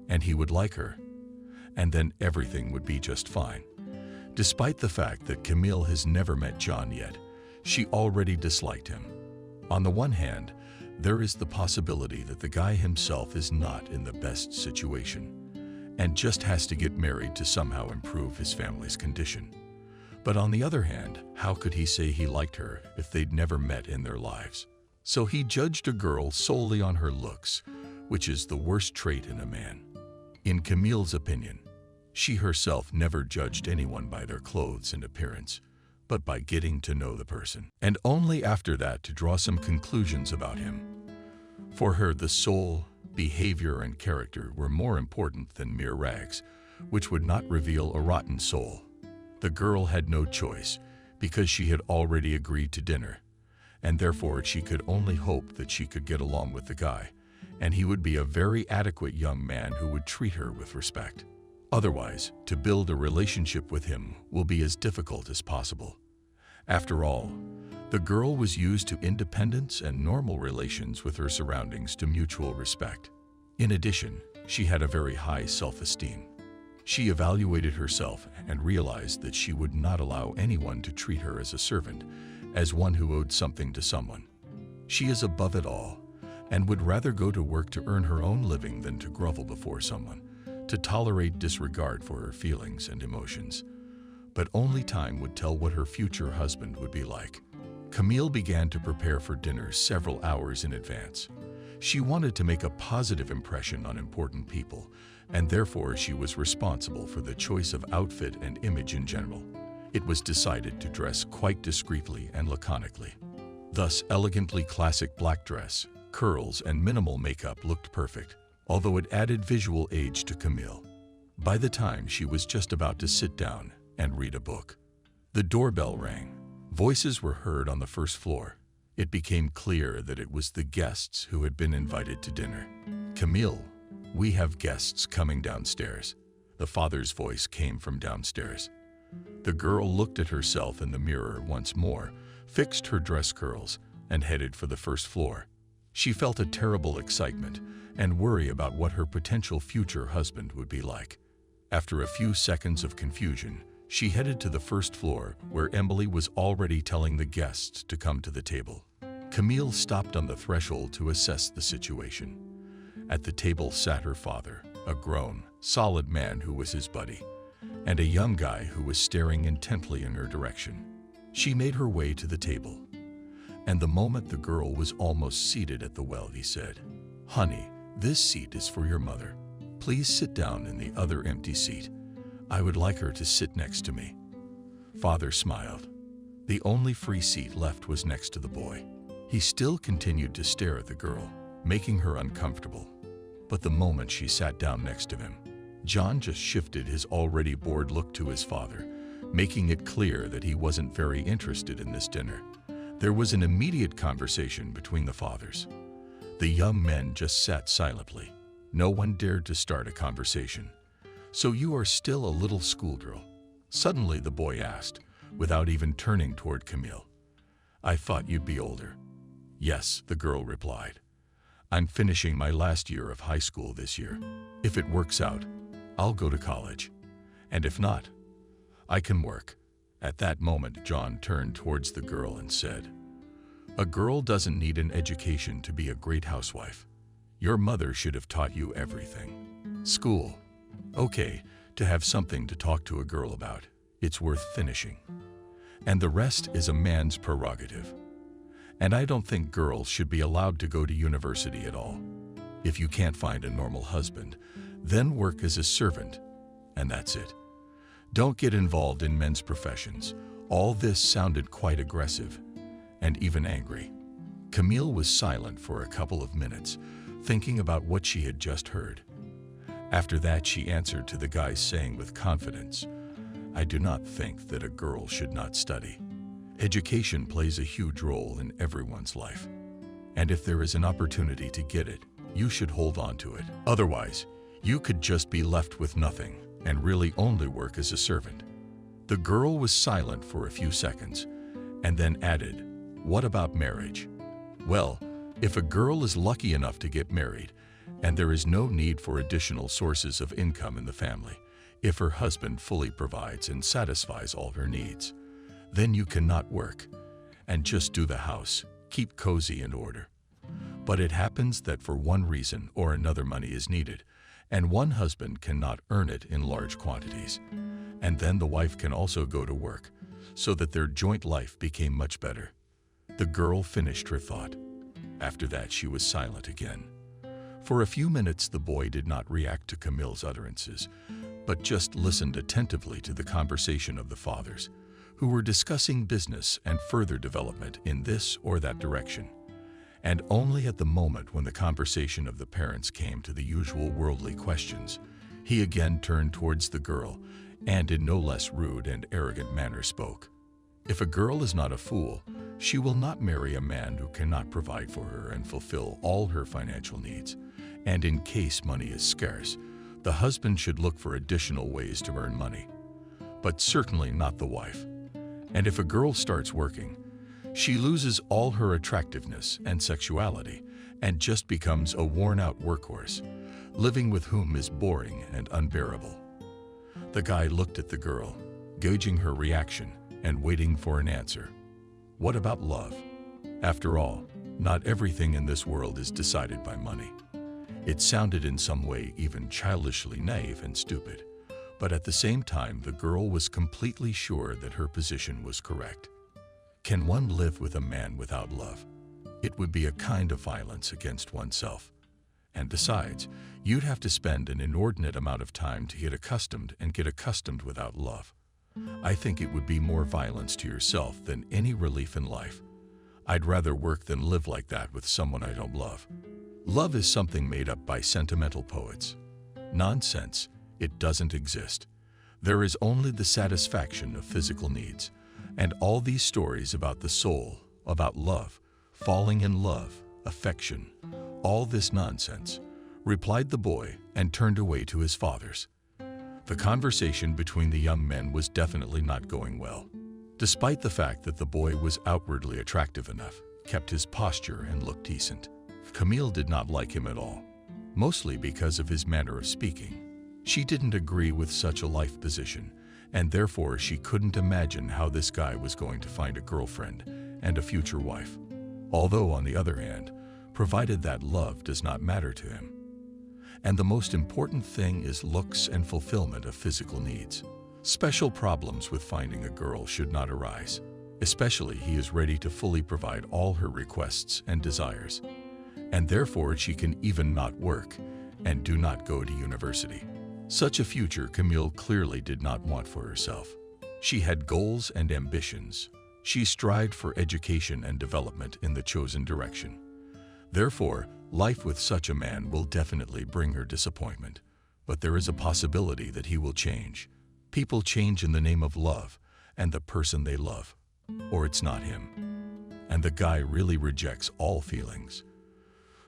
and he would like her, and then everything would be just fine. Despite the fact that Camille has never met John yet, she already disliked him. On the one hand, there is the possibility that the guy himself is not in the best situation and just has to get married to somehow improve his family's condition. But on the other hand, how could he say he liked her if they'd never met in their lives? So he judged a girl solely on her looks, which is the worst trait in a man. In Camille's opinion, she herself never judged anyone by their clothes and appearance, but by getting to know the person, and only after that to draw some conclusions about him. For her, the soul, behavior, and character were more important than mere rags, which would not reveal a rotten soul. The girl had no choice, because she had already agreed to dinner, and therefore she could only hope that she could get along with the guy, and he would be a very adequate young man who would treat her with respect. Otherwise, to build a relationship with him will be as difficult as possible. After all, the girl was used to independence and normal relations with her surroundings to mutual respect. In addition, she had a very high self-esteem. She evaluated herself and realized that she would not allow anyone to treat her as a servant, as one who owed something to someone. She is above it all and would rather go to work to earn her own living than to grovel before someone, to tolerate disregard for her feelings and emotions. But only time would tell what her future husband would be like. Camille began to prepare for dinner several hours in advance. She wanted to make a positive impression on important people, and therefore she was responsible for the choice of outfit and image in general. It was decided to dress quite discreetly and laconically. Thus, elegantly classic black dress, curls, and minimal makeup looked perfect, although it added visual age to Camille. By the time she was just about to sit down and read a book, the doorbell rang. Voices were heard on the first floor. It became clear that it was the guests who had been invited to dinner. "Camille, we have guests coming downstairs." The father's voice came from downstairs. The girl looked at herself in the mirror once more, fixed her dress curls, and headed for the first floor. She felt a terrible excitement and worry about what her potential future husband would be like. After a few seconds of confusion, she headed to the first floor, where Emily was already telling the guests to come to the table. Camille stopped on the threshold to assess the situation. At the table sat her father, a grown, solid man who was his buddy, and a young guy who was staring intently in her direction. She made her way to the table, and the moment the girl was almost seated at the well, he said, "Honey, this seat is for your mother. Please sit down in the other empty seat. I would like her to sit next to me." Father smiled. The only free seat left was next to the boy. He still continued to stare at the girl, making her uncomfortable. But the moment she sat down next to him, John just shifted his already bored look to his father, making it clear that he wasn't very interested in this dinner. There was an immediate conversation between the fathers. The young men just sat silently. No one dared to start a conversation. "So you are still a little schoolgirl?" Suddenly the boy asked, without even turning toward Camille. "I thought you'd be older." "Yes," the girl replied. "I'm finishing my last year of high school this year. If it works out, I'll go to college. And if not, I can work." At that moment, John turned towards the girl and said, "A girl doesn't need an education to be a great housewife. Your mother should have taught you everything. School, okay, to have something to talk to a girl about. It's worth finishing. And the rest is a man's prerogative. And I don't think girls should be allowed to go to university at all. If you can't find a normal husband, then work as a servant, and that's it. Don't get involved in men's professions." All this sounded quite aggressive and even angry. Camille was silent for a couple of minutes, thinking about what she had just heard. After that, she answered to the guy, saying with confidence, "I do not think that a girl should not study. Education plays a huge role in everyone's life. And if there is an opportunity to get it, you should hold on to it. Otherwise, you could just be left with nothing and really only work as a servant." The girl was silent for a few seconds and then added, "What about marriage?" "Well, if a girl is lucky enough to get married and there is no need for additional sources of income in the family, If her husband fully provides and satisfies all her needs, then you cannot work and just do the house, keep cozy in order. But it happens that for one reason or another money is needed, and one husband cannot earn it in large quantities. And then the wife can also go to work, so that their joint life became much better. The girl finished her thought. After that, she was silent again. For a few minutes, the boy did not react to Camille's utterances, but just listened attentively to the conversation of the fathers, who were discussing business and further development in this or that direction. And only at the moment when the conversation of the parents came to the usual worldly questions, he again turned towards the girl and in no less rude and arrogant manner spoke. If a girl is not a fool, she will not marry a man who cannot provide for her and fulfill all her financial needs. And in case money is scarce, the husband should look for additional ways to earn money, but certainly not the wife. And if a girl starts working, she loses all her attractiveness and sexuality and just becomes a worn-out workhorse, living with whom is boring and unbearable. The guy looked at the girl, gauging her reaction and waiting for an answer. What about love? After all, not everything in this world is decided by money. It sounded in some way even childishly naive and stupid, but at the same time the girl was completely sure that her position was correct. Can one live with a man without love? It would be a kind of violence against oneself. And besides, you'd have to spend an inordinate amount of time to get accustomed without love. I think it would be more violence to yourself than any relief in life. I'd rather work than live like that with someone I don't love. Love is something made up by sentimental poets. Nonsense, it doesn't exist. There is only the satisfaction of physical needs. And all these stories about the soul, about love, falling in love, affection, all this nonsense, replied the boy and turned away to his fathers. The conversation between the young men was definitely not going well. Despite the fact that the boy was outwardly attractive enough, kept his posture and looked decent, Camille did not like him at all, mostly because of his manner of speaking. She didn't agree with such a life position, and therefore she couldn't imagine how this guy was going to find a girlfriend and a future wife. Although, on the other hand, provided that love does not matter to him. And the most important thing is looks and fulfillment of physical needs. Special problems with finding a girl should not arise, especially he is ready to fully provide all her requests and desires. And therefore she can even not work and do not go to university. Such a future Camille clearly did not want for herself. She had goals and ambitions. She strived for education and development in the chosen direction. Therefore, life with such a man will definitely bring her disappointment. But there is a possibility that he will change. People change in the name of love and the person they love, or it's not him. And the guy really rejects all feelings.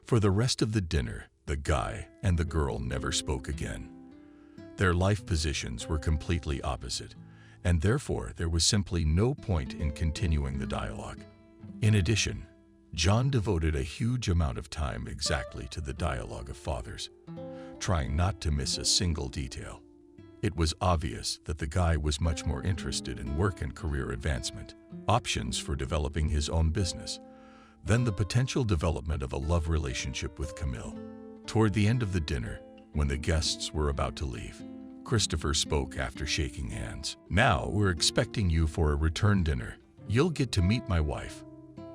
For the rest of the dinner, the guy and the girl never spoke again. Their life positions were completely opposite, and therefore there was simply no point in continuing the dialogue. In addition, John devoted a huge amount of time exactly to the dialogue of fathers, trying not to miss a single detail. It was obvious that the guy was much more interested in work and career advancement, options for developing his own business, than the potential development of a love relationship with Camille. Toward the end of the dinner, when the guests were about to leave, Christopher spoke after shaking hands. "Now we're expecting you for a return dinner. You'll get to meet my wife.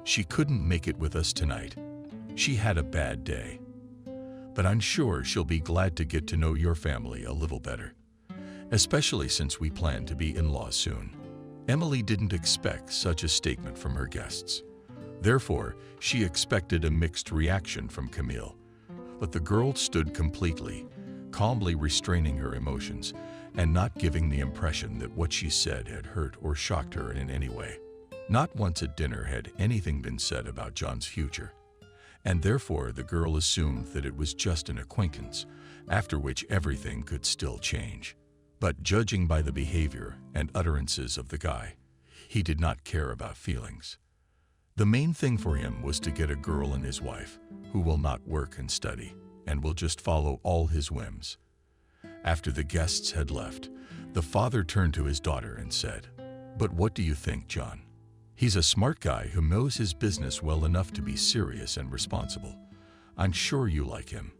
She couldn't make it with us tonight. She had a bad day. But I'm sure she'll be glad to get to know your family a little better, especially since we plan to be in-laws soon." Emily didn't expect such a statement from her guests. Therefore, she expected a mixed reaction from Camille. But the girl stood completely, calmly restraining her emotions and not giving the impression that what she said had hurt or shocked her in any way. Not once at dinner had anything been said about John's future, and therefore the girl assumed that it was just an acquaintance, after which everything could still change. But judging by the behavior and utterances of the guy, he did not care about feelings. The main thing for him was to get a girl and his wife who will not work and study and will just follow all his whims. After the guests had left, the father turned to his daughter and said, "But what do you think, John? He's a smart guy who knows his business well enough to be serious and responsible. I'm sure you like him.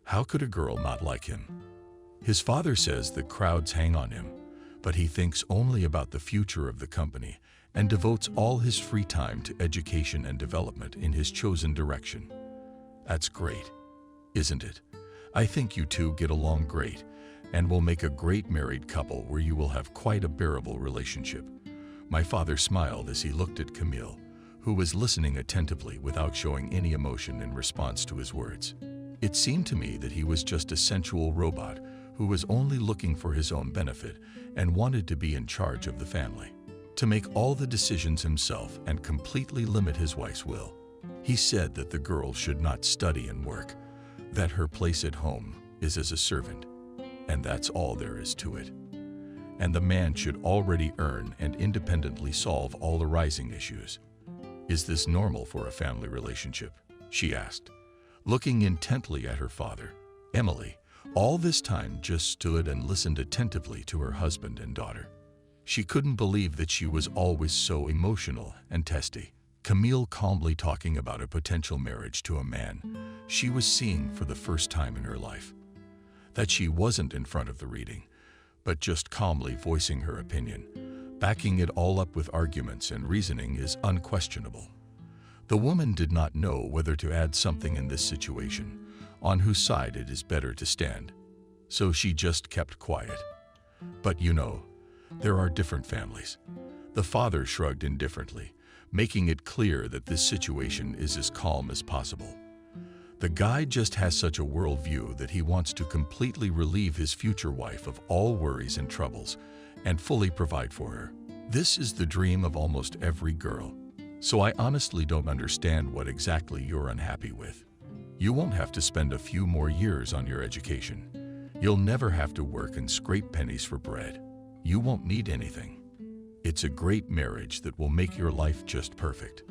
How could a girl not like him?" His father says the crowds hang on him, but he thinks only about the future of the company and devotes all his free time to education and development in his chosen direction. That's great, isn't it? I think you two get along great and will make a great married couple where you will have quite a bearable relationship. My father smiled as he looked at Camille, who was listening attentively without showing any emotion in response to his words. It seemed to me that he was just a sensual robot who was only looking for his own benefit and wanted to be in charge of the family, to make all the decisions himself and completely limit his wife's will. He said that the girl should not study and work, that her place at home is as a servant, and that's all there is to it. And the man should already earn and independently solve all arising issues. Is this normal for a family relationship? She asked, looking intently at her father. Emily, all this time, just stood and listened attentively to her husband and daughter. She couldn't believe that she was always so emotional and testy. Camille calmly talking about a potential marriage to a man she was seeing for the first time in her life. That she wasn't in front of the reading, but just calmly voicing her opinion, backing it all up with arguments and reasoning is unquestionable. The woman did not know whether to add something in this situation, on whose side it is better to stand. So she just kept quiet. But you know, there are different families. The father shrugged indifferently, making it clear that this situation is as calm as possible. The guy just has such a worldview that he wants to completely relieve his future wife of all worries and troubles and fully provide for her. This is the dream of almost every girl. So I honestly don't understand what exactly you're unhappy with. You won't have to spend a few more years on your education. You'll never have to work and scrape pennies for bread. You won't need anything. It's a great marriage that will make your life just perfect.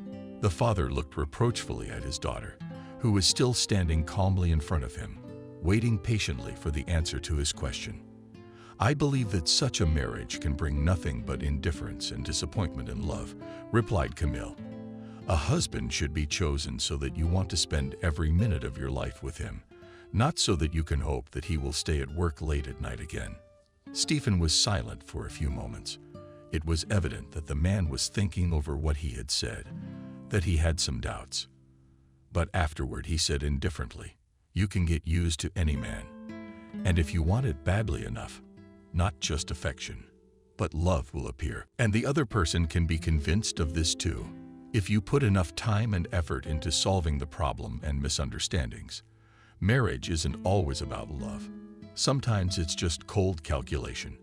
The father looked reproachfully at his daughter, who was still standing calmly in front of him, waiting patiently for the answer to his question. I believe that such a marriage can bring nothing but indifference and disappointment in love, replied Camille. A husband should be chosen so that you want to spend every minute of your life with him, not so that you can hope that he will stay at work late at night again. Stephen was silent for a few moments. It was evident that the man was thinking over what he had said, that he had some doubts. But afterward he said indifferently, "You can get used to any man. And if you want it badly enough, not just affection, but love will appear. And the other person can be convinced of this too, if you put enough time and effort into solving the problem and misunderstandings. Marriage isn't always about love. Sometimes it's just cold calculation.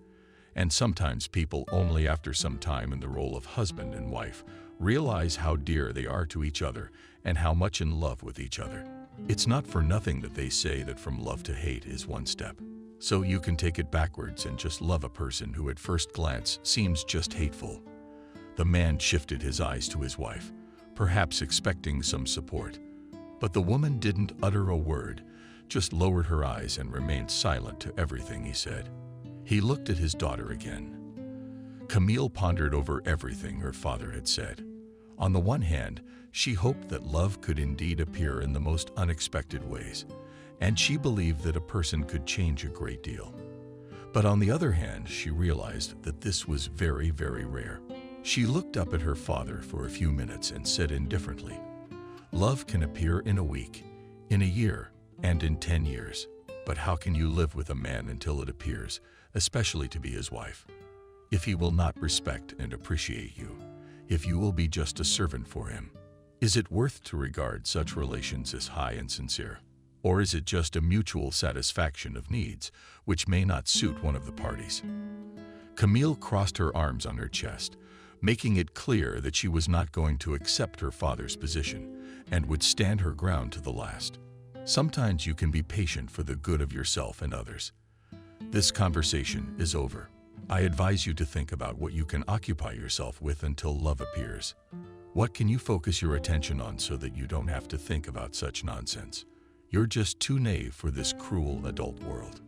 And sometimes people only after some time in the role of husband and wife realize how dear they are to each other and how much in love with each other. It's not for nothing that they say that from love to hate is one step. So you can take it backwards and just love a person who at first glance seems just hateful." The man shifted his eyes to his wife, perhaps expecting some support. But the woman didn't utter a word, just lowered her eyes and remained silent to everything he said. He looked at his daughter again. Camille pondered over everything her father had said. On the one hand, she hoped that love could indeed appear in the most unexpected ways, and she believed that a person could change a great deal. But on the other hand, she realized that this was very, very rare. She looked up at her father for a few minutes and said indifferently, "Love can appear in a week, in a year, and in 10 years. But how can you live with a man until it appears, especially to be his wife, if he will not respect and appreciate you, if you will be just a servant for him? Is it worth to regard such relations as high and sincere? Or is it just a mutual satisfaction of needs which may not suit one of the parties?" Camille crossed her arms on her chest, making it clear that she was not going to accept her father's position and would stand her ground to the last. Sometimes you can be patient for the good of yourself and others. This conversation is over. I advise you to think about what you can occupy yourself with until love appears. What can you focus your attention on so that you don't have to think about such nonsense? You're just too naive for this cruel adult world.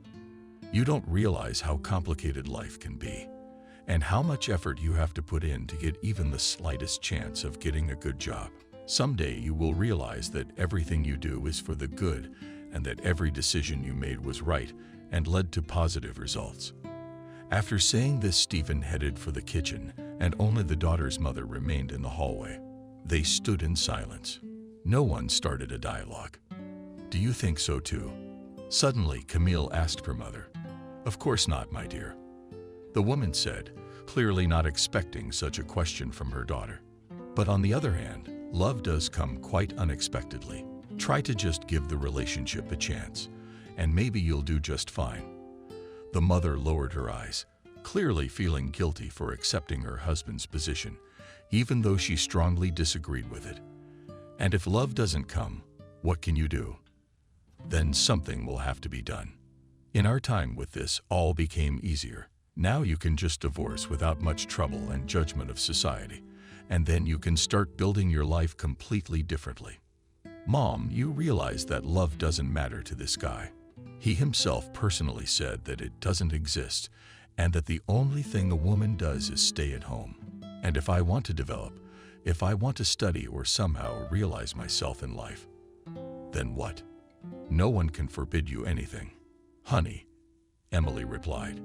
You don't realize how complicated life can be, and how much effort you have to put in to get even the slightest chance of getting a good job. Someday you will realize that everything you do is for the good, and that every decision you made was right and led to positive results. After saying this, Stephen headed for the kitchen, and only the daughter's mother remained in the hallway. They stood in silence. No one started a dialogue. "Do you think so too?" Suddenly, Camille asked her mother. "Of course not, my dear," the woman said, clearly not expecting such a question from her daughter. "But on the other hand, love does come quite unexpectedly. Try to just give the relationship a chance, and maybe you'll do just fine." The mother lowered her eyes, clearly feeling guilty for accepting her husband's position, even though she strongly disagreed with it. "And if love doesn't come, what can you do? Then something will have to be done. In our time with this, all became easier. Now you can just divorce without much trouble and judgment of society, and then you can start building your life completely differently. Mom, you realize that love doesn't matter to this guy. He himself personally said that it doesn't exist, and that the only thing a woman does is stay at home. And if I want to develop, if I want to study or somehow realize myself in life, then what? No one can forbid you anything." "Honey," Emily replied,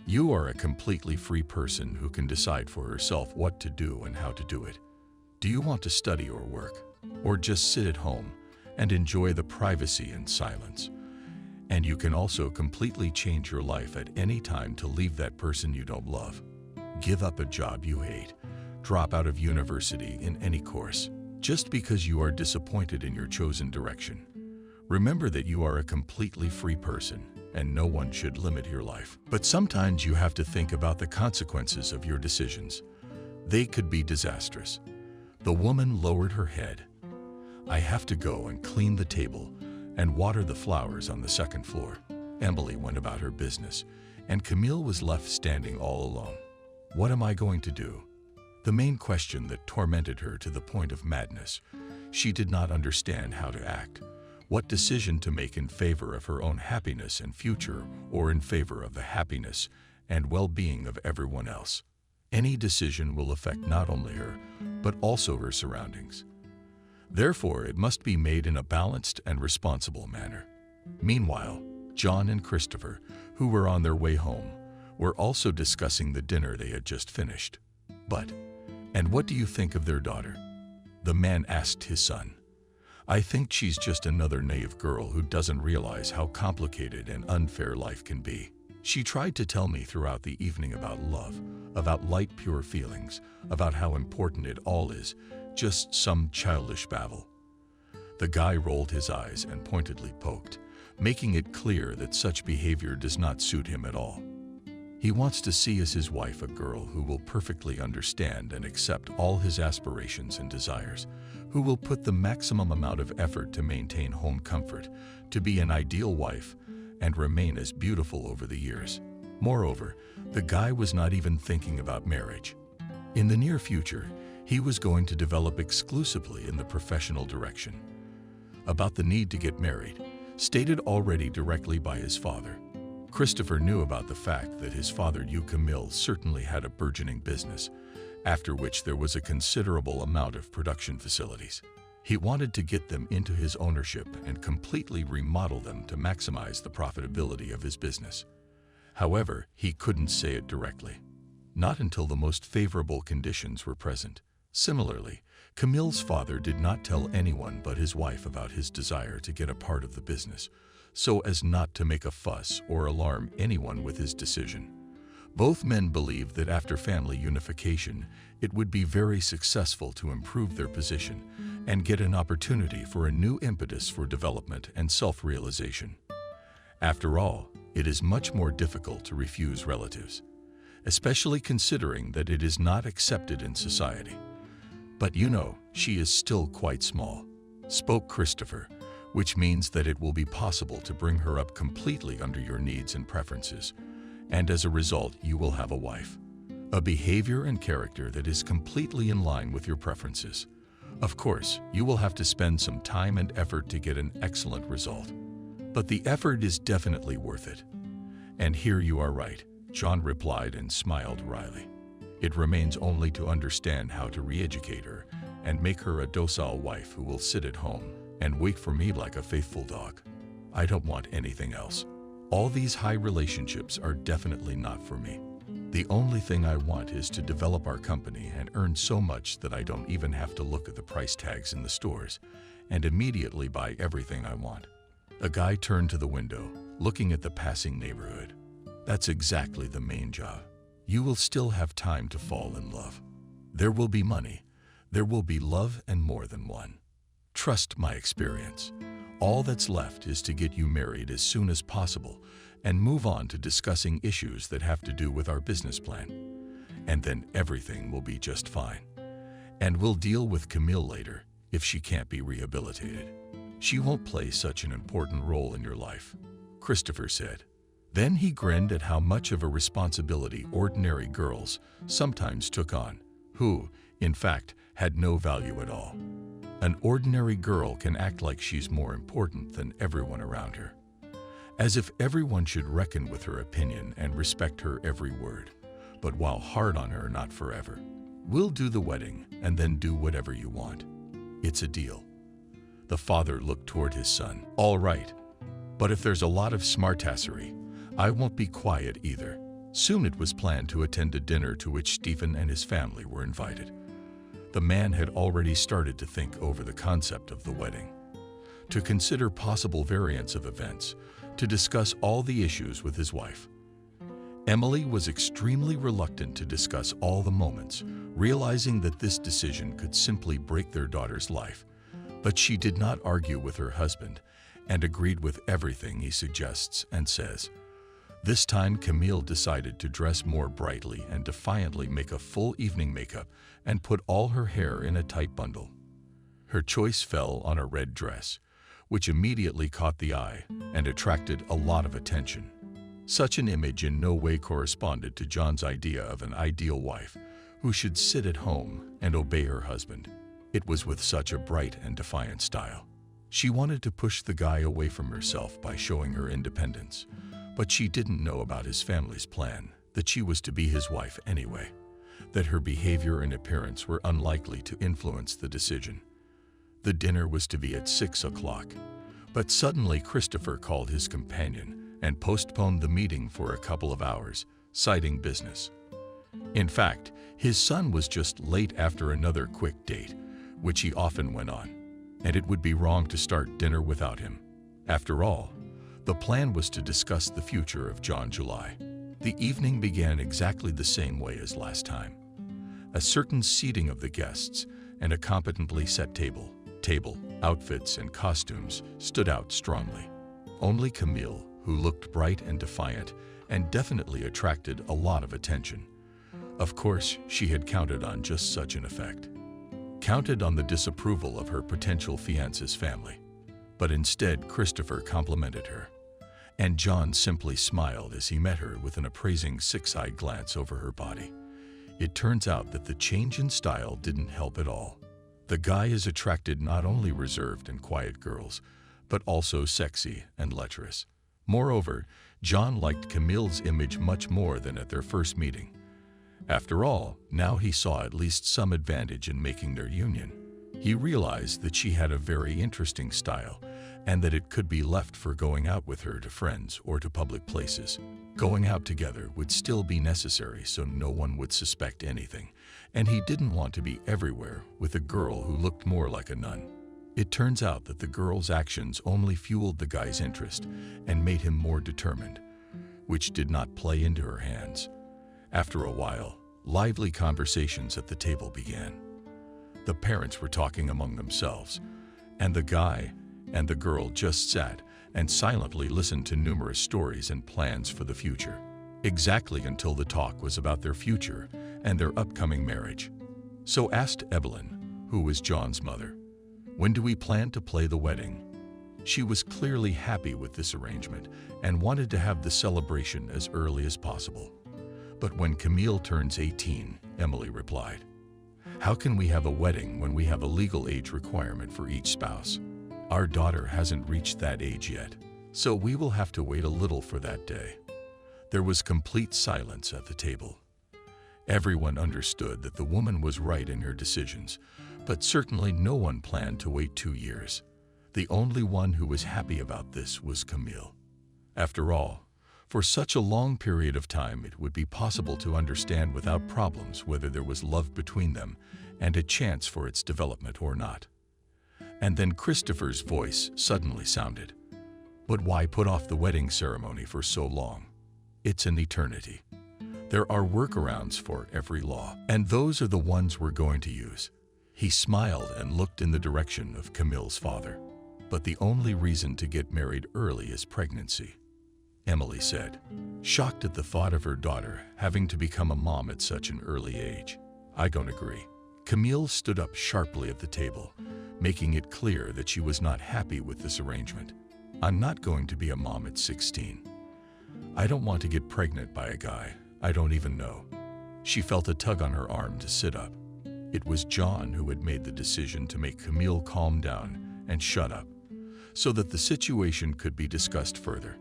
"you are a completely free person who can decide for herself what to do and how to do it. Do you want to study or work, or just sit at home and enjoy the privacy and silence? And you can also completely change your life at any time to leave that person you don't love. Give up a job you hate, drop out of university in any course, just because you are disappointed in your chosen direction. Remember that you are a completely free person, and no one should limit your life. But sometimes you have to think about the consequences of your decisions. They could be disastrous." The woman lowered her head. "I have to go and clean the table and water the flowers on the second floor." Emily went about her business, and Camille was left standing all alone. What am I going to do? The main question that tormented her to the point of madness. She did not understand how to act, what decision to make in favor of her own happiness and future, or in favor of the happiness and well-being of everyone else. Any decision will affect not only her, but also her surroundings. Therefore, it must be made in a balanced and responsible manner. Meanwhile, John and Christopher, who were on their way home, were also discussing the dinner they had just finished. And what do you think of their daughter?" the man asked his son. "I think she's just another naive girl who doesn't realize how complicated and unfair life can be. She tried to tell me throughout the evening about love, about light, pure feelings, about how important it all is, just some childish babble." The guy rolled his eyes and pointedly poked, making it clear that such behavior does not suit him at all. He wants to see as his wife a girl who will perfectly understand and accept all his aspirations and desires, who will put the maximum amount of effort to maintain home comfort, to be an ideal wife, and remain as beautiful over the years. Moreover, the guy was not even thinking about marriage. In the near future, he was going to develop exclusively in the professional direction. About the need to get married, stated already directly by his father. Christopher knew about the fact that his father, Camille, certainly had a burgeoning business, after which there was a considerable amount of production facilities. He wanted to get them into his ownership and completely remodel them to maximize the profitability of his business. However, he couldn't say it directly, not until the most favorable conditions were present. Similarly, Camille's father did not tell anyone but his wife about his desire to get a part of the business, so as not to make a fuss or alarm anyone with his decision. Both men believed that after family unification, it would be very successful to improve their position and get an opportunity for a new impetus for development and self-realization. After all, it is much more difficult to refuse relatives, especially considering that it is not accepted in society. "But she is still quite small," spoke Christopher, "which means that it will be possible to bring her up completely under your needs and preferences, and as a result you will have a wife, a behavior and character that is completely in line with your preferences. Of course, you will have to spend some time and effort to get an excellent result, but the effort is definitely worth it. And here you are right, John replied and smiled wryly. It remains only to understand how to re-educate her and make her a docile wife who will sit at home and wait for me like a faithful dog. I don't want anything else. All these high relationships are definitely not for me. The only thing I want is to develop our company and earn so much that I don't even have to look at the price tags in the stores and immediately buy everything I want. A guy turned to the window, looking at the passing neighborhood. That's exactly the main job. You will still have time to fall in love. There will be money. There will be love and more than one. Trust my experience. All that's left is to get you married as soon as possible and move on to discussing issues that have to do with our business plan. And then everything will be just fine. And we'll deal with Camille later if she can't be rehabilitated. She won't play such an important role in your life, Christopher said. Then he grinned at how much of a responsibility ordinary girls sometimes took on, who, in fact, had no value at all. An ordinary girl can act like she's more important than everyone around her, as if everyone should reckon with her opinion and respect her every word, but while hard on her not forever. We'll do the wedding and then do whatever you want. It's a deal. The father looked toward his son. All right, but if there's a lot of smartassery, I won't be quiet either. Soon it was planned to attend a dinner to which Stephen and his family were invited. The man had already started to think over the concept of the wedding, to consider possible variants of events, to discuss all the issues with his wife. Emily was extremely reluctant to discuss all the moments, realizing that this decision could simply break their daughter's life. But she did not argue with her husband and agreed with everything he suggests and says. This time, Camille decided to dress more brightly and defiantly make a full evening makeup and put all her hair in a tight bundle. Her choice fell on a red dress, which immediately caught the eye and attracted a lot of attention. Such an image in no way corresponded to John's idea of an ideal wife who should sit at home and obey her husband. It was with such a bright and defiant style. She wanted to push the guy away from herself by showing her independence, but she didn't know about his family's plan, that she was to be his wife anyway, that her behavior and appearance were unlikely to influence the decision. The dinner was to be at 6 o'clock, but suddenly Christopher called his companion and postponed the meeting for a couple of hours, citing business. In fact, his son was just late after another quick date, which he often went on, and it would be wrong to start dinner without him. After all, the plan was to discuss the future of John July. The evening began exactly the same way as last time. A certain seating of the guests and a competently set table, outfits, and costumes stood out strongly. Only Camille, who looked bright and defiant and definitely attracted a lot of attention. Of course, she had counted on just such an effect. Counted on the disapproval of her potential fiancé's family. But instead, Christopher complimented her. And John simply smiled as he met her with an appraising six-eyed glance over her body. It turns out that the change in style didn't help at all. The guy has attracted not only reserved and quiet girls, but also sexy and lecherous. Moreover, John liked Camille's image much more than at their first meeting. After all, now he saw at least some advantage in making their union. He realized that she had a very interesting style, and that it could be left for going out with her to friends or to public places. Going out together would still be necessary so no one would suspect anything, and he didn't want to be everywhere with a girl who looked more like a nun. It turns out that the girl's actions only fueled the guy's interest and made him more determined, which did not play into her hands. After a while, lively conversations at the table began. The parents were talking among themselves, and the guy and the girl just sat and silently listened to numerous stories and plans for the future, exactly until the talk was about their future and their upcoming marriage. So asked Evelyn, who was John's mother, "When do we plan to play the wedding?" She was clearly happy with this arrangement and wanted to have the celebration as early as possible. But when Camille turns 18, Emily replied, "How can we have a wedding when we have a legal age requirement for each spouse? Our daughter hasn't reached that age yet, so we will have to wait a little for that day." There was complete silence at the table. Everyone understood that the woman was right in her decisions, but certainly no one planned to wait 2 years. The only one who was happy about this was Camille. After all, for such a long period of time, it would be possible to understand without problems whether there was love between them and a chance for its development or not. And then Christopher's voice suddenly sounded. But why put off the wedding ceremony for so long? It's an eternity. There are workarounds for every law, and those are the ones we're going to use. He smiled and looked in the direction of Camille's father. But the only reason to get married early is pregnancy, Emily said, shocked at the thought of her daughter having to become a mom at such an early age. I don't agree. Camille stood up sharply at the table, making it clear that she was not happy with this arrangement. I'm not going to be a mom at 16. I don't want to get pregnant by a guy I don't even know. She felt a tug on her arm to sit up. It was John who had made the decision to make Camille calm down and shut up, so that the situation could be discussed further.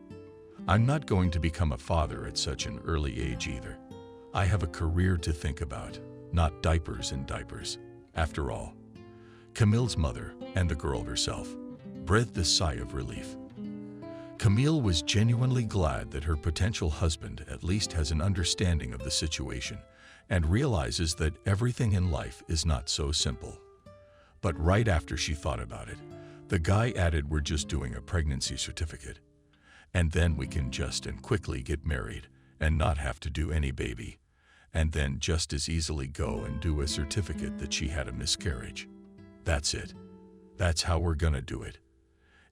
I'm not going to become a father at such an early age either. I have a career to think about, not diapers and diapers. After all, Camille's mother and the girl herself breathed a sigh of relief. Camille was genuinely glad that her potential husband at least has an understanding of the situation and realizes that everything in life is not so simple. But right after she thought about it, the guy added, we're just doing a pregnancy certificate, and then we can just and quickly get married and not have to do any baby, and then just as easily go and do a certificate that she had a miscarriage. That's it. That's how we're gonna do it.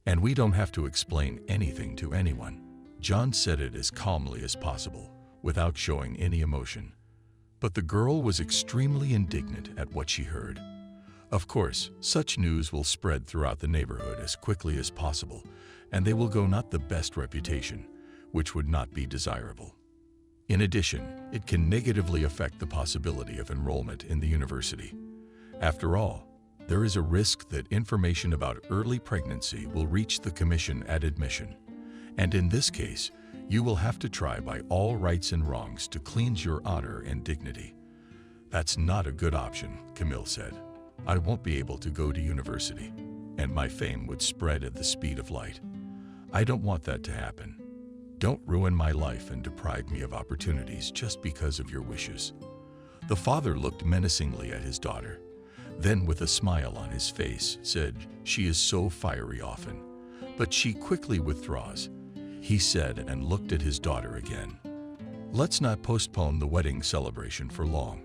And we don't have to explain anything to anyone. John said it as calmly as possible, without showing any emotion. But the girl was extremely indignant at what she heard. Of course, such news will spread throughout the neighborhood as quickly as possible, and they will go not the best reputation, which would not be desirable. In addition, it can negatively affect the possibility of enrollment in the university. After all, there is a risk that information about early pregnancy will reach the commission at admission, and in this case, you will have to try by all rights and wrongs to cleanse your honor and dignity. That's not a good option, Camille said. I won't be able to go to university, and my fame would spread at the speed of light. I don't want that to happen. Don't ruin my life and deprive me of opportunities just because of your wishes. The father looked menacingly at his daughter, then with a smile on his face said, she is so fiery often, but she quickly withdraws, he said and looked at his daughter again. Let's not postpone the wedding celebration for long.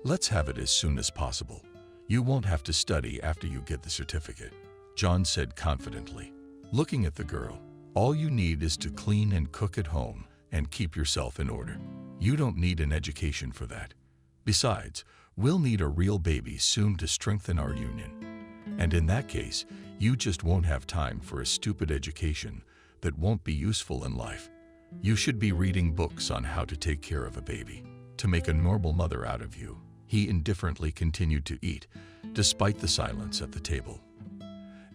Let's have it as soon as possible. You won't have to study after you get the certificate, John said confidently. Looking at the girl, all you need is to clean and cook at home and keep yourself in order. You don't need an education for that. Besides, we'll need a real baby soon to strengthen our union. And in that case, you just won't have time for a stupid education that won't be useful in life. You should be reading books on how to take care of a baby, to make a normal mother out of you. He indifferently continued to eat, despite the silence at the table.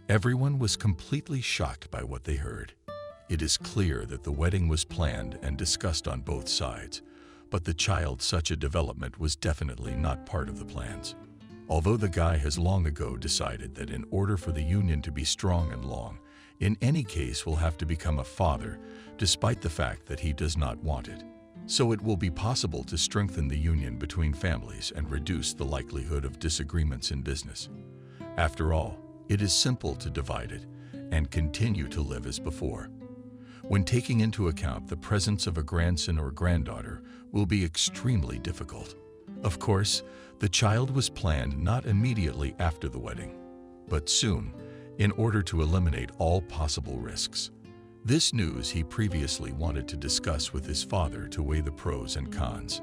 Everyone was completely shocked by what they heard. It is clear that the wedding was planned and discussed on both sides, but the child's such a development was definitely not part of the plans. Although the guy has long ago decided that in order for the union to be strong and long, in any case will have to become a father, despite the fact that he does not want it. So it will be possible to strengthen the union between families and reduce the likelihood of disagreements in business. After all, it is simple to divide it and continue to live as before. When taking into account the presence of a grandson or granddaughter will be extremely difficult. Of course, the child was planned not immediately after the wedding, but soon, in order to eliminate all possible risks. This news he previously wanted to discuss with his father to weigh the pros and cons.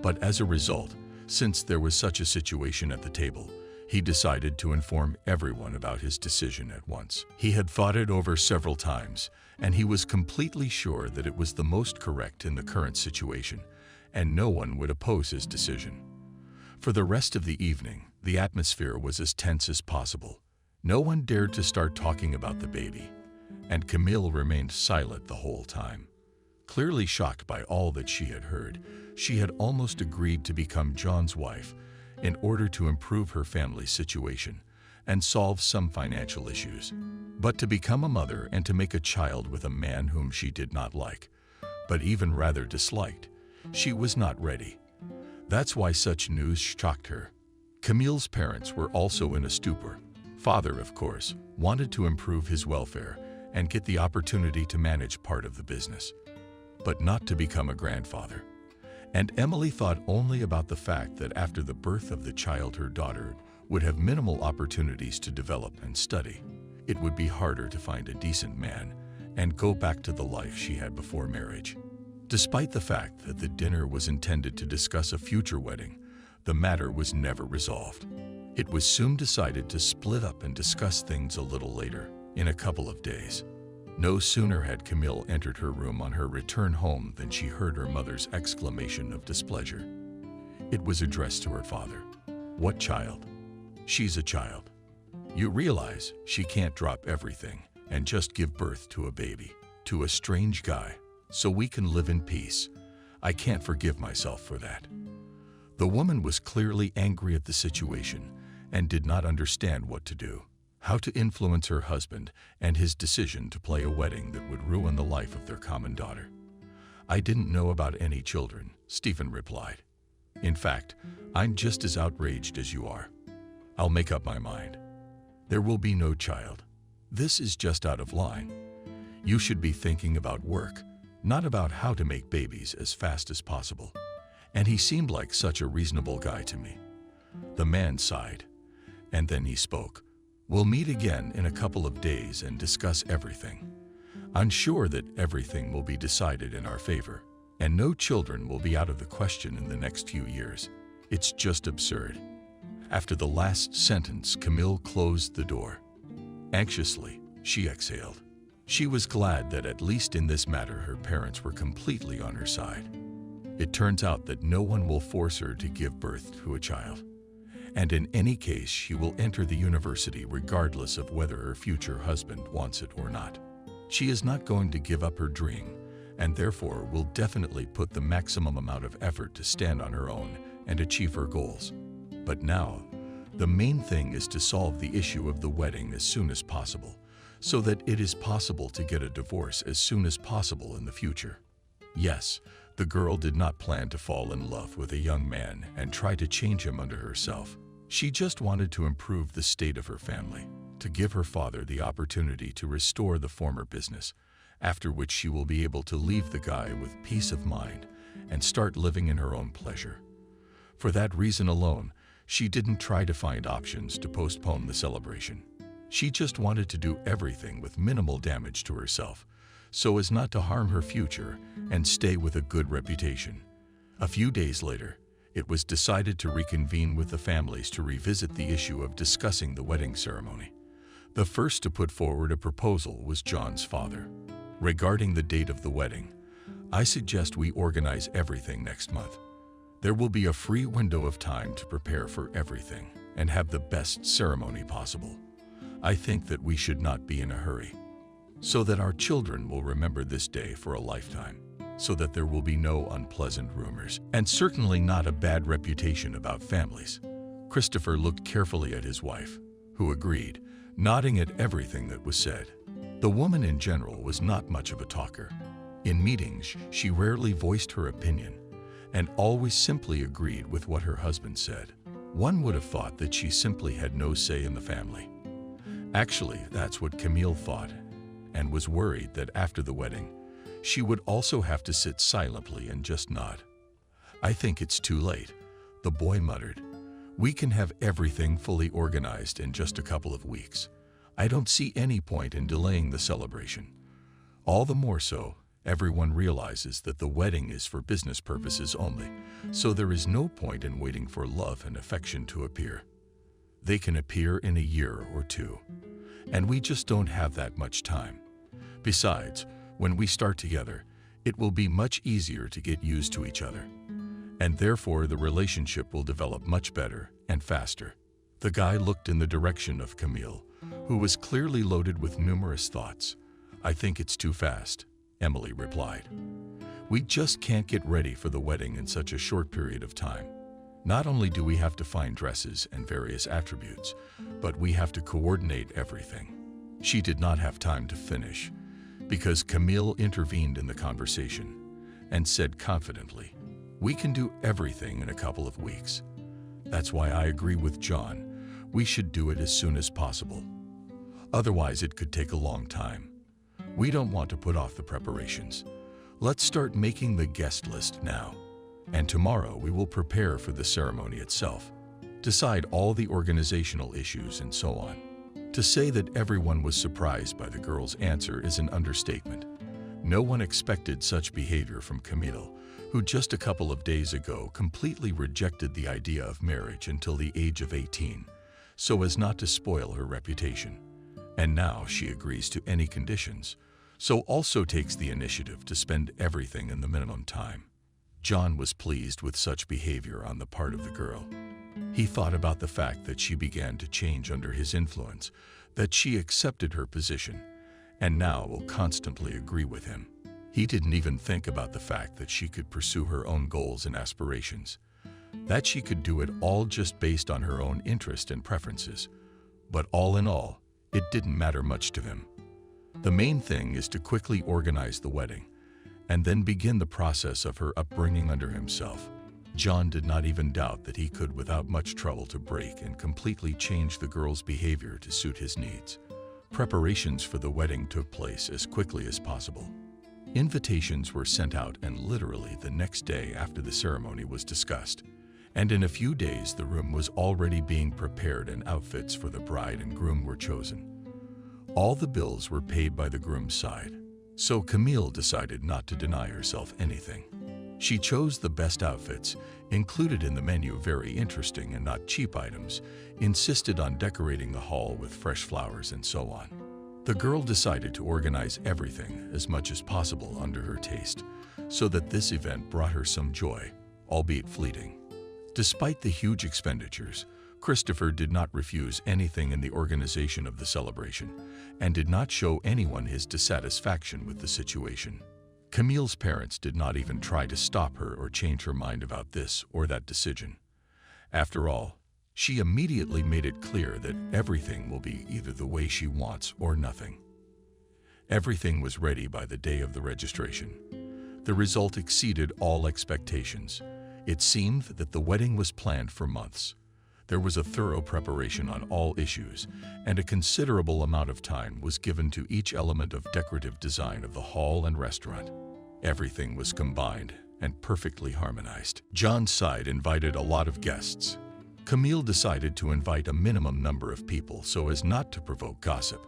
But as a result, since there was such a situation at the table, he decided to inform everyone about his decision at once. He had thought it over several times, and he was completely sure that it was the most correct in the current situation, and no one would oppose his decision. For the rest of the evening, the atmosphere was as tense as possible. No one dared to start talking about the baby, and Camille remained silent the whole time. Clearly shocked by all that she had heard, she had almost agreed to become John's wife in order to improve her family's situation and solve some financial issues. But to become a mother and to make a child with a man whom she did not like, but even rather disliked, she was not ready. That's why such news shocked her. Camille's parents were also in a stupor. Father, of course, wanted to improve his welfare and get the opportunity to manage part of the business, but not to become a grandfather. And Emily thought only about the fact that after the birth of the child, her daughter would have minimal opportunities to develop and study. It would be harder to find a decent man and go back to the life she had before marriage. Despite the fact that the dinner was intended to discuss a future wedding, the matter was never resolved. It was soon decided to split up and discuss things a little later, in a couple of days. No sooner had Camille entered her room on her return home than she heard her mother's exclamation of displeasure. It was addressed to her father. "What child? She's a child. You realize she can't drop everything and just give birth to a baby, to a strange guy, so we can live in peace. I can't forgive myself for that." The woman was clearly angry at the situation and did not understand what to do, how to influence her husband and his decision to play a wedding that would ruin the life of their common daughter. "I didn't know about any children," Stephen replied. "In fact, I'm just as outraged as you are. I'll make up my mind. There will be no child. This is just out of line. You should be thinking about work, not about how to make babies as fast as possible." And he seemed like such a reasonable guy to me. The man sighed, and then he spoke. "We'll meet again in a couple of days and discuss everything. I'm sure that everything will be decided in our favor, and no children will be out of the question in the next few years. It's just absurd." After the last sentence, Camille closed the door. Anxiously, she exhaled. She was glad that at least in this matter her parents were completely on her side. It turns out that no one will force her to give birth to a child. And in any case, she will enter the university regardless of whether her future husband wants it or not. She is not going to give up her dream, and therefore will definitely put the maximum amount of effort to stand on her own and achieve her goals. But now, the main thing is to solve the issue of the wedding as soon as possible, so that it is possible to get a divorce as soon as possible in the future. Yes, the girl did not plan to fall in love with a young man and try to change him unto herself. She just wanted to improve the state of her family, to give her father the opportunity to restore the former business, after which she will be able to leave the guy with peace of mind and start living in her own pleasure. For that reason alone, she didn't try to find options to postpone the celebration. She just wanted to do everything with minimal damage to herself, so as not to harm her future and stay with a good reputation. A few days later, it was decided to reconvene with the families to revisit the issue of discussing the wedding ceremony. The first to put forward a proposal was John's father. "Regarding the date of the wedding, I suggest we organize everything next month. There will be a free window of time to prepare for everything and have the best ceremony possible. I think that we should not be in a hurry, so that our children will remember this day for a lifetime, so that there will be no unpleasant rumors, and certainly not a bad reputation about families." Christopher looked carefully at his wife, who agreed, nodding at everything that was said. The woman in general was not much of a talker. In meetings, she rarely voiced her opinion, and always simply agreed with what her husband said. One would have thought that she simply had no say in the family. Actually, that's what Camille thought, and was worried that after the wedding, she would also have to sit silently and just nod. "I think it's too late," the boy muttered. "We can have everything fully organized in just a couple of weeks. I don't see any point in delaying the celebration. All the more so, everyone realizes that the wedding is for business purposes only, so there is no point in waiting for love and affection to appear. They can appear in a year or two, and we just don't have that much time. Besides, when we start together, it will be much easier to get used to each other, and therefore the relationship will develop much better and faster." The guy looked in the direction of Camille, who was clearly loaded with numerous thoughts. "I think it's too fast," Emily replied. We just can't get ready for the wedding in such a short period of time. Not only do we have to find dresses and various attributes, but we have to coordinate everything." She did not have time to finish because Camille intervened in the conversation and said confidently, "We can do everything in a couple of weeks. That's why I agree with John. We should do it as soon as possible. Otherwise, it could take a long time. We don't want to put off the preparations. Let's start making the guest list now. And tomorrow we will prepare for the ceremony itself, decide all the organizational issues and so on." To say that everyone was surprised by the girl's answer is an understatement. No one expected such behavior from Camille, who just a couple of days ago completely rejected the idea of marriage until the age of 18, so as not to spoil her reputation. And now she agrees to any conditions, so also takes the initiative to spend everything in the minimum time. John was pleased with such behavior on the part of the girl. He thought about the fact that she began to change under his influence, that she accepted her position, and now will constantly agree with him. He didn't even think about the fact that she could pursue her own goals and aspirations, that she could do it all just based on her own interest and preferences. But all in all, it didn't matter much to him. The main thing is to quickly organize the wedding, and then begin the process of her upbringing under himself. John did not even doubt that he could without much trouble to break and completely change the girl's behavior to suit his needs. Preparations for the wedding took place as quickly as possible. Invitations were sent out, and literally the next day after the ceremony was discussed, and in a few days the room was already being prepared and outfits for the bride and groom were chosen. All the bills were paid by the groom's side, so Camille decided not to deny herself anything. She chose the best outfits, included in the menu very interesting and not cheap items, insisted on decorating the hall with fresh flowers and so on. The girl decided to organize everything as much as possible under her taste, so that this event brought her some joy, albeit fleeting. Despite the huge expenditures, Christopher did not refuse anything in the organization of the celebration and did not show anyone his dissatisfaction with the situation. Camille's parents did not even try to stop her or change her mind about this or that decision. After all, she immediately made it clear that everything will be either the way she wants or nothing. Everything was ready by the day of the registration. The result exceeded all expectations. It seemed that the wedding was planned for months. There was a thorough preparation on all issues, and a considerable amount of time was given to each element of decorative design of the hall and restaurant. Everything was combined and perfectly harmonized. John's side invited a lot of guests. Camille decided to invite a minimum number of people so as not to provoke gossip,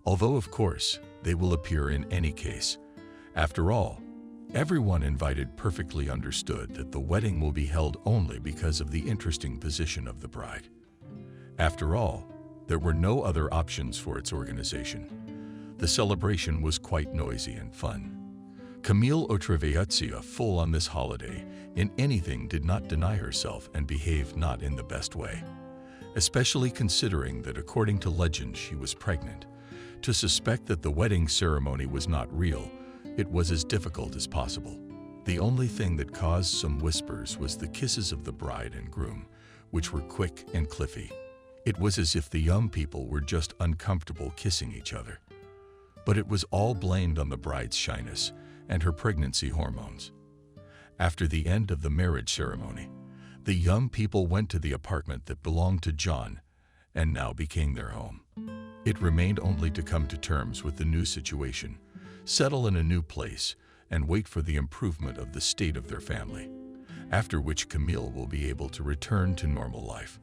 although of course they will appear in any case. After all, everyone invited perfectly understood that the wedding will be held only because of the interesting position of the bride. After all, there were no other options for its organization. The celebration was quite noisy and fun. Camille Otreveazia, full on this holiday, in anything did not deny herself and behaved not in the best way, especially considering that according to legend she was pregnant. To suspect that the wedding ceremony was not real, it was as difficult as possible. The only thing that caused some whispers was the kisses of the bride and groom, which were quick and cliffy. It was as if the young people were just uncomfortable kissing each other. But it was all blamed on the bride's shyness and her pregnancy hormones. After the end of the marriage ceremony, the young people went to the apartment that belonged to John and now became their home. It remained only to come to terms with the new situation, settle in a new place, and wait for the improvement of the state of their family, after which Camille will be able to return to normal life.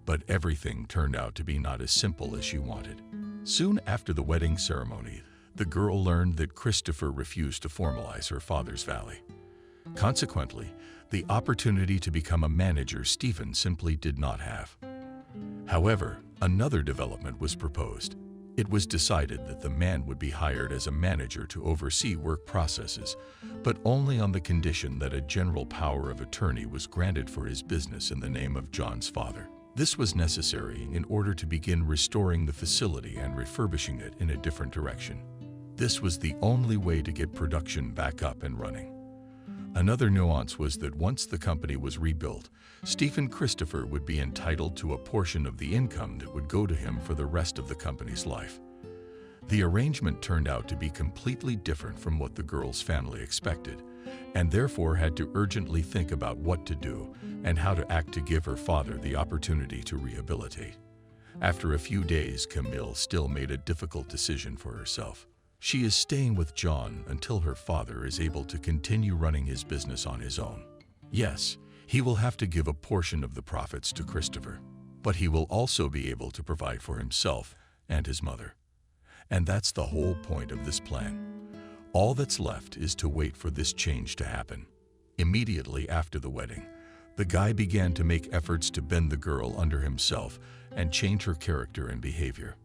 But everything turned out to be not as simple as she wanted. Soon after the wedding ceremony, the girl learned that Christopher refused to formalize her father's vows. Consequently, the opportunity to become a manager Stephen simply did not have. However, another development was proposed. It was decided that the man would be hired as a manager to oversee work processes, but only on the condition that a general power of attorney was granted for his business in the name of John's father. This was necessary in order to begin restoring the facility and refurbishing it in a different direction. This was the only way to get production back up and running. Another nuance was that once the company was rebuilt, Stephen Christopher would be entitled to a portion of the income that would go to him for the rest of the company's life. The arrangement turned out to be completely different from what the girl's family expected, and therefore had to urgently think about what to do and how to act to give her father the opportunity to rehabilitate. After a few days, Camille still made a difficult decision for herself. She is staying with John until her father is able to continue running his business on his own. Yes, he will have to give a portion of the profits to Christopher, but he will also be able to provide for himself and his mother. And that's the whole point of this plan. All that's left is to wait for this change to happen. Immediately after the wedding, the guy began to make efforts to bend the girl under himself and change her character and behavior.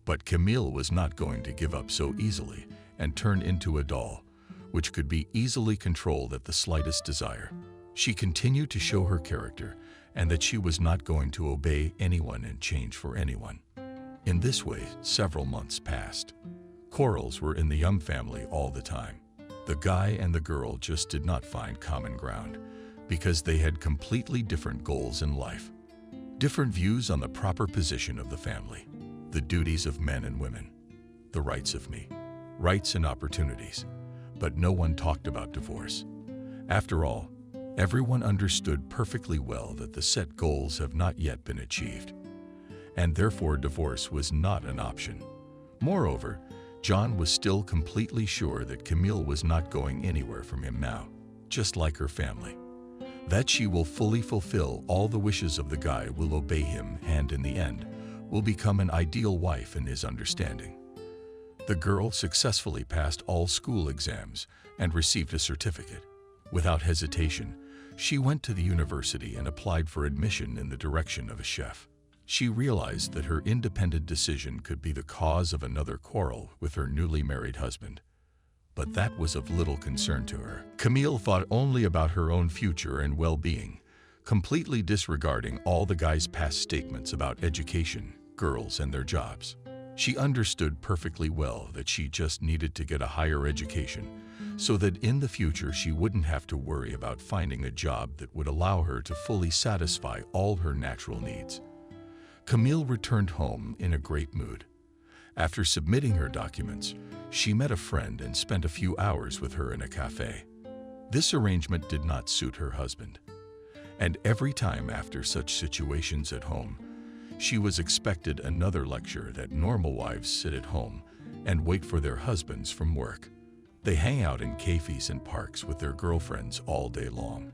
But Camille was not going to give up so easily and turn into a doll, which could be easily controlled at the slightest desire. She continued to show her character and that she was not going to obey anyone and change for anyone. In this way, several months passed. Quarrels were in the Young family all the time. The guy and the girl just did not find common ground because they had completely different goals in life, different views on the proper position of the family, the duties of men and women, the rights of me, rights and opportunities, but no one talked about divorce. After all, everyone understood perfectly well that the set goals have not yet been achieved, and therefore divorce was not an option. Moreover, John was still completely sure that Camille was not going anywhere from him now, just like her family. That she will fully fulfill all the wishes of the guy, will obey him, and in the end, will become an ideal wife in his understanding. The girl successfully passed all school exams and received a certificate. Without hesitation, she went to the university and applied for admission in the direction of a chef. She realized that her independent decision could be the cause of another quarrel with her newly married husband. But that was of little concern to her. Camille thought only about her own future and well-being, completely disregarding all the guy's past statements about education, girls, and their jobs. She understood perfectly well that she just needed to get a higher education so that in the future she wouldn't have to worry about finding a job that would allow her to fully satisfy all her natural needs. Camille returned home in a great mood. After submitting her documents, she met a friend and spent a few hours with her in a cafe. This arrangement did not suit her husband, and every time after such situations at home, she was expected another lecture that normal wives sit at home and wait for their husbands from work. They hang out in cafes and parks with their girlfriends all day long.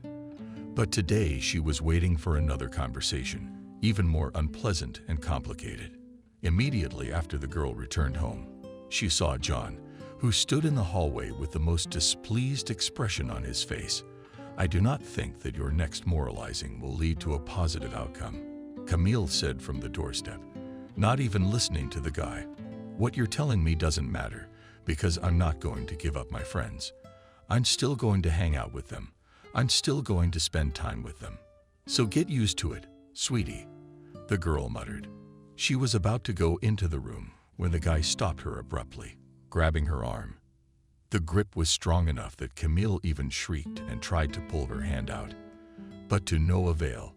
But today she was waiting for another conversation, even more unpleasant and complicated. Immediately after the girl returned home, she saw John, who stood in the hallway with the most displeased expression on his face. "I do not think that your next moralizing will lead to a positive outcome," Camille said from the doorstep, not even listening to the guy. "What you're telling me doesn't matter, because I'm not going to give up my friends. I'm still going to hang out with them. I'm still going to spend time with them. So get used to it, sweetie," the girl muttered. She was about to go into the room when the guy stopped her abruptly, grabbing her arm. The grip was strong enough that Camille even shrieked and tried to pull her hand out, but to no avail.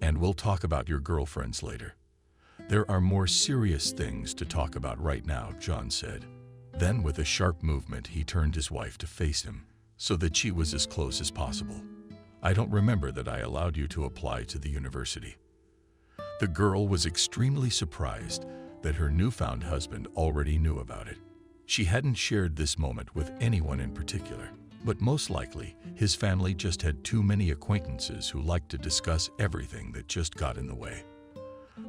"And we'll talk about your girlfriends later. There are more serious things to talk about right now," John said. Then with a sharp movement, he turned his wife to face him so that she was as close as possible. "I don't remember that I allowed you to apply to the university." The girl was extremely surprised that her newfound husband already knew about it. She hadn't shared this moment with anyone in particular, but most likely his family just had too many acquaintances who liked to discuss everything that just got in the way.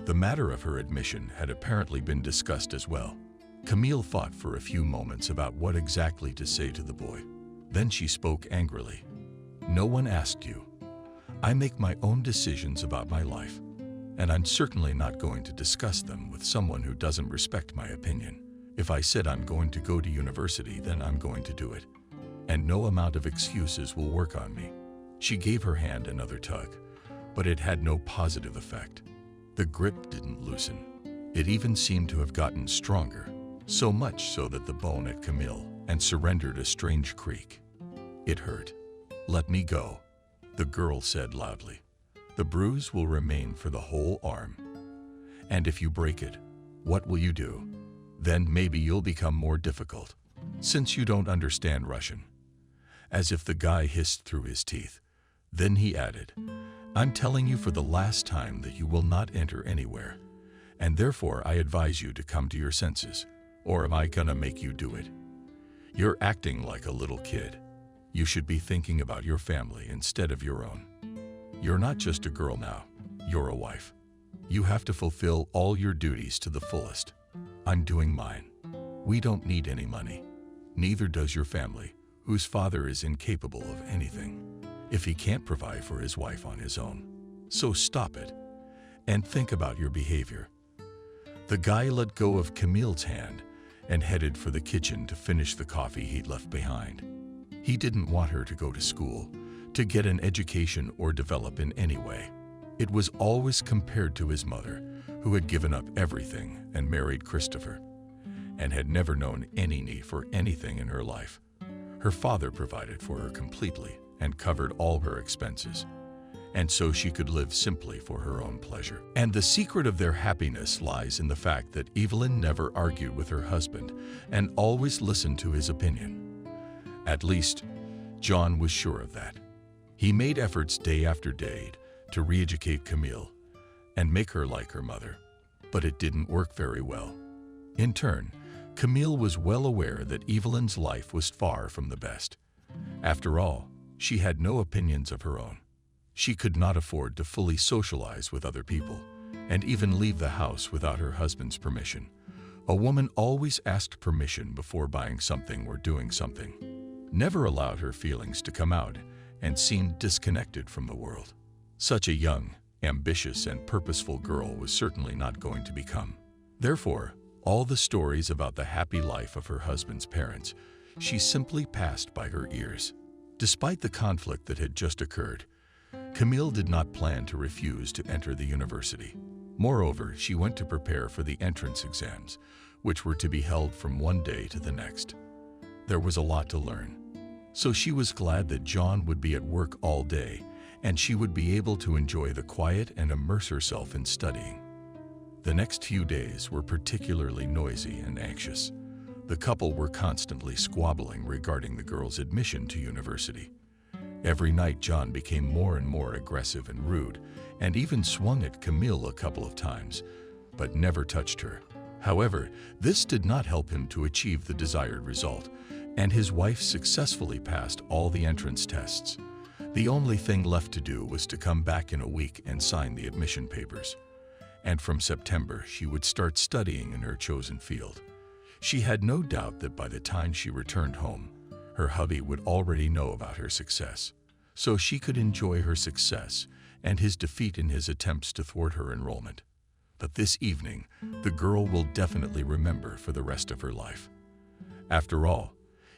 The matter of her admission had apparently been discussed as well. Camille thought for a few moments about what exactly to say to the boy. Then she spoke angrily. "No one asked you. I make my own decisions about my life, and I'm certainly not going to discuss them with someone who doesn't respect my opinion. If I said I'm going to go to university, then I'm going to do it, and no amount of excuses will work on me." She gave her hand another tug, but it had no positive effect. The grip didn't loosen. It even seemed to have gotten stronger, so much so that the bone at Camille and surrendered a strange creak. It hurt. "Let me go," the girl said loudly. "The bruise will remain for the whole arm. And if you break it, what will you do? Then maybe you'll become more difficult, since you don't understand Russian." As if the guy hissed through his teeth. Then he added, "I'm telling you for the last time that you will not enter anywhere, and therefore I advise you to come to your senses, or am I gonna make you do it? You're acting like a little kid. You should be thinking about your family instead of your own. You're not just a girl now, you're a wife. You have to fulfill all your duties to the fullest. I'm doing mine. We don't need any money. Neither does your family, whose father is incapable of anything, if he can't provide for his wife on his own. So stop it, and think about your behavior." The guy let go of Camille's hand and headed for the kitchen to finish the coffee he'd left behind. He didn't want her to go to school, to get an education or develop in any way. It was always compared to his mother, who had given up everything and married Christopher, and had never known any need for anything in her life. Her father provided for her completely and covered all her expenses, and so she could live simply for her own pleasure. And the secret of their happiness lies in the fact that Evelyn never argued with her husband and always listened to his opinion. At least, John was sure of that. He made efforts day after day to re-educate Camille and make her like her mother, but it didn't work very well. In turn, Camille was well aware that Evelyn's life was far from the best. After all, she had no opinions of her own. She could not afford to fully socialize with other people, and even leave the house without her husband's permission. A woman always asked permission before buying something or doing something, never allowed her feelings to come out, and seemed disconnected from the world. Such a young, ambitious, and purposeful girl was certainly not going to become. Therefore, all the stories about the happy life of her husband's parents, she simply passed by her ears. Despite the conflict that had just occurred, Camille did not plan to refuse to enter the university. Moreover, she went to prepare for the entrance exams, which were to be held from one day to the next. There was a lot to learn, so she was glad that John would be at work all day, and she would be able to enjoy the quiet and immerse herself in studying. The next few days were particularly noisy and anxious. The couple were constantly squabbling regarding the girl's admission to university. Every night John became more and more aggressive and rude, and even swung at Camille a couple of times, but never touched her. However, this did not help him to achieve the desired result, and his wife successfully passed all the entrance tests. The only thing left to do was to come back in a week and sign the admission papers. And from September, she would start studying in her chosen field. She had no doubt that by the time she returned home, her hubby would already know about her success, so she could enjoy her success and his defeat in his attempts to thwart her enrollment. But this evening, the girl will definitely remember for the rest of her life. After all,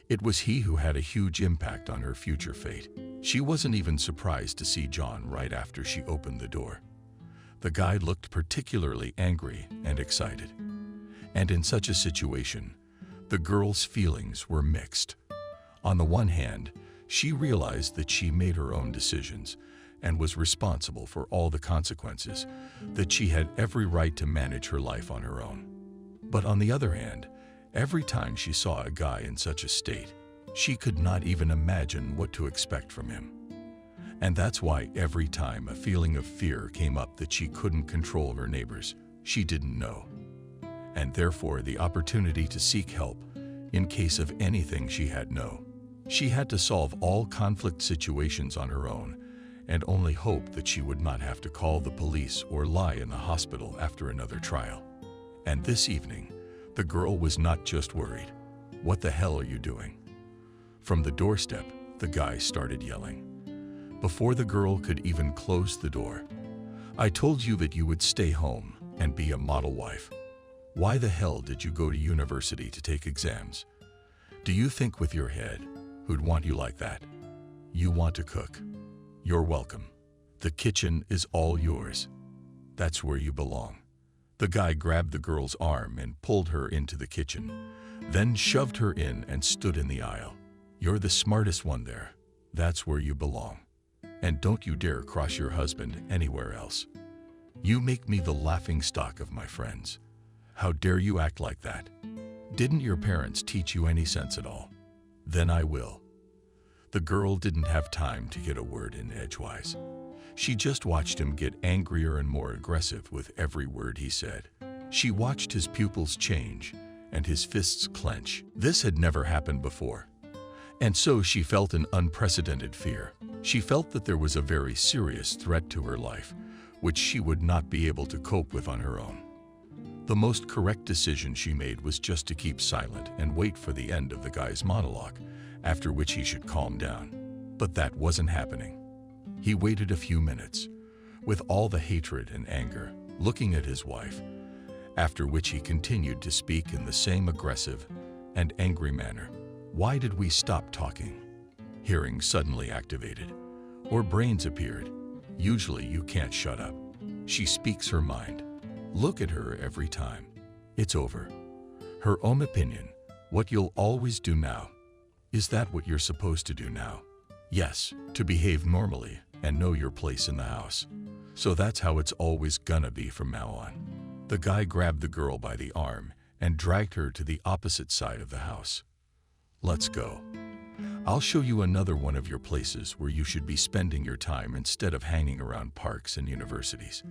it was he who had a huge impact on her future fate. She wasn't even surprised to see John right after she opened the door. The guy looked particularly angry and excited. And in such a situation, the girl's feelings were mixed. On the one hand, she realized that she made her own decisions and was responsible for all the consequences, that she had every right to manage her life on her own. But on the other hand, every time she saw a guy in such a state, she could not even imagine what to expect from him. And that's why every time a feeling of fear came up that she couldn't control her neighbors, she didn't know. And therefore the opportunity to seek help in case of anything she had no. She had to solve all conflict situations on her own and only hope that she would not have to call the police or lie in the hospital after another trial. And this evening, the girl was not just worried. "What the hell are you doing?" From the doorstep, the guy started yelling. Before the girl could even close the door, "I told you that you would stay home and be a model wife. Why the hell did you go to university to take exams? Do you think with your head, who'd want you like that? You want to cook? You're welcome. The kitchen is all yours. That's where you belong." The guy grabbed the girl's arm and pulled her into the kitchen, then shoved her in and stood in the aisle. "You're the smartest one there. That's where you belong. And don't you dare cross your husband anywhere else. You make me the laughing stock of my friends. How dare you act like that? Didn't your parents teach you any sense at all? Then I will." The girl didn't have time to get a word in edgewise. She just watched him get angrier and more aggressive with every word he said. She watched his pupils change and his fists clench. This had never happened before. And so she felt an unprecedented fear. She felt that there was a very serious threat to her life, which she would not be able to cope with on her own. The most correct decision she made was just to keep silent and wait for the end of the guy's monologue, after which he should calm down. But that wasn't happening. He waited a few minutes, with all the hatred and anger, looking at his wife, after which he continued to speak in the same aggressive and angry manner. "Why did we stop talking?" Hearing suddenly activated, or brains appeared. "Usually you can't shut up. She speaks her mind. Look at her every time. It's over. Her own opinion, what you'll always do now. Is that what you're supposed to do now? Yes, to behave normally and know your place in the house. So that's how it's always gonna be from now on." The guy grabbed the girl by the arm and dragged her to the opposite side of the house. "Let's go. I'll show you another one of your places where you should be spending your time instead of hanging around parks and universities."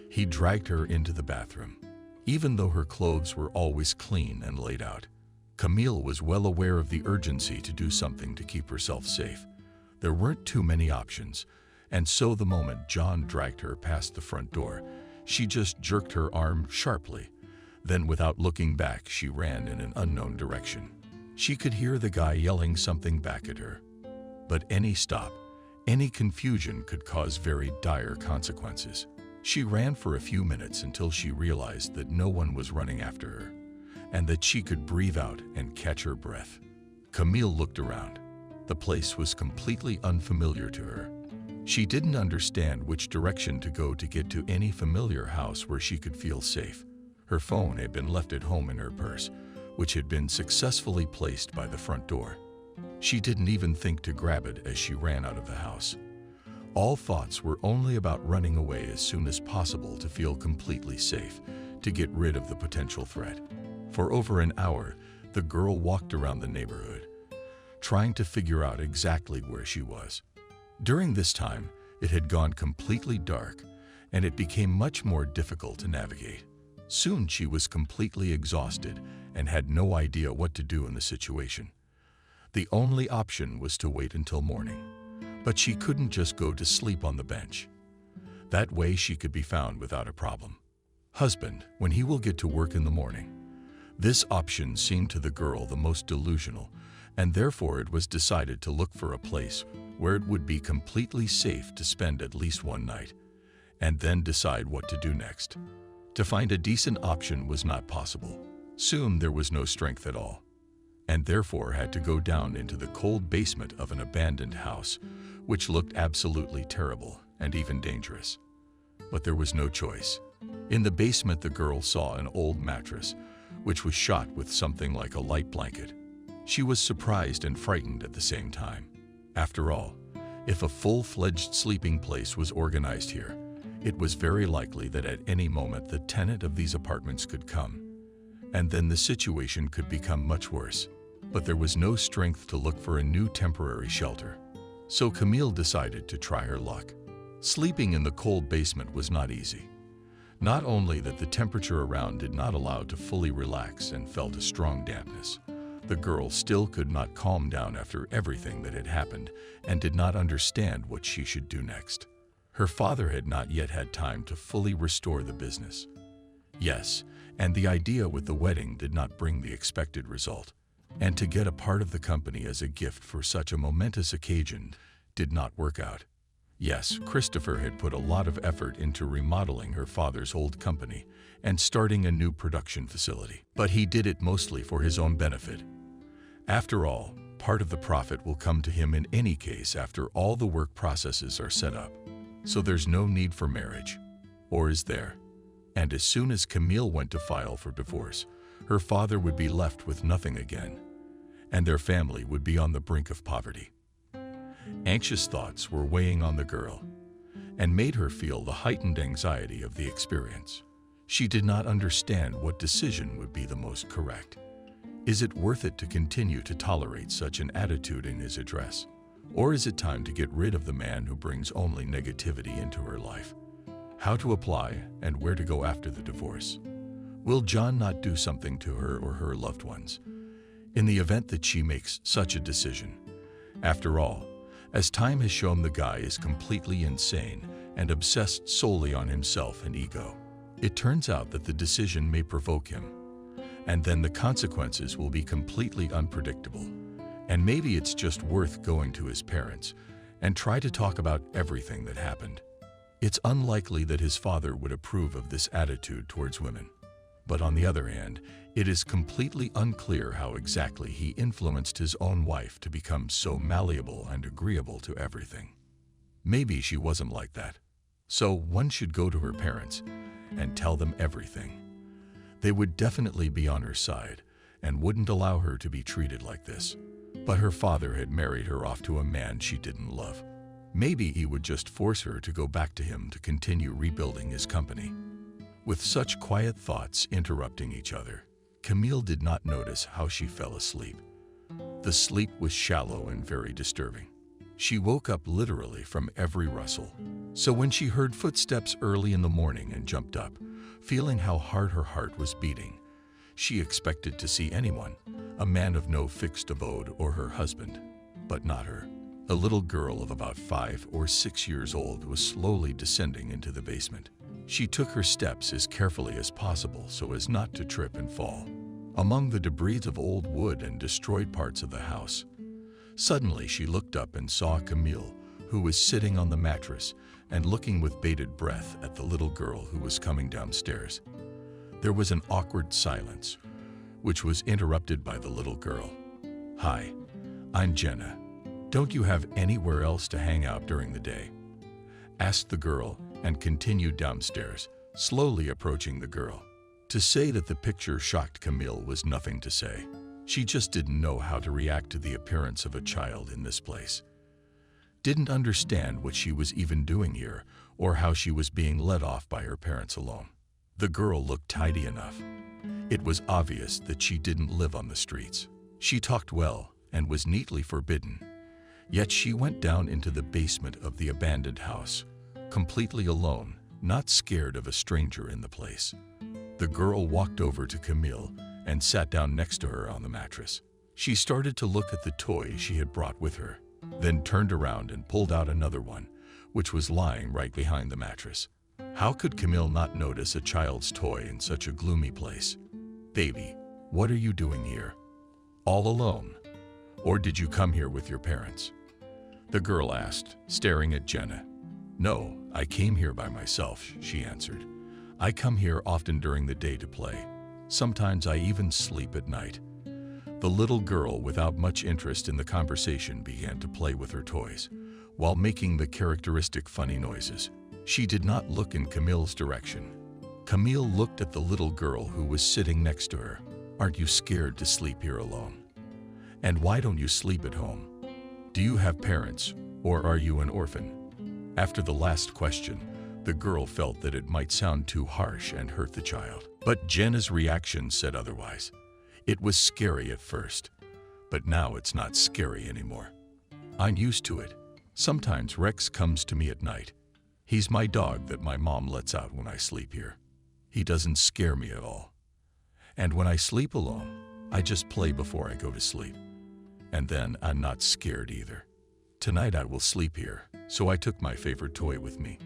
He dragged her into the bathroom. Even though her clothes were always clean and laid out, Camille was well aware of the urgency to do something to keep herself safe. There weren't too many options, and so the moment John dragged her past the front door, she just jerked her arm sharply. Then, without looking back, she ran in an unknown direction. She could hear the guy yelling something back at her. But any stop, any confusion could cause very dire consequences. She ran for a few minutes until she realized that no one was running after her, and that she could breathe out and catch her breath. Camille looked around. The place was completely unfamiliar to her. She didn't understand which direction to go to get to any familiar house where she could feel safe. Her phone had been left at home in her purse, which had been successfully placed by the front door. She didn't even think to grab it as she ran out of the house. All thoughts were only about running away as soon as possible to feel completely safe, to get rid of the potential threat. For over an hour, the girl walked around the neighborhood, trying to figure out exactly where she was. During this time, it had gone completely dark, and it became much more difficult to navigate. Soon she was completely exhausted and had no idea what to do in the situation. The only option was to wait until morning, but she couldn't just go to sleep on the bench. That way she could be found without a problem. Husband, when he will get to work in the morning. This option seemed to the girl the most delusional, and therefore it was decided to look for a place where it would be completely safe to spend at least one night, and then decide what to do next. To find a decent option was not possible. Soon there was no strength at all, and therefore had to go down into the cold basement of an abandoned house, which looked absolutely terrible and even dangerous. But there was no choice. In the basement, the girl saw an old mattress, which was shot with something like a light blanket. She was surprised and frightened at the same time. After all, if a full-fledged sleeping place was organized here, it was very likely that at any moment the tenant of these apartments could come, and then the situation could become much worse. But there was no strength to look for a new temporary shelter. So Camille decided to try her luck. Sleeping in the cold basement was not easy. Not only that the temperature around did not allow to fully relax and felt a strong dampness, the girl still could not calm down after everything that had happened and did not understand what she should do next. Her father had not yet had time to fully restore the business. Yes, and the idea with the wedding did not bring the expected result. And to get a part of the company as a gift for such a momentous occasion did not work out. Yes, Christopher had put a lot of effort into remodeling her father's old company and starting a new production facility, but he did it mostly for his own benefit. After all, part of the profit will come to him in any case after all the work processes are set up. So there's no need for marriage. Or is there? And as soon as Camille went to file for divorce, her father would be left with nothing again, and their family would be on the brink of poverty. Anxious thoughts were weighing on the girl and made her feel the heightened anxiety of the experience. She did not understand what decision would be the most correct. Is it worth it to continue to tolerate such an attitude in his address? Or is it time to get rid of the man who brings only negativity into her life? How to apply and where to go after the divorce? Will John not do something to her or her loved ones in the event that she makes such a decision? After all, as time has shown, the guy is completely insane and obsessed solely on himself and ego. It turns out that the decision may provoke him, and then the consequences will be completely unpredictable. And maybe it's just worth going to his parents and try to talk about everything that happened. It's unlikely that his father would approve of this attitude towards women. But on the other hand, it is completely unclear how exactly he influenced his own wife to become so malleable and agreeable to everything. Maybe she wasn't like that. So one should go to her parents and tell them everything. They would definitely be on her side and wouldn't allow her to be treated like this. But her father had married her off to a man she didn't love. Maybe he would just force her to go back to him to continue rebuilding his company. With such quiet thoughts interrupting each other, Camille did not notice how she fell asleep. The sleep was shallow and very disturbing. She woke up literally from every rustle. So when she heard footsteps early in the morning and jumped up, feeling how hard her heart was beating, she expected to see anyone, a man of no fixed abode or her husband, but not her. A little girl of about 5 or 6 years old was slowly descending into the basement. She took her steps as carefully as possible so as not to trip and fall among the debris of old wood and destroyed parts of the house. Suddenly she looked up and saw Camille, who was sitting on the mattress and looking with bated breath at the little girl who was coming downstairs. There was an awkward silence, which was interrupted by the little girl. "Hi, I'm Jenna. Don't you have anywhere else to hang out during the day?" asked the girl and continued downstairs, slowly approaching the girl. To say that the picture shocked Camille was nothing to say. She just didn't know how to react to the appearance of a child in this place. Didn't understand what she was even doing here or how she was being let off by her parents alone. The girl looked tidy enough. It was obvious that she didn't live on the streets. She talked well and was neatly forbidden. Yet she went down into the basement of the abandoned house, completely alone, not scared of a stranger in the place. The girl walked over to Camille and sat down next to her on the mattress. She started to look at the toy she had brought with her, then turned around and pulled out another one, which was lying right behind the mattress. How could Camille not notice a child's toy in such a gloomy place? "Baby, what are you doing here? All alone? Or did you come here with your parents?" the girl asked, staring at Jenna. "No, I came here by myself," she answered. "I come here often during the day to play. Sometimes I even sleep at night." The little girl, without much interest in the conversation, began to play with her toys, while making the characteristic funny noises. She did not look in Camille's direction. Camille looked at the little girl who was sitting next to her. "Aren't you scared to sleep here alone? And why don't you sleep at home? Do you have parents, or are you an orphan?" After the last question, the girl felt that it might sound too harsh and hurt the child. But Jenna's reaction said otherwise. "It was scary at first, but now it's not scary anymore. I'm used to it. Sometimes Rex comes to me at night. He's my dog that my mom lets out when I sleep here. He doesn't scare me at all. And when I sleep alone, I just play before I go to sleep. And then I'm not scared either. Tonight I will sleep here, so I took my favorite toy with me."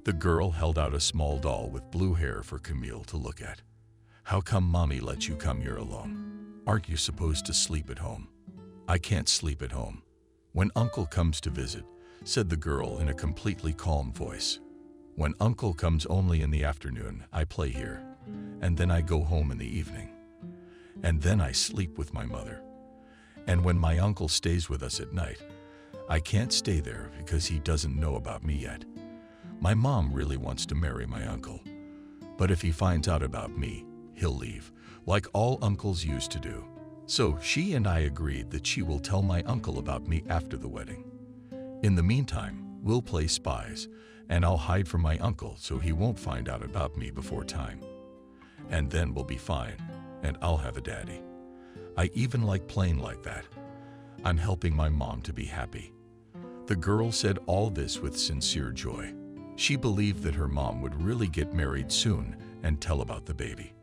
The girl held out a small doll with blue hair for Camille to look at. "How come Mommy lets you come here alone? Aren't you supposed to sleep at home?" "I can't sleep at home. When Uncle comes to visit," said the girl in a completely calm voice. "When Uncle comes only in the afternoon, I play here, and then I go home in the evening. And then I sleep with my mother. And when my uncle stays with us at night, I can't stay there because he doesn't know about me yet. My mom really wants to marry my uncle, but if he finds out about me, he'll leave, like all uncles used to do. So she and I agreed that she will tell my uncle about me after the wedding. In the meantime, we'll play spies, and I'll hide from my uncle so he won't find out about me before time. And then we'll be fine, and I'll have a daddy. I even like playing like that. I'm helping my mom to be happy." The girl said all this with sincere joy. She believed that her mom would really get married soon and tell about the baby.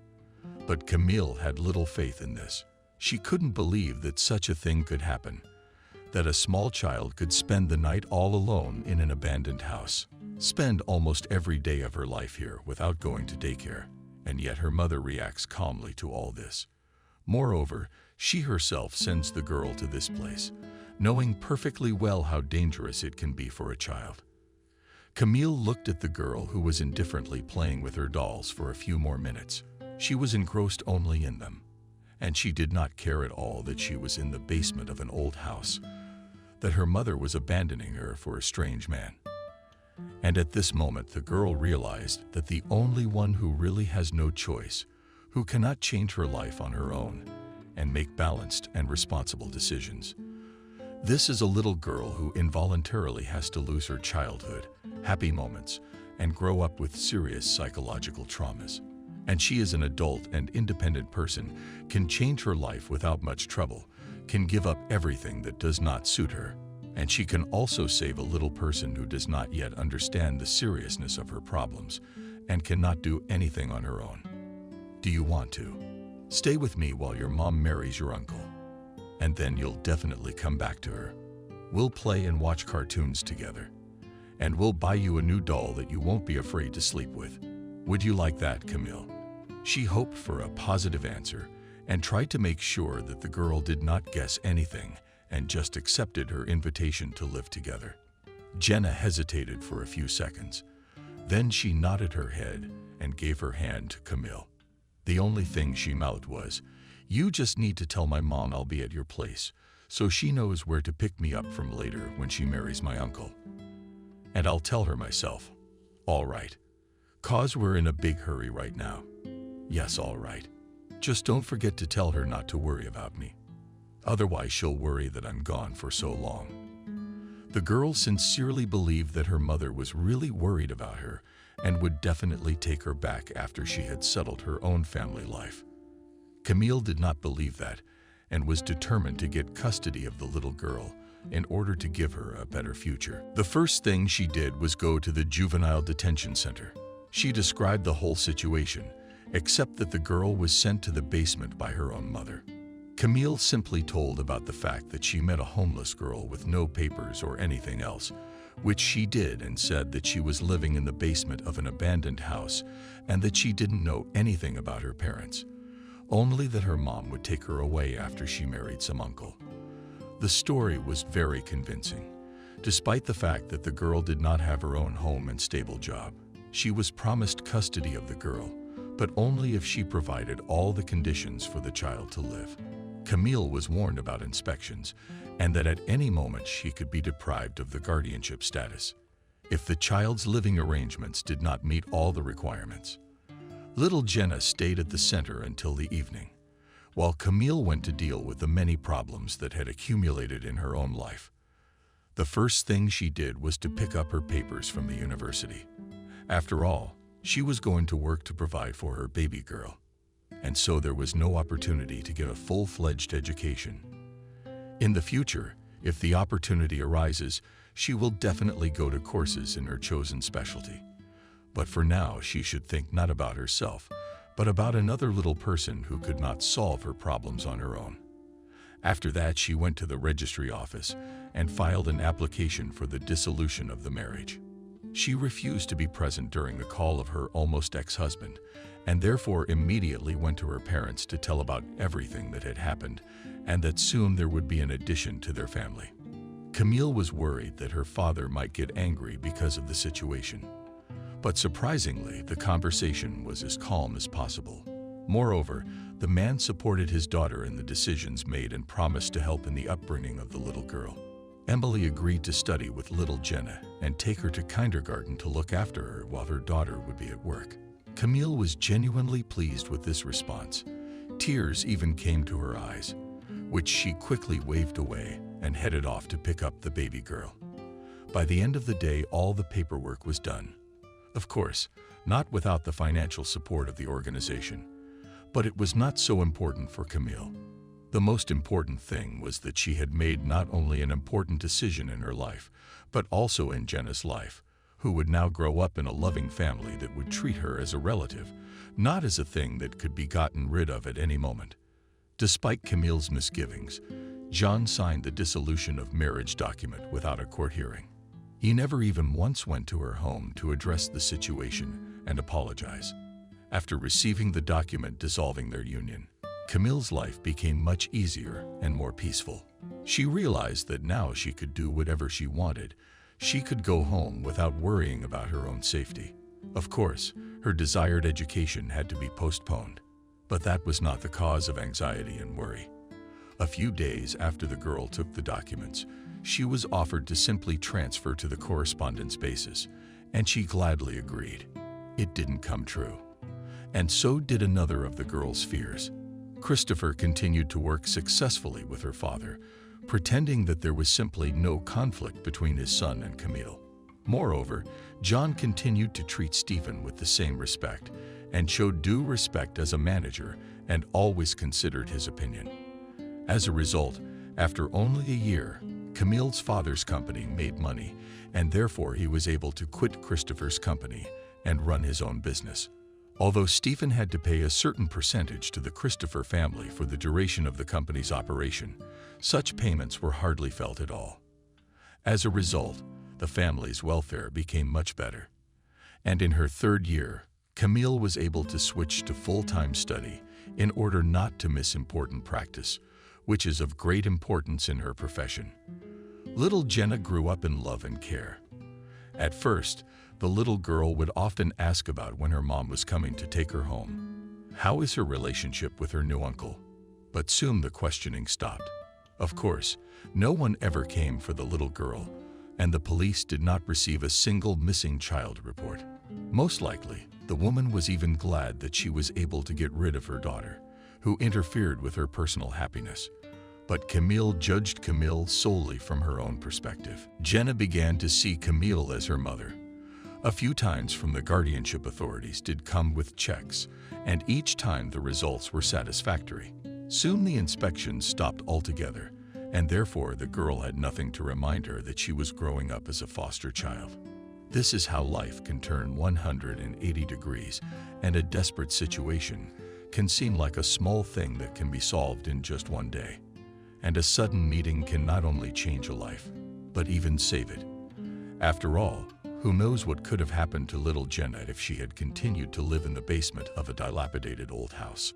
But Camille had little faith in this. She couldn't believe that such a thing could happen, that a small child could spend the night all alone in an abandoned house, spend almost every day of her life here without going to daycare, and yet her mother reacts calmly to all this. Moreover, she herself sends the girl to this place, knowing perfectly well how dangerous it can be for a child. Camille looked at the girl who was indifferently playing with her dolls for a few more minutes. She was engrossed only in them, and she did not care at all that she was in the basement of an old house, that her mother was abandoning her for a strange man. And at this moment, the girl realized that the only one who really has no choice, who cannot change her life on her own and make balanced and responsible decisions, this is a little girl who involuntarily has to lose her childhood, happy moments, and grow up with serious psychological traumas. And she is an adult and independent person, can change her life without much trouble, can give up everything that does not suit her, and she can also save a little person who does not yet understand the seriousness of her problems and cannot do anything on her own. Do you want to? Stay with me while your mom marries your uncle, and then you'll definitely come back to her. We'll play and watch cartoons together, and we'll buy you a new doll that you won't be afraid to sleep with. Would you like that, Camille?" She hoped for a positive answer and tried to make sure that the girl did not guess anything and just accepted her invitation to live together. Jenna hesitated for a few seconds. Then she nodded her head and gave her hand to Camille. The only thing she mouthed was, "You just need to tell my mom I'll be at your place, so she knows where to pick me up from later when she marries my uncle. And I'll tell her myself." "All right. 'Cause we're in a big hurry right now." "Yes, all right. Just don't forget to tell her not to worry about me. Otherwise she'll worry that I'm gone for so long." The girl sincerely believed that her mother was really worried about her and would definitely take her back after she had settled her own family life. Camille did not believe that and was determined to get custody of the little girl in order to give her a better future. The first thing she did was go to the juvenile detention center. She described the whole situation, except that the girl was sent to the basement by her own mother. Camille simply told about the fact that she met a homeless girl with no papers or anything else, which she did, and said that she was living in the basement of an abandoned house and that she didn't know anything about her parents, only that her mom would take her away after she married some uncle. The story was very convincing. Despite the fact that the girl did not have her own home and stable job, she was promised custody of the girl, but only if she provided all the conditions for the child to live. Camille was warned about inspections and that at any moment she could be deprived of the guardianship status if the child's living arrangements did not meet all the requirements. Little Jenna stayed at the center until the evening, while Camille went to deal with the many problems that had accumulated in her own life. The first thing she did was to pick up her papers from the university. After all, she was going to work to provide for her baby girl, and so there was no opportunity to get a full-fledged education. In the future, if the opportunity arises, she will definitely go to courses in her chosen specialty. But for now, she should think not about herself, but about another little person who could not solve her problems on her own. After that, she went to the registry office and filed an application for the dissolution of the marriage. She refused to be present during the call of her almost ex-husband, and therefore immediately went to her parents to tell about everything that had happened and that soon there would be an addition to their family. Camille was worried that her father might get angry because of the situation. But surprisingly, the conversation was as calm as possible. Moreover, the man supported his daughter in the decisions made and promised to help in the upbringing of the little girl. Emily agreed to study with little Jenna and take her to kindergarten to look after her while her daughter would be at work. Camille was genuinely pleased with this response. Tears even came to her eyes, which she quickly waved away and headed off to pick up the baby girl. By the end of the day, all the paperwork was done. Of course, not without the financial support of the organization. But it was not so important for Camille. The most important thing was that she had made not only an important decision in her life, but also in Jenna's life, who would now grow up in a loving family that would treat her as a relative, not as a thing that could be gotten rid of at any moment. Despite Camille's misgivings, John signed the dissolution of marriage document without a court hearing. He never even once went to her home to address the situation and apologize. After receiving the document dissolving their union, Camille's life became much easier and more peaceful. She realized that now she could do whatever she wanted. She could go home without worrying about her own safety. Of course, her desired education had to be postponed, but that was not the cause of anxiety and worry. A few days after the girl took the documents, she was offered to simply transfer to the correspondence basis, and she gladly agreed. It didn't come true. And so did another of the girl's fears. Christopher continued to work successfully with her father, pretending that there was simply no conflict between his son and Camille. Moreover, John continued to treat Stephen with the same respect and showed due respect as a manager and always considered his opinion. As a result, after only a year, Camille's father's company made money, and therefore he was able to quit Christopher's company and run his own business. Although Stephen had to pay a certain percentage to the Christopher family for the duration of the company's operation, such payments were hardly felt at all. As a result, the family's welfare became much better. And in her third year, Camille was able to switch to full-time study in order not to miss important practice, which is of great importance in her profession. Little Jenna grew up in love and care. At first, the little girl would often ask about when her mom was coming to take her home. How is her relationship with her new uncle? But soon the questioning stopped. Of course, no one ever came for the little girl, and the police did not receive a single missing child report. Most likely, the woman was even glad that she was able to get rid of her daughter, who interfered with her personal happiness. But Camille judged Camille solely from her own perspective. Jenna began to see Camille as her mother. A few times from the guardianship authorities did come with checks, and each time the results were satisfactory. Soon the inspections stopped altogether, and therefore the girl had nothing to remind her that she was growing up as a foster child. This is how life can turn 180 degrees, and a desperate situation can seem like a small thing that can be solved in just one day. And a sudden meeting can not only change a life, but even save it. After all, who knows what could have happened to little Jenna if she had continued to live in the basement of a dilapidated old house.